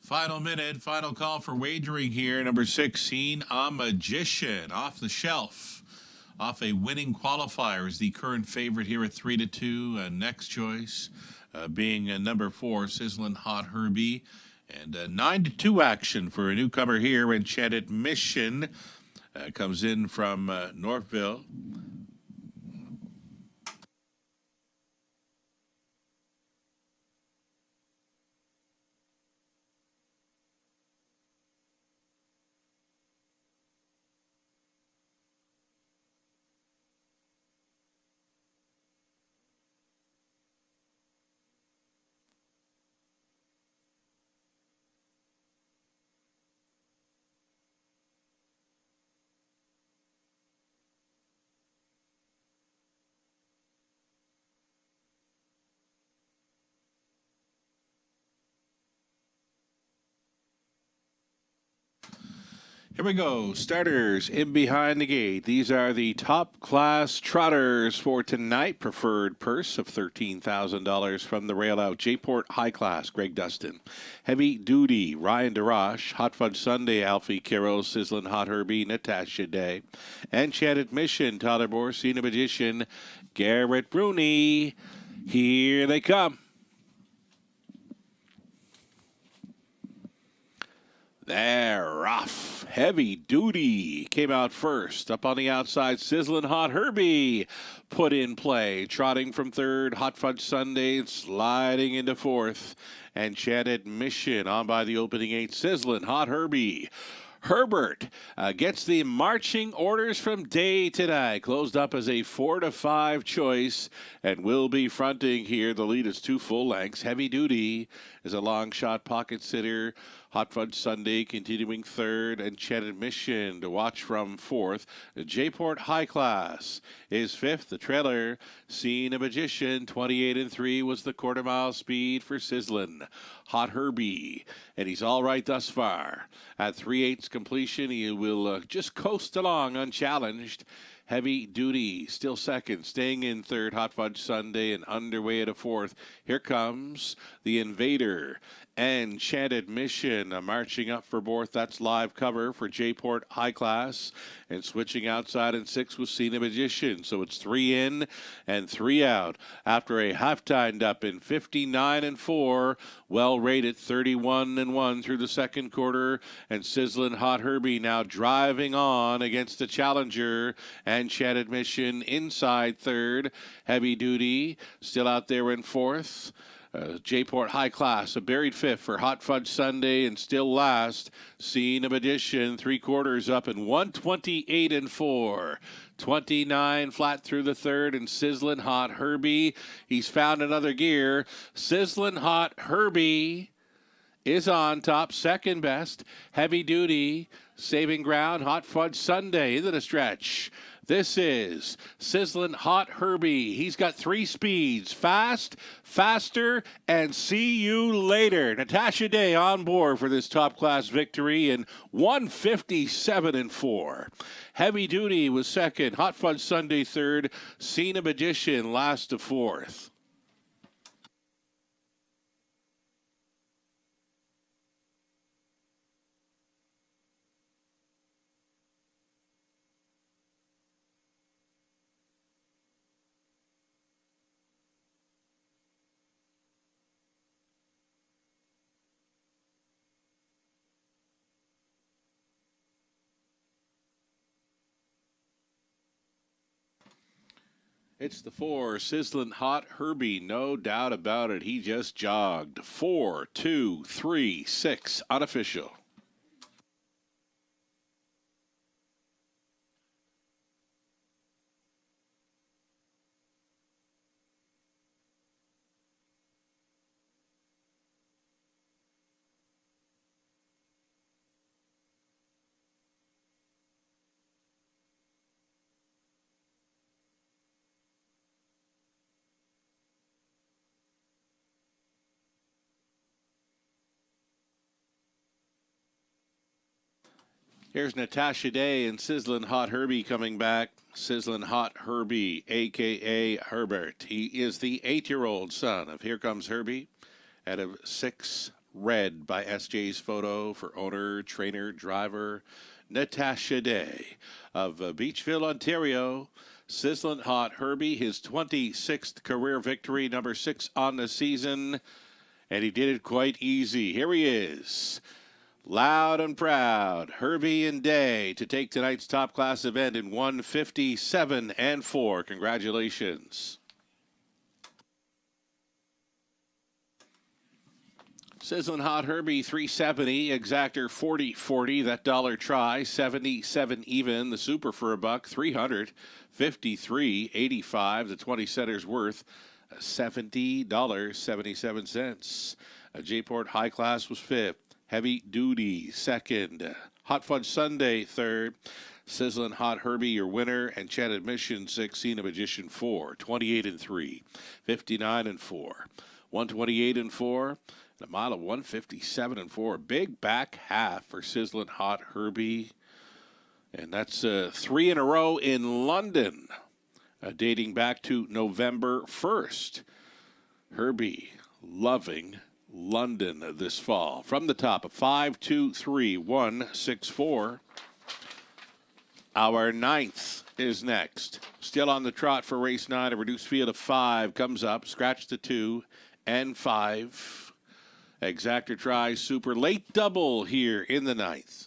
Final minute, final call for wagering here. Number 16, A Magician, off the shelf. Off a winning qualifier is the current favorite here at 3-2. Next choice being number 4, Sizzlin' Hot Herbie. And 9-2 action for a newcomer here. Enchanted Mission comes in from Northville. Here we go. Starters in behind the gate. These are the top class trotters for tonight. Preferred purse of $13,000 from the rail out. J-Port High Class, Greg Dustin. Heavy Duty, Ryan DeRoche. Hot Fudge Sunday, Alfie Carroll. Sizzlin' Hot Herbie, Natasha Day. Enchanted Mission, Tyler Borsina Magician, Garrett Bruni. Here they come. They're off. Heavy Duty came out first. Up on the outside, Sizzlin' Hot Herbie put in play. Trotting from third, Hot Fudge Sunday sliding into fourth. Enchanted Mission on by the opening 8, Sizzlin' Hot Herbie. Herbert gets the marching orders from Day tonight. Closed up as a 4-5 choice and will be fronting here. The lead is 2 full lengths. Heavy Duty is a long shot pocket sitter. Hot Fudge Sunday continuing third. Enchanted Mission to watch from fourth. J-Port High Class is fifth. The trailer, Seen a Magician, 28-3 was the quarter-mile speed for Sizzlin' Hot Herbie. And he's all right thus far. At 3/8 completion, he will just coast along unchallenged. Heavy Duty still second, staying in third. Hot Fudge Sunday and underway at a fourth. Here comes the Invader. Enchanted Mission marching up for fourth. That's live cover for J-Port High Class. And switching outside in 6 was Seen a Magician. So it's 3 in and 3 out after a half-timed up in 59-4. Well rated 31-1 through the second quarter. And Sizzlin' Hot Herbie now driving on against the challenger. Enchanted Mission inside third. Heavy Duty still out there in fourth. J-Port High Class, a buried fifth for Hot Fudge Sunday, and still last, Seen a Magician, 3/4 up in 128-4. 29 flat through the third, and Sizzlin' Hot Herbie. He's found another gear. Sizzlin' Hot Herbie is on top, second best. Heavy Duty, saving ground. Hot Fudge Sunday into the stretch. This is Sizzlin' Hot Herbie. He's got 3 speeds, fast, faster, and see you later. Natasha Day on board for this top-class victory in 157-4. Heavy Duty was second, Hot Fudge Sunday third, Seen a Magician last to fourth. It's the 4, Sizzlin' Hot Herbie, no doubt about it. He just jogged. 4, 2, 3, 6, unofficial. Here's Natasha Day and Sizzlin' Hot Herbie coming back. Sizzlin' Hot Herbie, a.k.a. Herbert. He is the 8-year-old son of Here Comes Herbie out of 6 red by SJ's Photo for owner, trainer, driver Natasha Day of Beachville, Ontario. Sizzling Hot Herbie, his 26th career victory, number 6 on the season, and he did it quite easy. Here he is, loud and proud, Herbie and Day, to take tonight's top class event in 157 and 4. Congratulations. Sizzling Hot Herbie 370, exactor 40-40, that dollar try 77 even, the super for a buck 353.85, the 20 centers worth $70.77. J-Port High Class was 5th, Heavy Duty 2nd, Hot Fudge Sunday 3rd, Sizzling Hot Herbie your winner, Enchanted Mission 6, Cena Magician 4, 28-3, 59-4, 128-4. A mile of 157-4. Big back half for Sizzling Hot Herbie. And that's 3 in a row in London, dating back to November 1st. Herbie loving London this fall. From the top of 5-2-3-1-6-4. Our 9th is next. Still on the trot for race 9. A reduced field of 5 comes up. Scratch the 2 and 5. Exactor try super late double here in the 9th.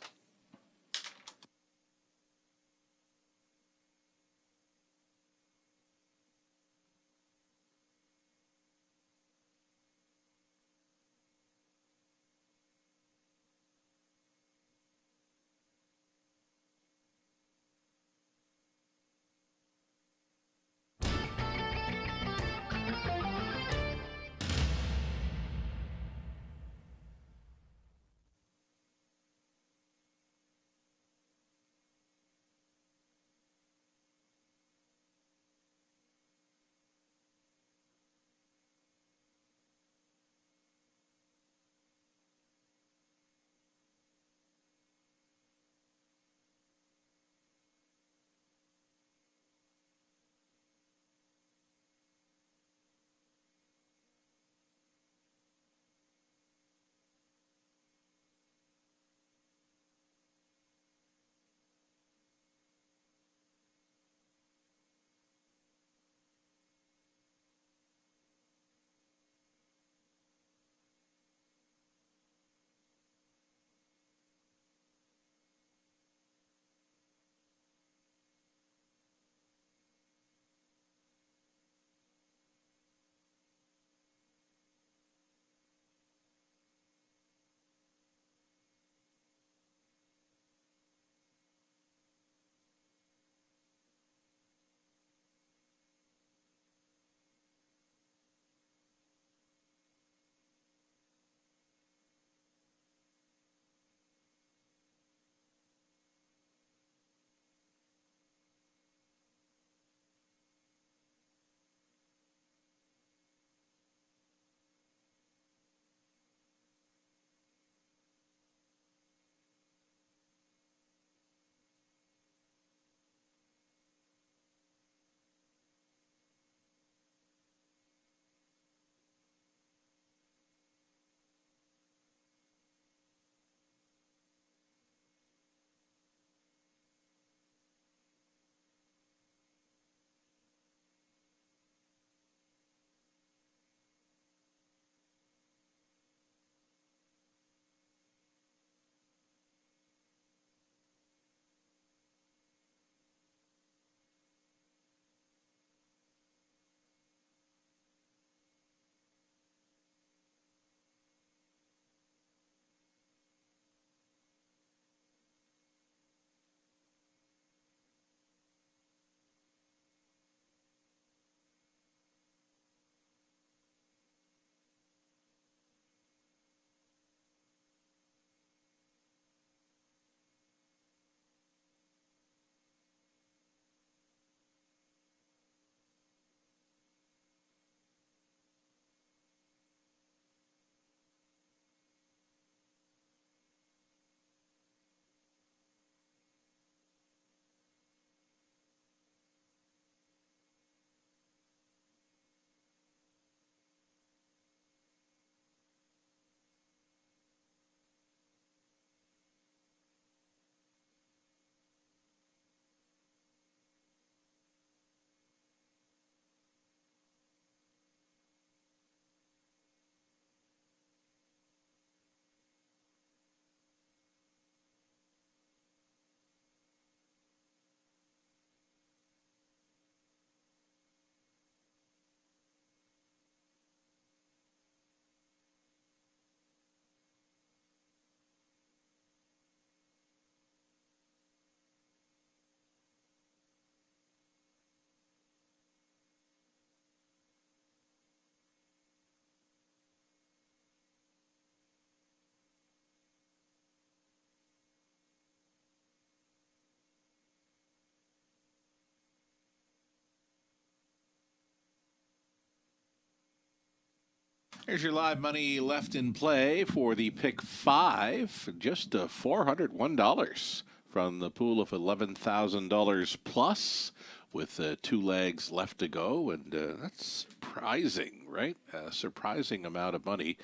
Here's your live money left in play for the pick 5. Just $401 from the pool of $11,000 plus, with 2 legs left to go. And that's surprising, right? A surprising amount of money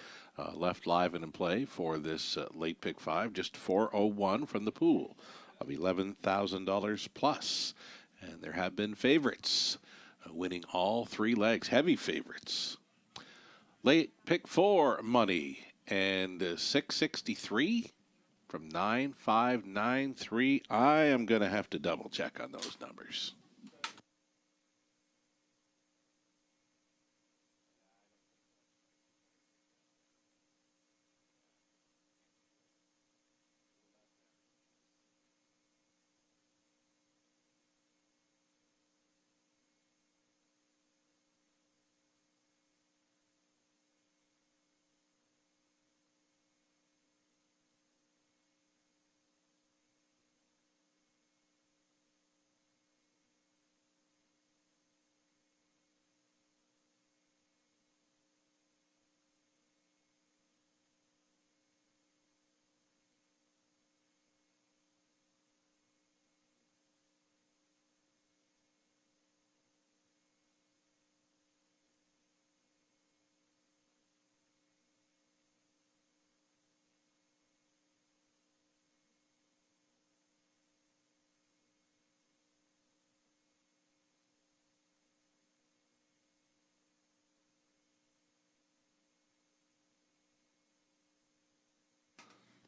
left live and in play for this late pick 5. Just 401 from the pool of $11,000 plus. And there have been favorites winning all 3 legs, heavy favorites. Late pick 4 money and 663 from 9593. I am going to have to double check on those numbers.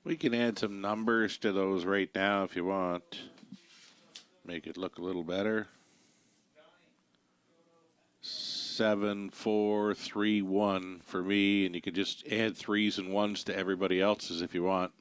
We can add some numbers to those right now if you want. Make it look a little better. 7431 for me, and you could just add 3s and 1s to everybody else's if you want.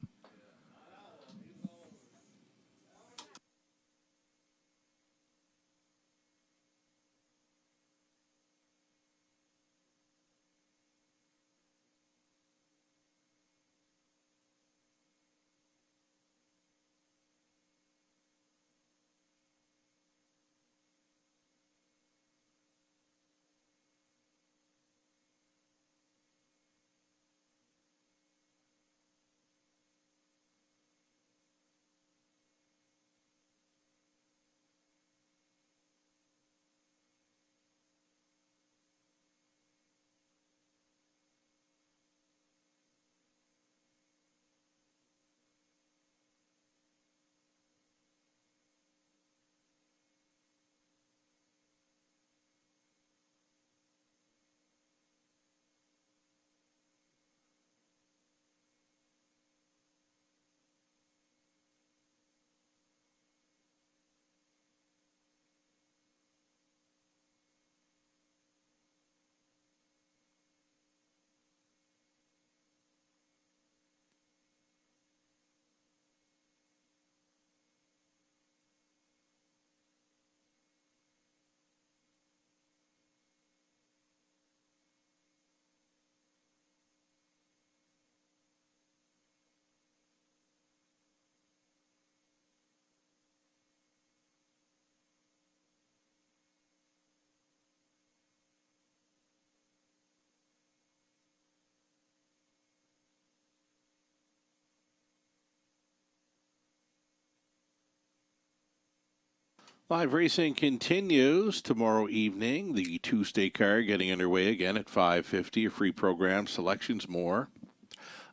Live racing continues tomorrow evening. The Tuesday card getting underway again at 5:50. A free program, selections more.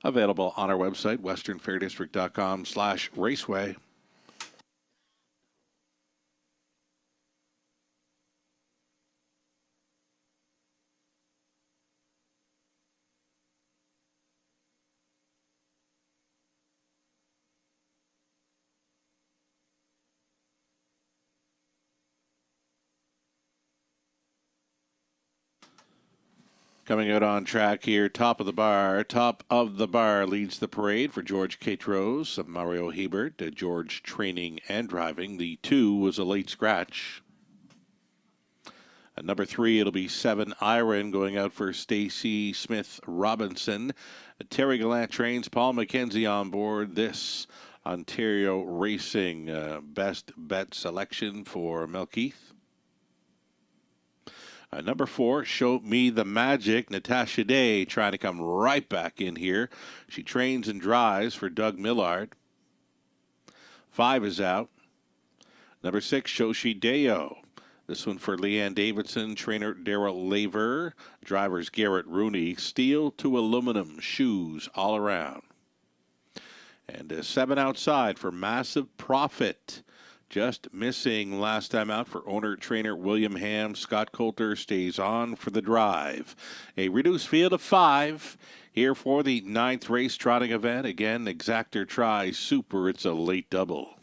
Available on our website, westernfairdistrict.com/raceway. Coming out on track here, top of the bar. Top of the bar leads the parade for George Catrose, Mario Hebert, George training and driving. The 2 was a late scratch. At number 3, it'll be 7 Iron going out for Stacy Smith Robinson. Terry Gallant trains, Paul McKenzie on board. This Ontario Racing best bet selection for Melkeith. Number 4, Show Me the Magic. Natasha Day trying to come right back in here. She trains and drives for Doug Millard. 5 is out. Number 6, Shoshi Deo. This one for Leanne Davidson, trainer Daryl Laver, drivers Garrett Rooney. Steel to aluminum shoes all around. And 7 outside for Massive Profit. Just missing last time out for owner-trainer William Ham. Scott Coulter stays on for the drive. A reduced field of 5 here for the 9th race trotting event. Again, Exactor Tri Super. It's a late double.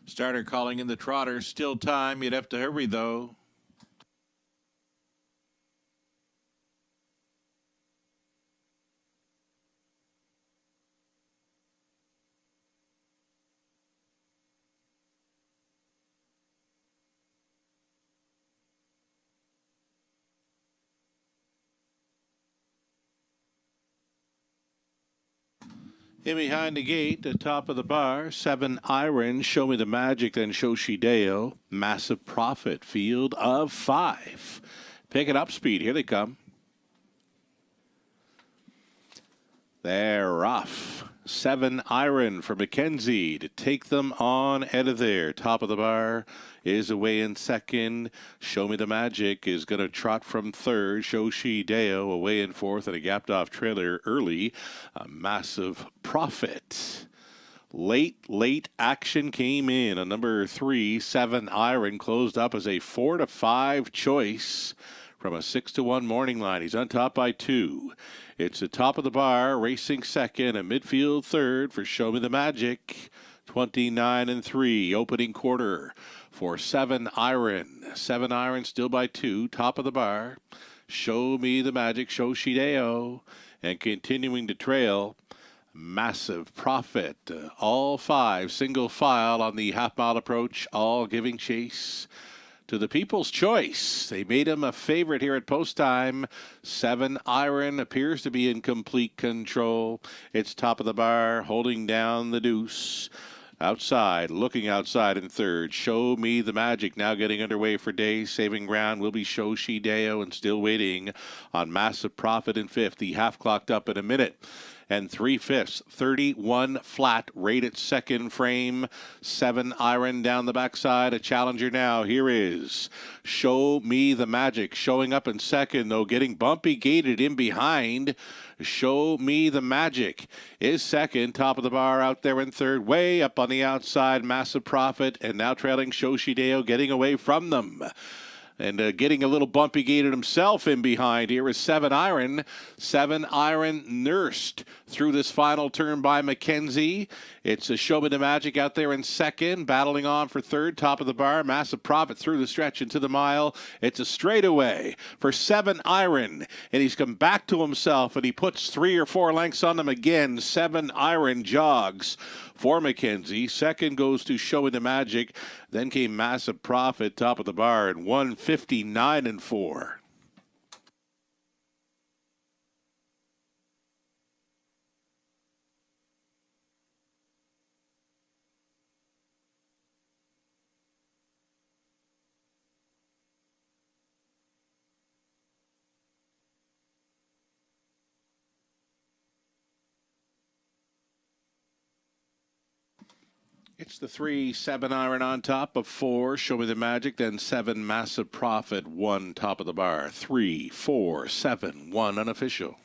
Starter calling in the trotter. Still time. You'd have to hurry, though. In behind the gate, at top of the bar, 7 Iron, Show Me the Magic, then Shoshideo, Massive Profit, field of 5. Picking up speed, here they come. They're off. 7 Iron for Mackenzie to take them on out of there. Top of the bar is away in second. Show Me the Magic is going to trot from third. Shoshideo away in fourth, and a gapped off trailer early. A Massive Profit. Late action came in on number 3. 7 Iron closed up as a 4-5 choice from a 6-1 morning line. He's on top by 2. It's the top of the bar, racing second, and midfield third for Show Me the Magic. 29-3, opening quarter for 7 Iron. 7 Iron still by 2, top of the bar. Show Me the Magic, Shoshideo, and continuing to trail. Massive Profit. All 5 single file on the half-mile approach, all giving chase to the People's Choice. They made him a favorite here at post time. 7 Iron appears to be in complete control. It's top of the bar, holding down the deuce. Outside, looking outside in third. Show Me the Magic now getting underway for day. Saving ground will be Shoshideo, and still waiting on Massive Profit in fifth. The half clocked up in a minute and 3/5, 31 flat, rated second frame. 7 Iron down the backside, a challenger now. Here is Show Me the Magic, showing up in second, though getting bumpy gated in behind. Show Me the Magic is second, top of the bar out there in third, way up on the outside. Massive Profit, and now trailing Shoshideo, getting away from them. And getting a little bumpy gated himself in behind here is 7 Iron. 7 Iron nursed through this final turn by Mackenzie. It's a Show Me the Magic out there in second, battling on for third, top of the bar. Massive Profit through the stretch into the mile. It's a straightaway for 7 Iron, and he's come back to himself, and he puts 3 or 4 lengths on them again. 7 Iron jogs for Mackenzie. Second goes to Show Me the Magic. Then came Massive Profit, top of the bar, at 159-4. It's the 3, 7 Iron on top of 4, Show Me the Magic, then 7 Massive Profit, 1 top of the bar. 3, 4, 7, 1 unofficial.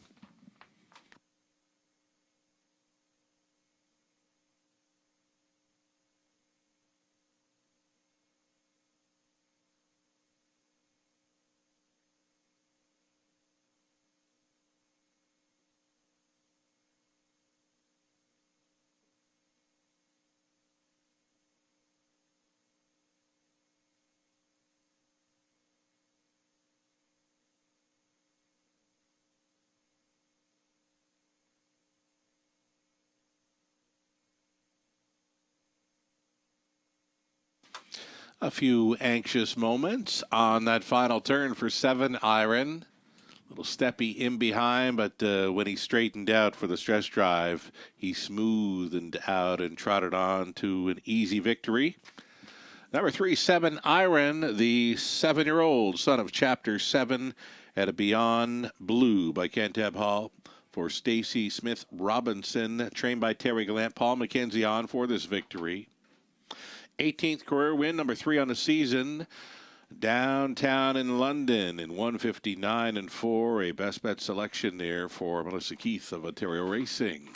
A few anxious moments on that final turn for 7 Iron. Little steppy in behind, but when he straightened out for the stress drive, he smoothed out and trotted on to an easy victory. Number 3, 7 Iron, the 7-year-old son of Chapter 7 at a Beyond Blue by Cantab Hall for Stacy Smith Robinson, trained by Terry Gallant. Paul Mackenzie on for this victory. 18th career win, number 3 on the season. Downtown in London in 159-4. A best bet selection there for Melissa Keith of Ontario Racing.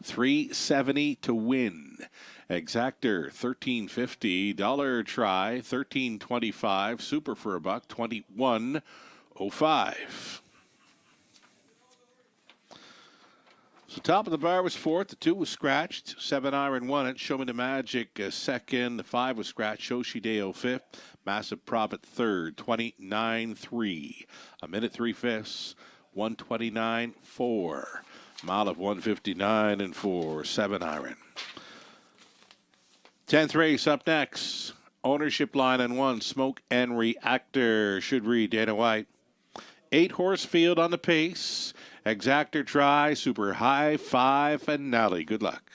$370 to win. Exactor $13.50. Dollar try $13.25. Super for a buck $21.05. So top of the bar was fourth. The 2 was scratched. 7 Iron won it. Show Me the Magic second. The 5 was scratched. Shoshideo fifth. Massive Profit third. 29-3. A minute 3/5. 129-4. Mile of 159-4. 7 Iron. 10th race up next. Ownership line and 1. Smoke and Reactor. Should read Dana White. 8-horse field on the pace. Exactor try, super high five finale. Good luck.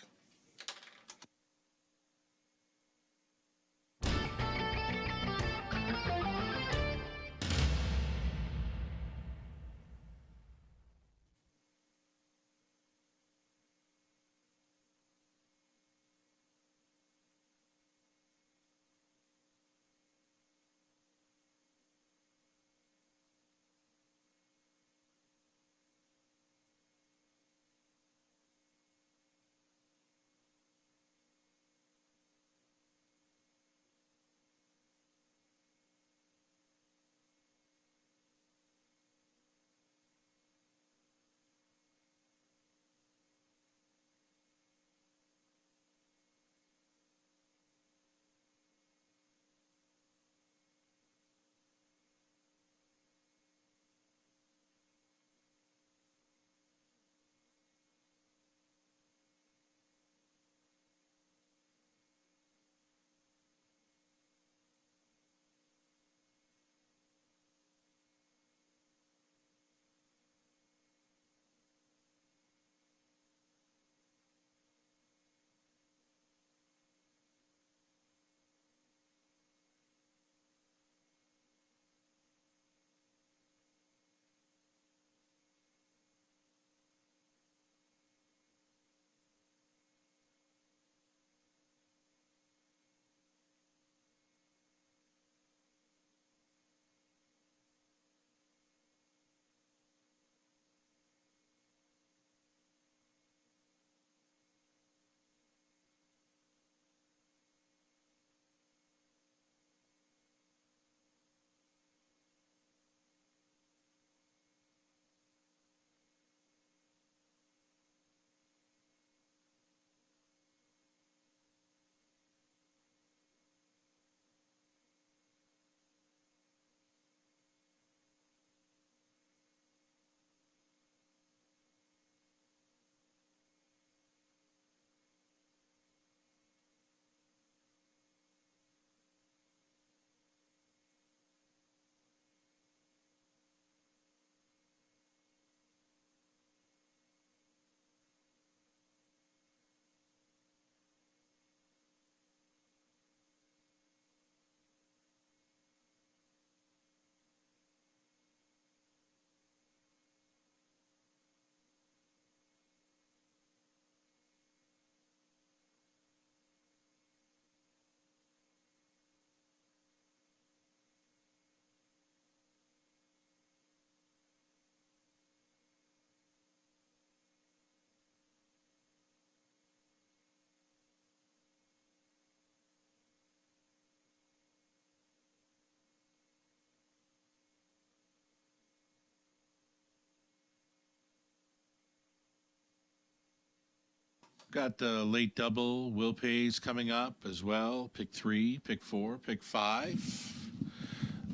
Got the late double. Will Pays coming up as well. Pick 3, pick 4, pick 5.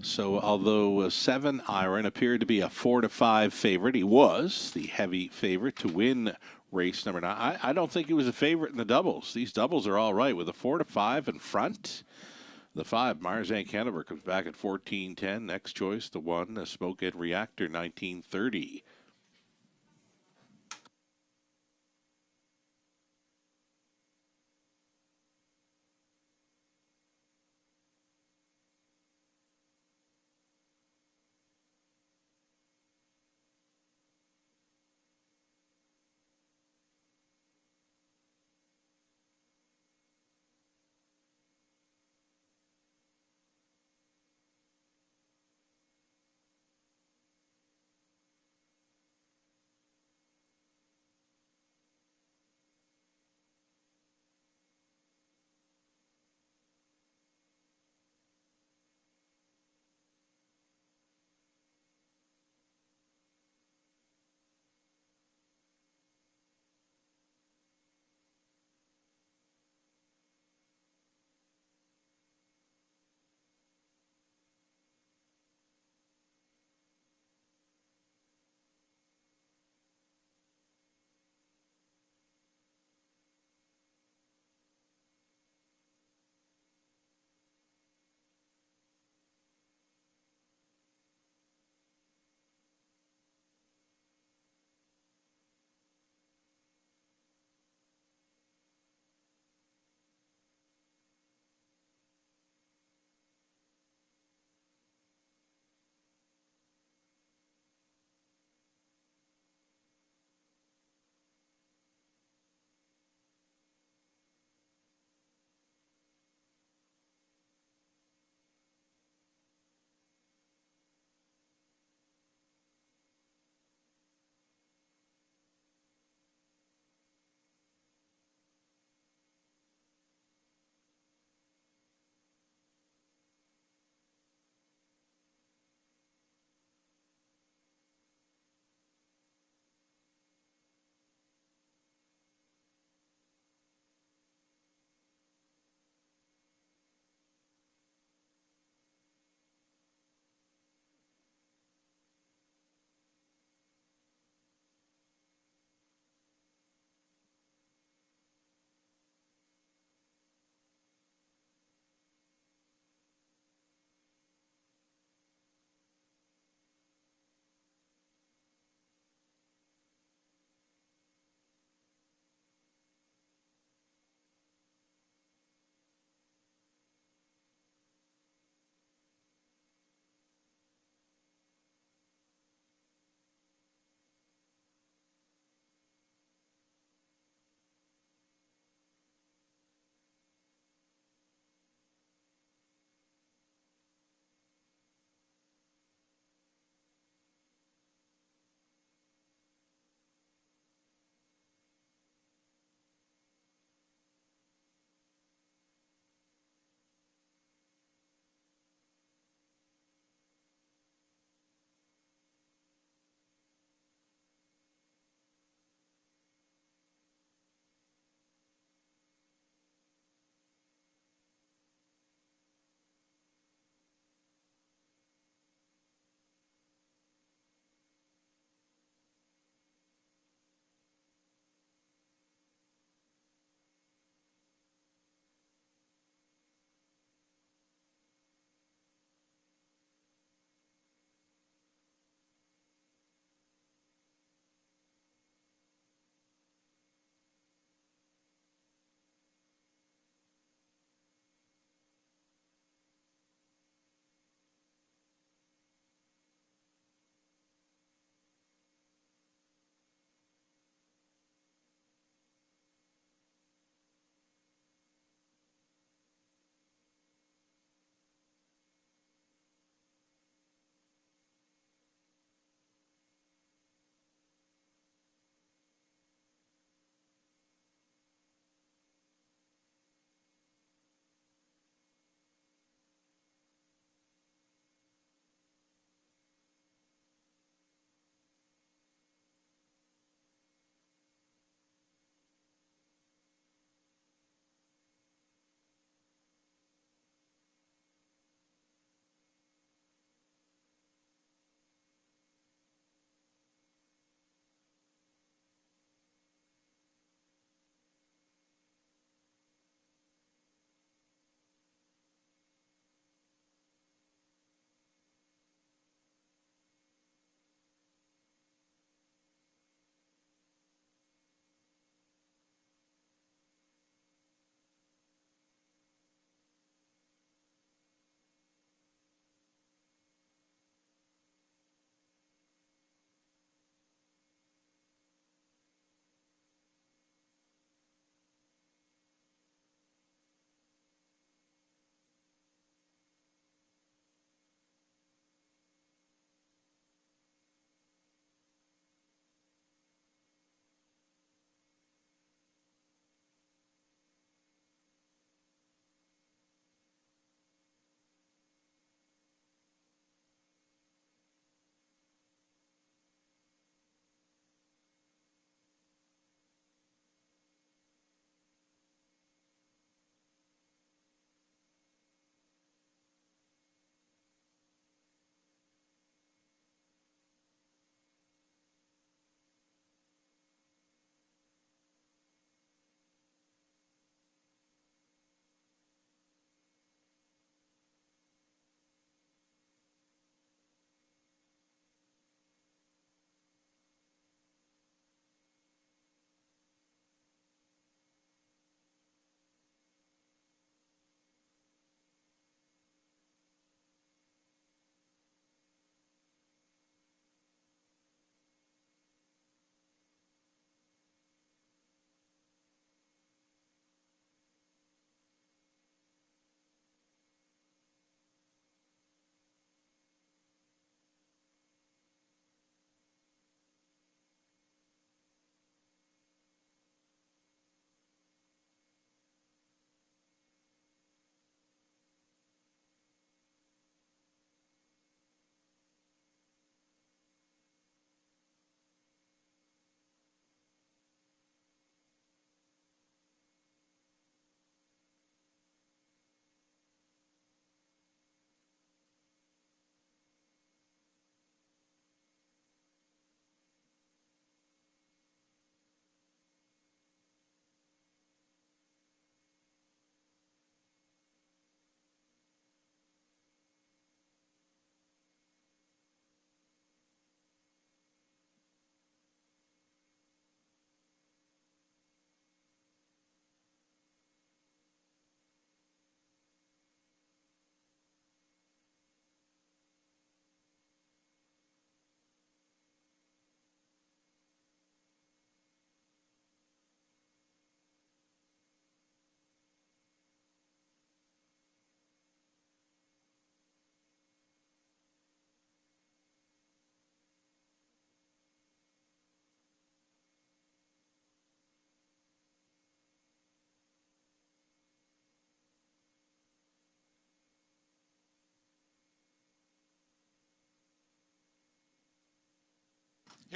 So although 7 Iron appeared to be a 4 to 5 favorite, he was the heavy favorite to win race number 9. I don't think he was a favorite in the doubles. These doubles are all right with a 4 to 5 in front. The 5, Marzank Hanover comes back at 14.10. Next choice, the 1, the Smokehead Reactor, 19.30.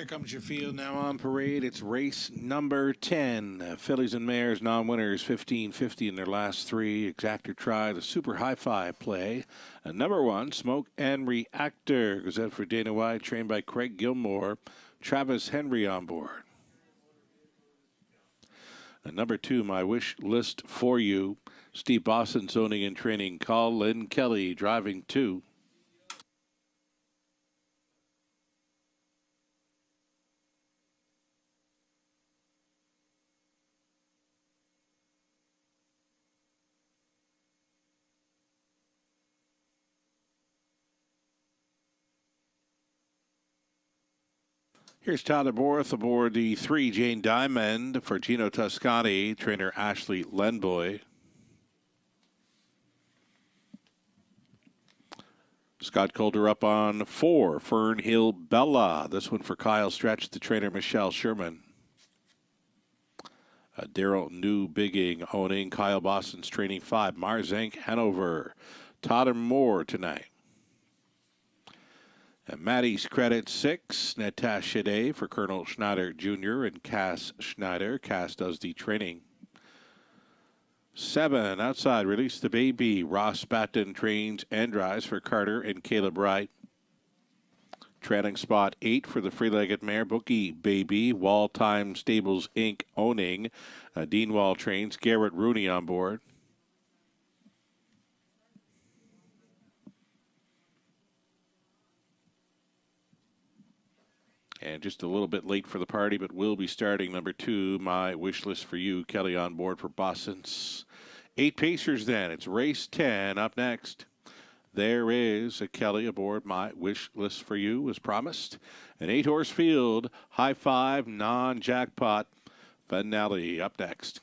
Here comes your field now on parade. It's race number 10. Fillies and Mares non-winners 15-50 in their last three. Exactor try the super high-five play. Number 1, Smoke and Reactor. Goes out for Dana White, trained by Craig Gilmore. Travis Henry on board. Number 2, My Wish List for You. Steve Boston owning and training. Colin Kelly driving 2. Here's Tyler Borth aboard the 3, Jane Diamond for Gino Toscani, trainer Ashley Lenboy. Scott Calder up on 4, Fernhill Bella. This one for Kyle Stretch, the trainer Michelle Sherman. Daryl New Bigging owning. Kyle Boston's training 5, Mars Inc. Hanover. Todd and Moore tonight. And Maddie's credit 6, Natasha Day for Colonel Schneider Jr. and Cass Schneider. Cass does the training. 7, outside, Release the Baby. Ross Batten trains and drives for Carter and Caleb Wright. Trailing spot 8 for the free-legged mare, Bookie Baby. Wall Time Stables Inc. owning. Dean Wall trains. Garrett Rooney on board. And just a little bit late for the party, but we'll be starting number 2, My Wish List for You. Kelly on board for Boston's 8 Pacers then. It's race 10 up next. There is a Kelly aboard My Wish List for You, as promised. An 8-horse field, high five, non-jackpot finale up next.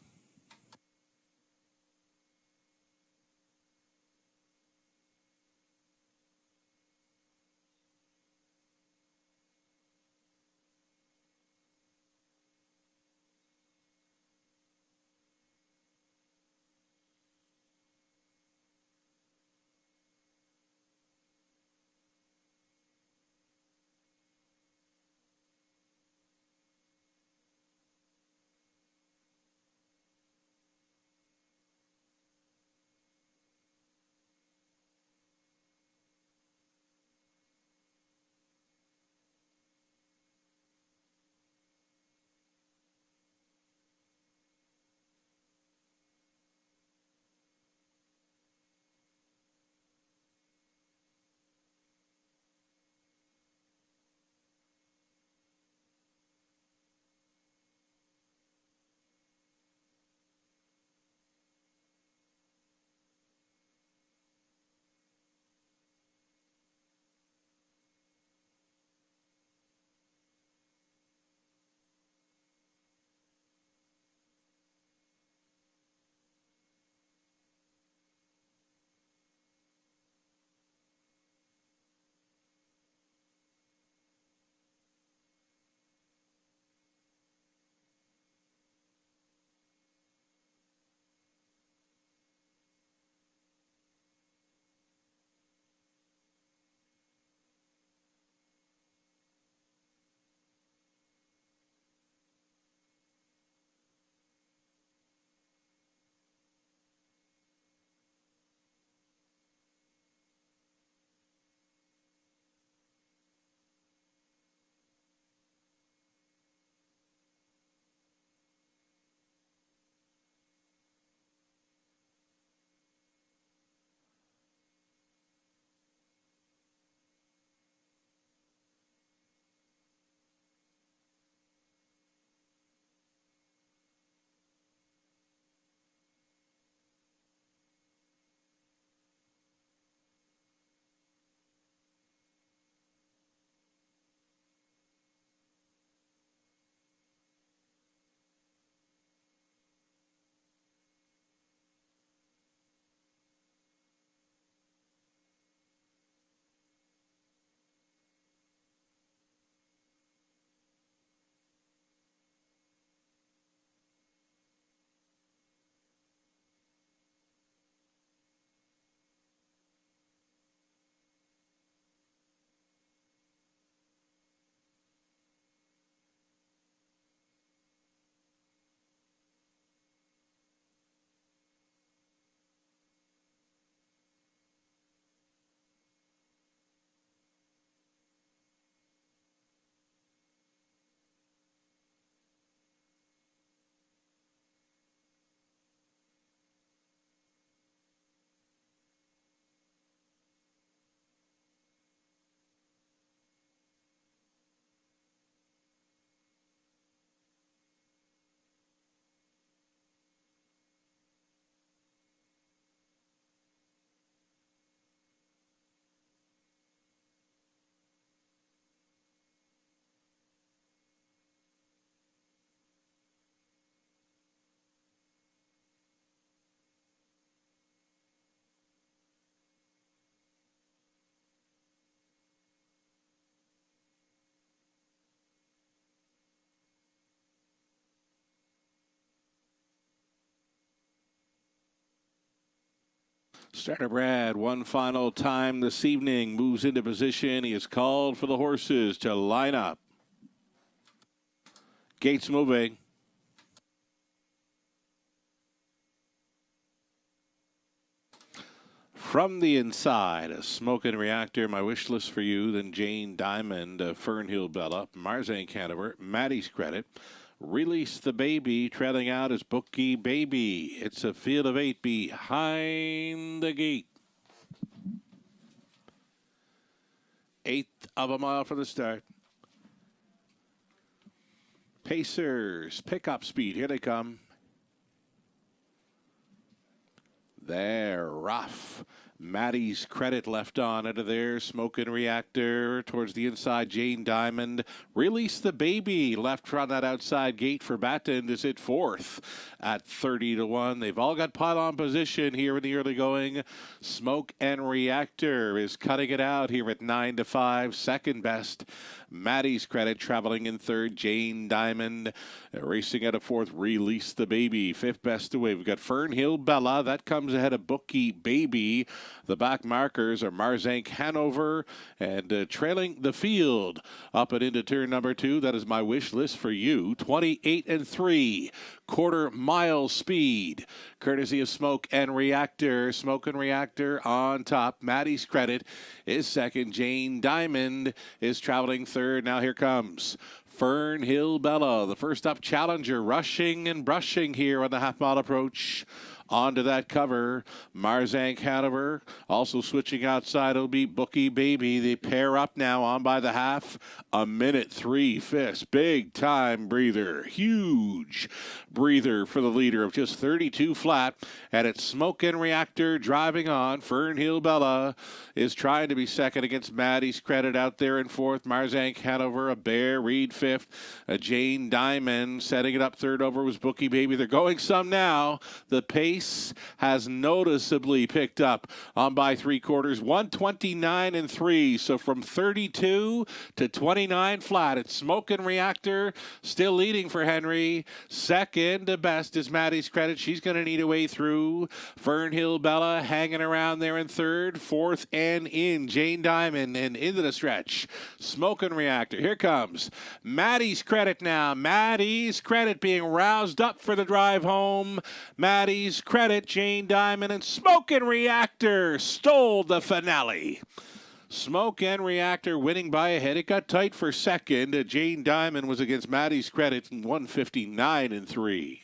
Starter Brad, one final time this evening, moves into position. He is called for the horses to line up. Gates moving. From the inside, a Smokin' Reactor, My Wish List for You, then Jane Diamond, Fernhill Bella, Marzanne Canterbury, Maddie's Credit, Release the Baby, trailing out is Bookie Baby. It's a field of 8 behind the gate. 1/8 of a mile from the start. Pacers, pickup speed, here they come. They're rough. Maddie's Credit left on into there. Smokin' Reactor towards the inside. Jane Diamond. Release the Baby left from that outside gate for Batten is at 4th at 30-1. They've all got pylon position here in the early going. Smoke and Reactor is cutting it out here at 9-5. Second best. Maddie's Credit traveling in 3rd. Jane Diamond racing at a 4th. Release the Baby. 5th best away. We've got Fernhill Bella. That comes ahead of Bookie Baby. The back markers are Marzank Hanover and trailing the field up and into turn number 2. That is My Wish List for You. 28-3. Quarter-mile speed. Courtesy of Smoke and Reactor. Smoke and Reactor on top. Maddie's Credit is second. Jane Diamond is traveling third. Now here comes Fernhill Bella, the first up challenger, rushing and brushing here on the half-mile approach. Onto that cover, Marzank Hanover. Also switching outside will be Bookie Baby. They pair up now on by the half. 1:03. Big time breather. Huge breather for the leader of just 32 flat. And it's Smoke and Reactor driving on. Fernhill Bella is trying to be second against Maddie's Credit out there in 4th. Marzank Hanover, a Bear Reed 5th. A Jane Diamond setting it up third over was Bookie Baby. They're going some now. The pace has noticeably picked up on by 3/4, 129-3. So from 32 to 29 flat, it's Smoke and Reactor still leading for Henry. Second best is Maddie's Credit. She's going to need a way through. Fernhill Bella hanging around there in 3rd. 4th and in Jane Diamond and into the stretch. Smoke and Reactor. Here comes Maddie's Credit now. Maddie's Credit being roused up for the drive home. Maddie's Credit, Jane Diamond, and Smoke and Reactor stole the finale. Smoke and Reactor winning by a head. It got tight for second. Jane Diamond was against Maddie's Credit in 159-3.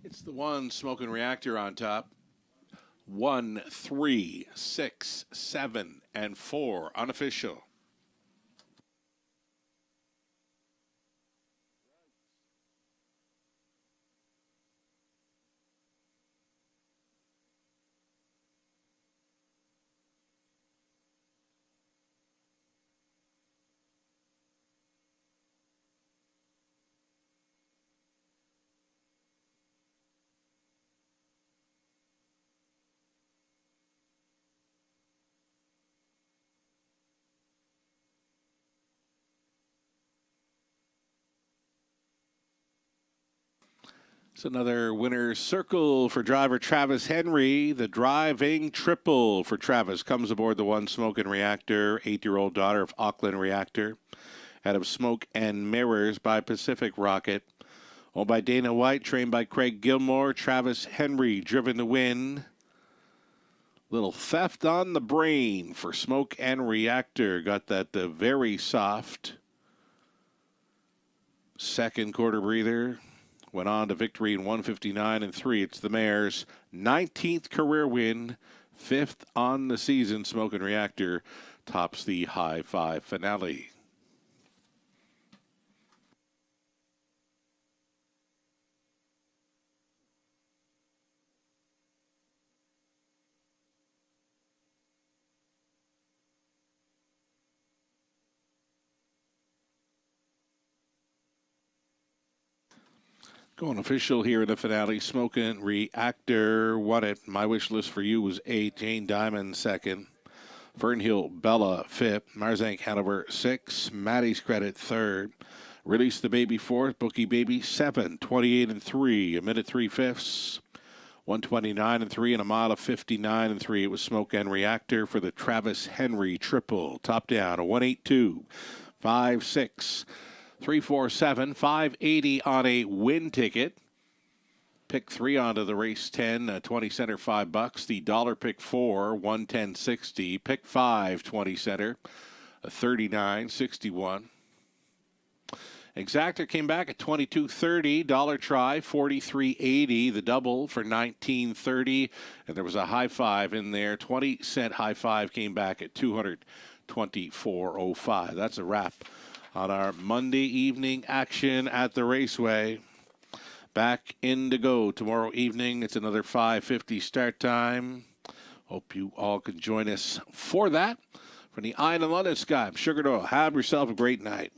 It's the one Smoking Reactor on top. 1, 3, 6, 7, and 4 unofficial. It's another winner's circle for driver Travis Henry. The driving triple for Travis comes aboard the one Smoking Reactor, 8-year-old daughter of Auckland Reactor. Out of Smoke and Mirrors by Pacific Rocket. Owned by Dana White, trained by Craig Gilmore. Travis Henry driven to win. Little theft on the brain for Smoke and Reactor. Got that very soft second quarter breather. Went on to victory in 159-3. It's the mare's 19th career win, 5th on the season. Smoke and Reactor tops the high five finale. Going official here in the finale. Smokin' Reactor won it. My wish list for you was 8. Jane Diamond second. Fernhill Bella fifth. Marzank Hanover 6. Maddie's Credit third. Release the Baby fourth. Bookie Baby 7. 28 and 3. A minute 3/5. 129 and 3 and a mile of 59 and 3. It was Smoke and Reactor for the Travis Henry triple. Top down a 182, 56, 347, 580 on a win ticket. Pick 3 onto the race 10, 20 center, $5. The dollar pick 4, 110.60. Pick 5, 20 center, 39.61. Exactor came back at 22.30. Dollar try 43.80. The double for 19.30, and there was a high five in there. 20-cent high five came back at 224.05. That's a wrap on our Monday evening action at the Raceway. Back in to go tomorrow evening. It's another 5:50 start time. Hope you all can join us for that. From the Eye in the London Sky, I'm Sugar Doyle. Have yourself a great night.